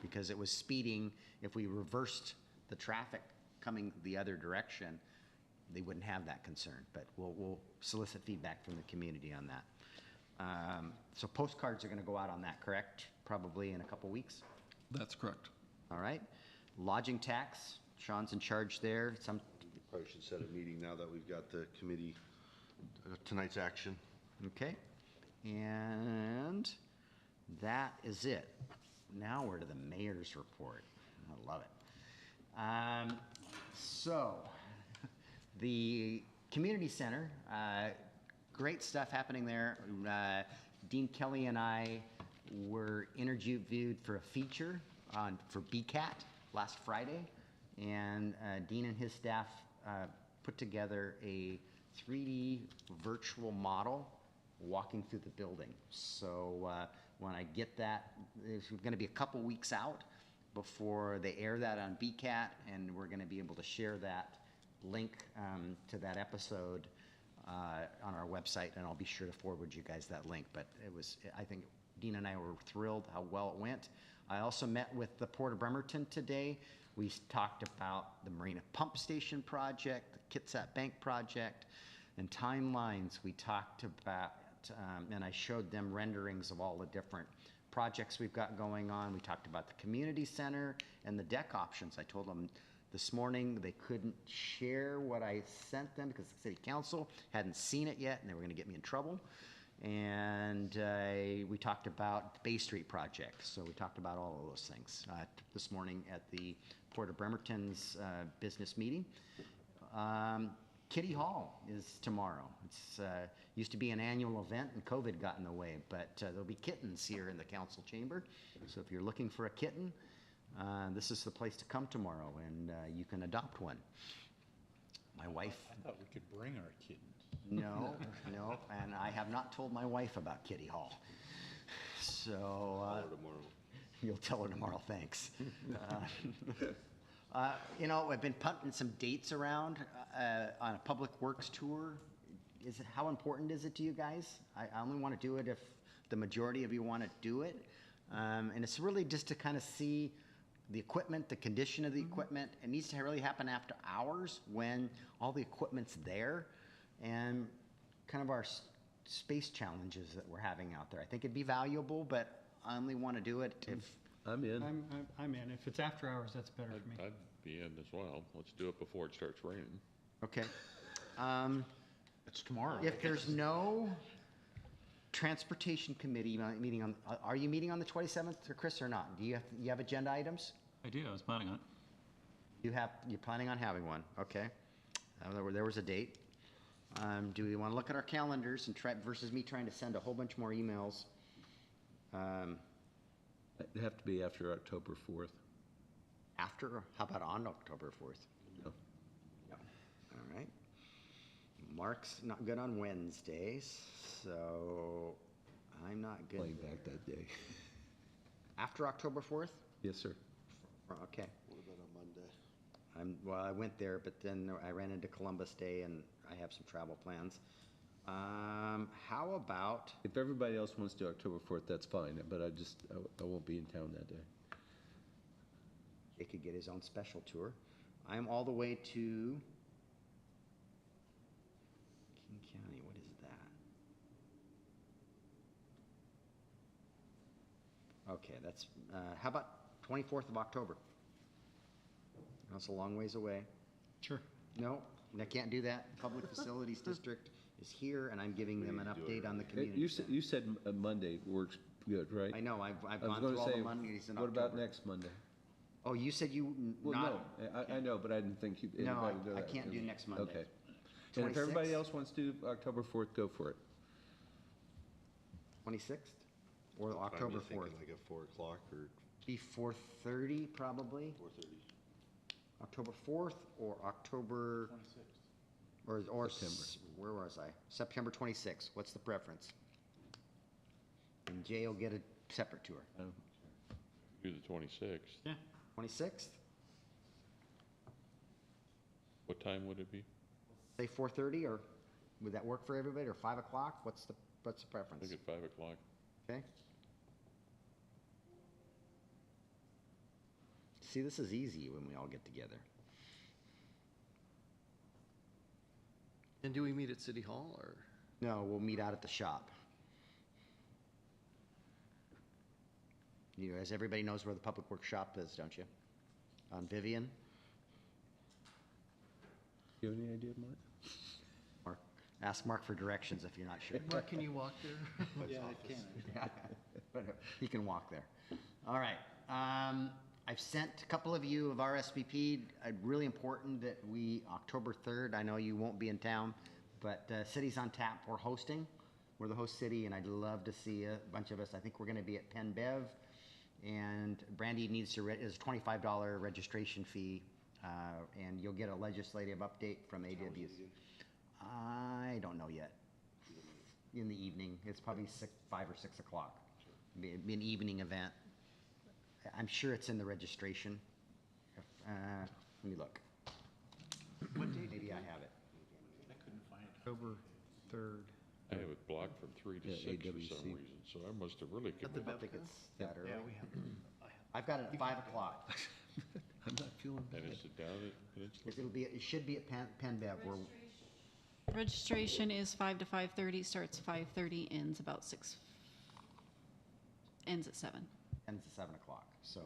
Because it was speeding, if we reversed the traffic coming the other direction, they wouldn't have that concern. But we'll solicit feedback from the community on that. So postcards are gonna go out on that, correct? Probably in a couple weeks? That's correct. All right. Lodging tax, Sean's in charge there. Probably should set a meeting now that we've got the committee, tonight's action. Okay. And that is it. Now we're to the mayor's report. I love it. So, the community center, great stuff happening there. Dean Kelly and I were interviewed for a feature for BCAT last Friday, and Dean and his staff put together a 3D virtual model walking through the building. So when I get that, it's going to be a couple weeks out before they air that on BCAT, and we're going to be able to share that link to that episode on our website, and I'll be sure to forward you guys that link. But it was, I think Dean and I were thrilled how well it went. I also met with the Port of Bremerton today. We talked about the Marina Pump Station project, the Kitsap Bank project, and timelines. We talked about, and I showed them renderings of all the different projects we've got going on. We talked about the community center and the deck options. I told them this morning they couldn't share what I sent them because the city council hadn't seen it yet and they were going to get me in trouble. And we talked about the Bay Street project. So we talked about all of those things this morning at the Port of Bremerton's business meeting. Kitty Hall is tomorrow. It's used to be an annual event and COVID got in the way, but there'll be kittens here in the council chamber. So if you're looking for a kitten, This is the place to come tomorrow, and you can adopt one. My wife, I thought we could bring our kittens. no, no, and I have not told my wife about Kitty Hall. So, you'll tell her tomorrow, thanks. You know, I've been punting some dates around on a public works tour. How important is it to you guys? I only want to do it if the majority of you want to do it. And it's really just to kind of see the equipment, the condition of the equipment. It needs to really happen after hours when all the equipment's there, and kind of our space challenges that we're having out there. I think it'd be valuable, but I only want to do it if. I'm in. I'm in. If it's after hours, that's better for me. I'd be in as well. Let's do it before it starts raining. Okay. It's tomorrow. If there's no transportation committee meeting on, are you meeting on the 27th, or Chris, or not? Do you have agenda items? I do, I was planning on it. You're planning on having one, okay. There was a date. Do we want to look at our calendars and try, versus me trying to send a whole bunch more emails? It'd have to be after October 4th. After, or how about on October 4th? No. All right. Mark's not good on Wednesdays, so I'm not good. Playing back that day. After October 4th? Yes, sir. Okay. What about on Monday? Well, I went there, but then I ran into Columbus Day, and I have some travel plans. How about? If everybody else wants to do October 4th, that's fine, but I won't be in town that day. Jay could get his own special tour. I'm all the way to King County. What is that? Okay, that's, how about 24th of October? That's a long ways away. Sure. No, I can't do that. Public Facilities District is here, and I'm giving them an update on the community. You said Monday works good, right? I know, I've I was gone gonna through all the say, Mondays in what October. about next Monday? Oh, you said you Well, not? no, I know, but I didn't think anybody No, would do that. I can't do next Monday. Okay. And if everybody 26th? else wants to do October 4th, go for it. 26th? Or October 4th? Like at 4 o'clock or Be 4:30 probably? 4:30? October 4th or October? 26th. Or September. Where was I? September 26th. What's the preference? And Jay will get a separate tour. Do the 26th. Yeah. 26th? What time would it be? Say 4:30, or would that work for everybody, or 5 o'clock? What's the I preference? think at 5 o'clock. Okay. See, this is easy when we all get together. And do we meet at City Hall, or? No, we'll meet out at the shop. You know, as everybody knows where the Public Works shop is, don't you? On Vivian? You have any idea, Mark? Mark, ask Mark for directions if you're not sure. Mark, can you walk there? Yeah, I can. But he can walk there. All right. I've sent a couple of you of RSVP. Really important that we, October 3rd, I know you won't be in town, but Cities on Tap, we're hosting. We're the host city, and I'd love to see a bunch of us. I think we're going to be at Penn Bev, and Brandy needs to, is a $25 registration fee, and you'll get a legislative update from AWS. I don't know yet. In the evening, it's probably 5 or 6 o'clock. It'd be an evening event. I'm sure it's in the registration. Let me look. What date? Maybe I have it. I couldn't find it. October 3rd. I have it blocked from 3 to Yeah, 6 for AWC. some reason, so I must have really I committed. don't think it's that early. Yeah, we have. I've got it at 5 o'clock. I'm not feeling And bad. is it down at Peninsula? It should be at Penn Bev. Registration is 5 to 5:30, starts 5:30, ends about 6, ends at 7. Ends at 7 o'clock, so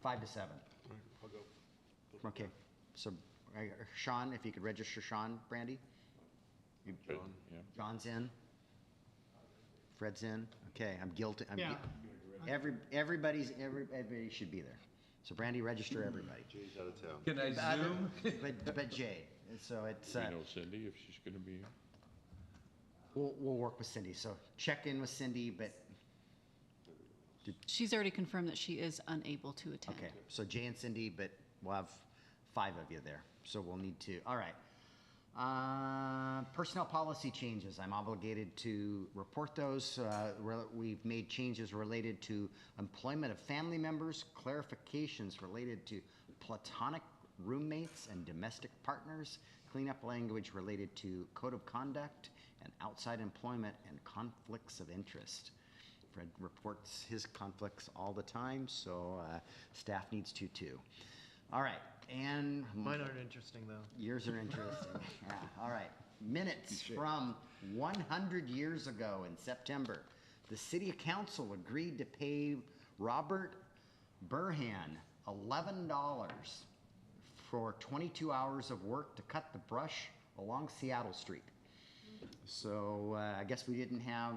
5 to 7. I'll go. Okay, so Sean, if you could register Sean, Brandy? John, yeah. John's in. Fred's in. Okay, I'm guilty. Yeah. Everybody should be there. So Brandy, register everybody. Jay's out of town. Can I Zoom? But Jay, so it's, Do you know Cindy, if she's gonna be here? we'll work with Cindy. So check in with Cindy, but She's already confirmed that she is unable to attend. Okay, so Jay and Cindy, but we'll have 5 of you there, so we'll need to, all right. Personnel policy changes, I'm obligated to report those. We've made changes related to employment of family members, clarifications related to platonic roommates and domestic partners, cleanup language related to code of conduct and outside employment and conflicts of interest. Fred reports his conflicts all the time, so staff needs to too. All right, and Mine aren't interesting, though. yours are interesting. Yeah, all right. Minutes from 100 years ago in September. The city council agreed to pay Robert Burhan $11 for 22 hours of work to cut the brush along Seattle Street. So I guess we didn't have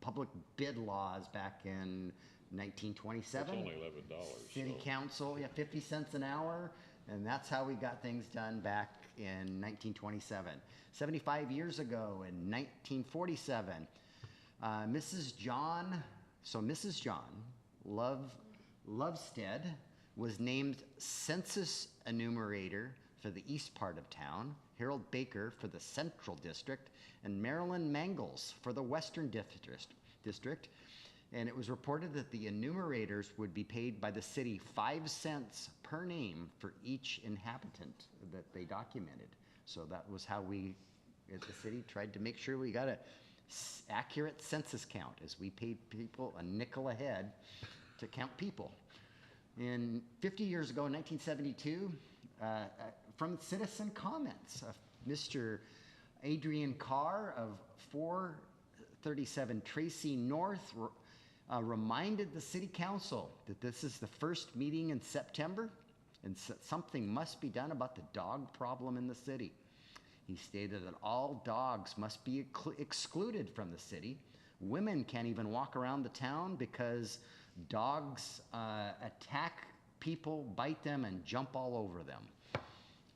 public bid laws back in 1927. It's only $11. City council, yeah, 50 cents an hour, and that's how we got things done back in 1927. 75 years ago in 1947, Mrs. John Lovestead was named census enumerator for the east part of town, Harold Baker for the central district, and Marilyn Mangles for the western district. And it was reported that the enumerators would be paid by the city 5 cents per name for each inhabitant that they documented. So that was how we, as the city, tried to make sure we got a accurate census count, as we paid people a nickel a head to count people. In 50 years ago, in 1972, from citizen comments, Mr. Adrian Carr of 437 Tracy North reminded the city council that this is the first meeting in September and something must be done about the dog problem in the city. He stated that all dogs must be excluded from the city. Women can't even walk around the town because dogs attack people, bite them, and jump all over them.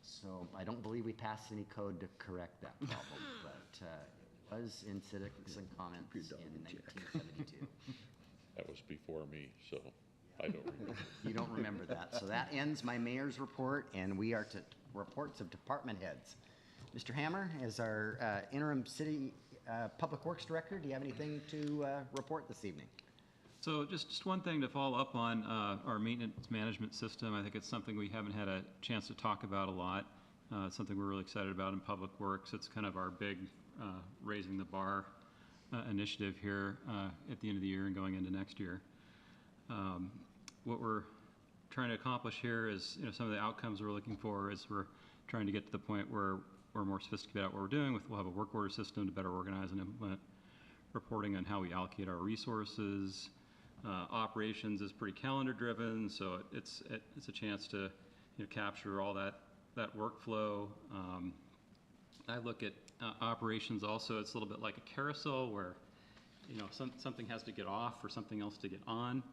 So I don't believe we passed any code to correct that problem, but it was in citizen comments in 1972. That was before me, so I don't remember. You don't remember that. So that ends my mayor's report, and we are to reports of department heads. Mr. Hammer, as our interim city public works director, do you have anything to report this evening? So just one thing to follow up on our maintenance management system. I think it's something we haven't had a chance to talk about a lot. It's something we're really excited about in public works. It's kind of our big raising the bar initiative here at the end of the year and going into next year. What we're trying to accomplish here is, some of the outcomes we're looking for is we're trying to get to the point where we're more sophisticated at what we're doing. We'll have a work order system to better organize and implement reporting on how we allocate our resources. Operations is pretty calendar driven, so it's a chance to capture all that workflow. I look at operations also. It's a little bit like a carousel where something has to get off for something else to get on.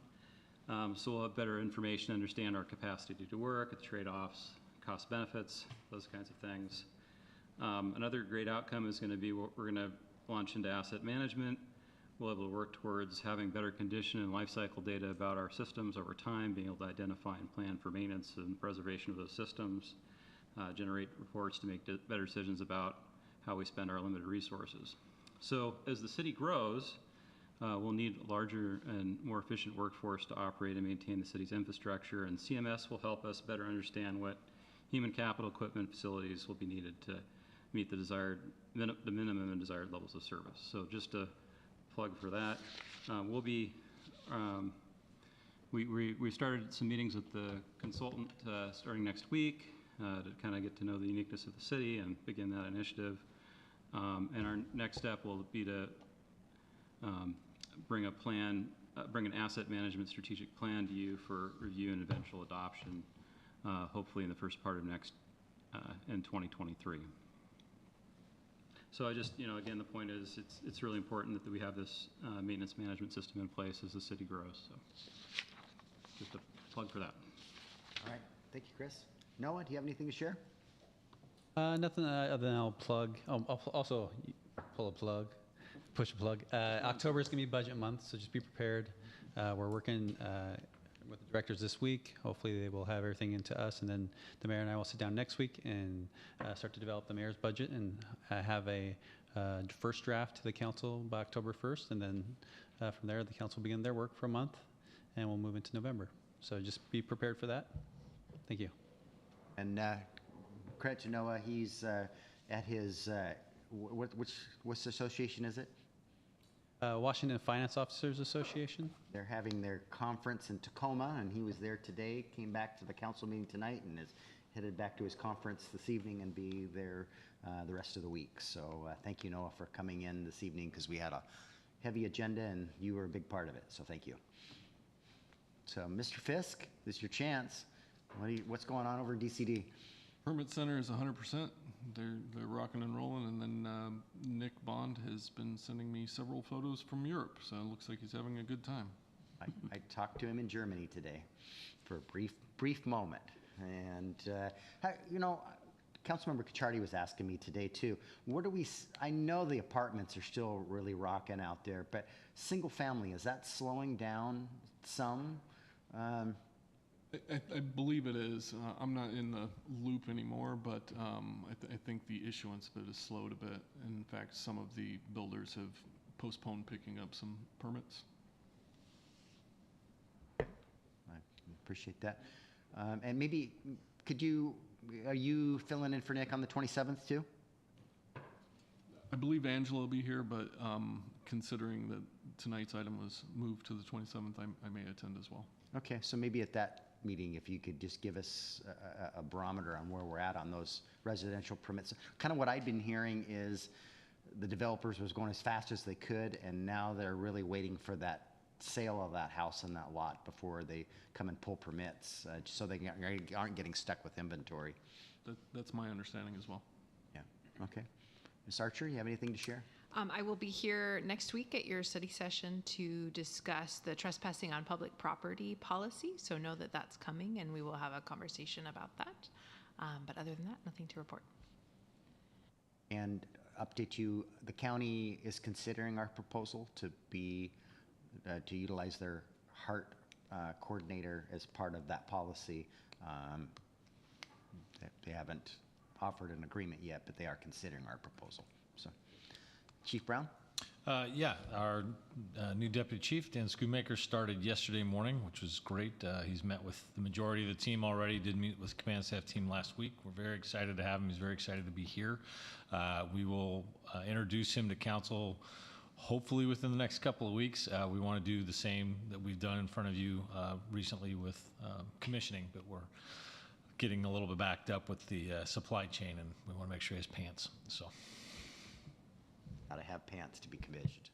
So we'll have better information, understand our capacity to work, the trade-offs, cost benefits, those kinds of things. Another great outcome is going to be what we're going to launch into asset management. We'll be able to work towards having better condition and life cycle data about our systems over time, being able to identify and plan for maintenance and preservation of those systems, generate reports to make better decisions about how we spend our limited resources. So as the city grows, we'll need a larger and more efficient workforce to operate and maintain the city's infrastructure, and CMS will help us better understand what human capital, equipment, facilities will be needed to meet the minimum and desired levels of service. So just a plug for that. We started some meetings with the consultant starting next week to kind of get to know the uniqueness of the city and begin that initiative. And our next step will be to bring an asset management strategic plan to you for review and eventual adoption, hopefully in the first part of in 2023. So I just, again, the point is it's really important that we have this maintenance management system in place as the city grows. So just a plug for that. All right, thank you, Chris. Noah, do you have anything to share? Nothing other than I'll plug. I'll also pull a plug push a plug. October is going to be budget month, so just be prepared. We're working with the directors this week. Hopefully they will have everything into us, and then the mayor and I will sit down next week and start to develop the mayor's budget and have a first draft to the council by October 1st, and then from there the council will begin their work for a month, and we'll move into November. So just be prepared for that. Thank you. And credit to Noah, he's at his, which association is it? Washington Finance Officers Association. They're having their conference in Tacoma, and he was there today, came back to the council meeting tonight, and is headed back to his conference this evening and be there the rest of the week. So thank you, Noah, for coming in this evening, because we had a heavy agenda, and you were a big part of it, so thank you. So, Mr. Fisk, this is your chance. What's going on over in DCD? Permit Center is 100%. They're rocking and rolling, and then Nick Bond has been sending me several photos from Europe, so it looks like he's having a good time. I talked to him in Germany today for a brief moment, and you know, Councilmember Kachardi was asking me today too. I know the apartments are still really rocking out there, but single family, is that slowing down some? I believe it is. I'm not in the loop anymore, but I think the issuance of it has slowed a bit. In fact, some of the builders have postponed picking up some permits. I appreciate that. And maybe, are you filling in for Nick on the 27th too? I believe Angela will be here, but considering that tonight's item was moved to the 27th, I may attend as well. Okay, so maybe at that meeting, if you could just give us a barometer on where we're at on those residential permits. Kind of what I'd been hearing is the developers was going as fast as they could, and now they're really waiting for that sale of that house and that lot before they come and pull permits, so they aren't getting stuck with inventory. That's my understanding as well. Yeah, okay. Ms. Archer, you have anything to share? I will be here next week at your study session to discuss the trespassing on public property policy. So know that that's coming, and we will have a conversation about that. But other than that, nothing to report. And update you, the county is considering our proposal to utilize their HART coordinator as part of that policy. They haven't offered an agreement yet, but they are considering our proposal. So, Chief Brown? Yeah, our new deputy chief, Dan Schoonmaker, started yesterday morning, which was great. He's met with the majority of the team already, did meet with the command staff team last week. We're very excited to have him. He's very excited to be here. We will introduce him to council hopefully within the next couple of weeks. We want to do the same that we've done in front of you recently with commissioning, but we're getting a little bit backed up with the supply chain, and we want to make sure he has pants. So. Gotta have pants to be commissioned.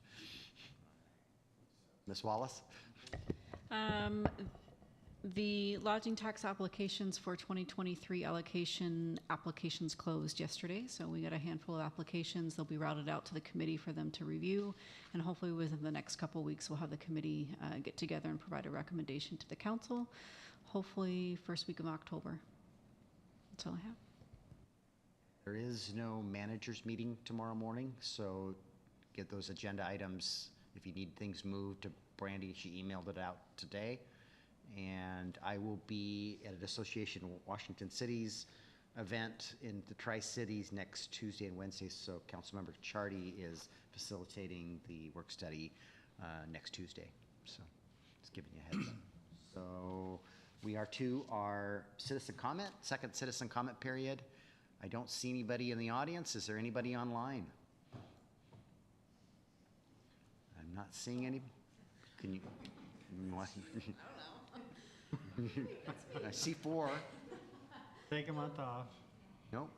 Ms. Wallace? The lodging tax applications for 2023 allocation applications closed yesterday, so we got a handful of applications. They'll be routed out to the committee for them to review, and hopefully within the next couple of weeks we'll have the committee get together and provide a recommendation to the council, hopefully first week of October. That's all I have. There is no managers meeting tomorrow morning, so get those agenda items. If you need things moved to Brandy, she emailed it out today. And I will be at an Association of Washington Cities event in the Tri-Cities next Tuesday and Wednesday, so Councilmember Chardy is facilitating the work study next Tuesday. So just giving you a heads up. So we are to our citizen comment, second citizen comment period. I don't see anybody in the audience. Is there anybody online? I'm not seeing any. Can you? I don't know. I see 4. Take a month off. Nope.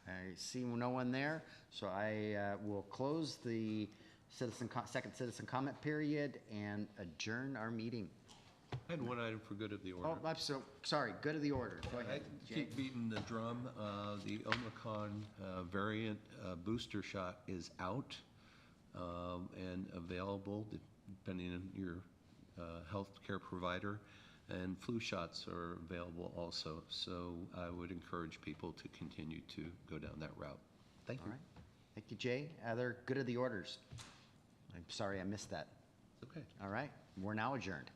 I see no one there. So I will close the second citizen comment period and adjourn our meeting. I had one item for good of the order. Oh, I'm so sorry. Good of the order. Go ahead. I keep beating the drum. The Omicron variant booster shot is out and available depending on your healthcare provider, and flu shots are available also. So I would encourage people to continue to go down that route. Thank you. All right. Thank you, Jay. Other good of the orders? Sorry, I missed that. Okay. All right, we're now adjourned.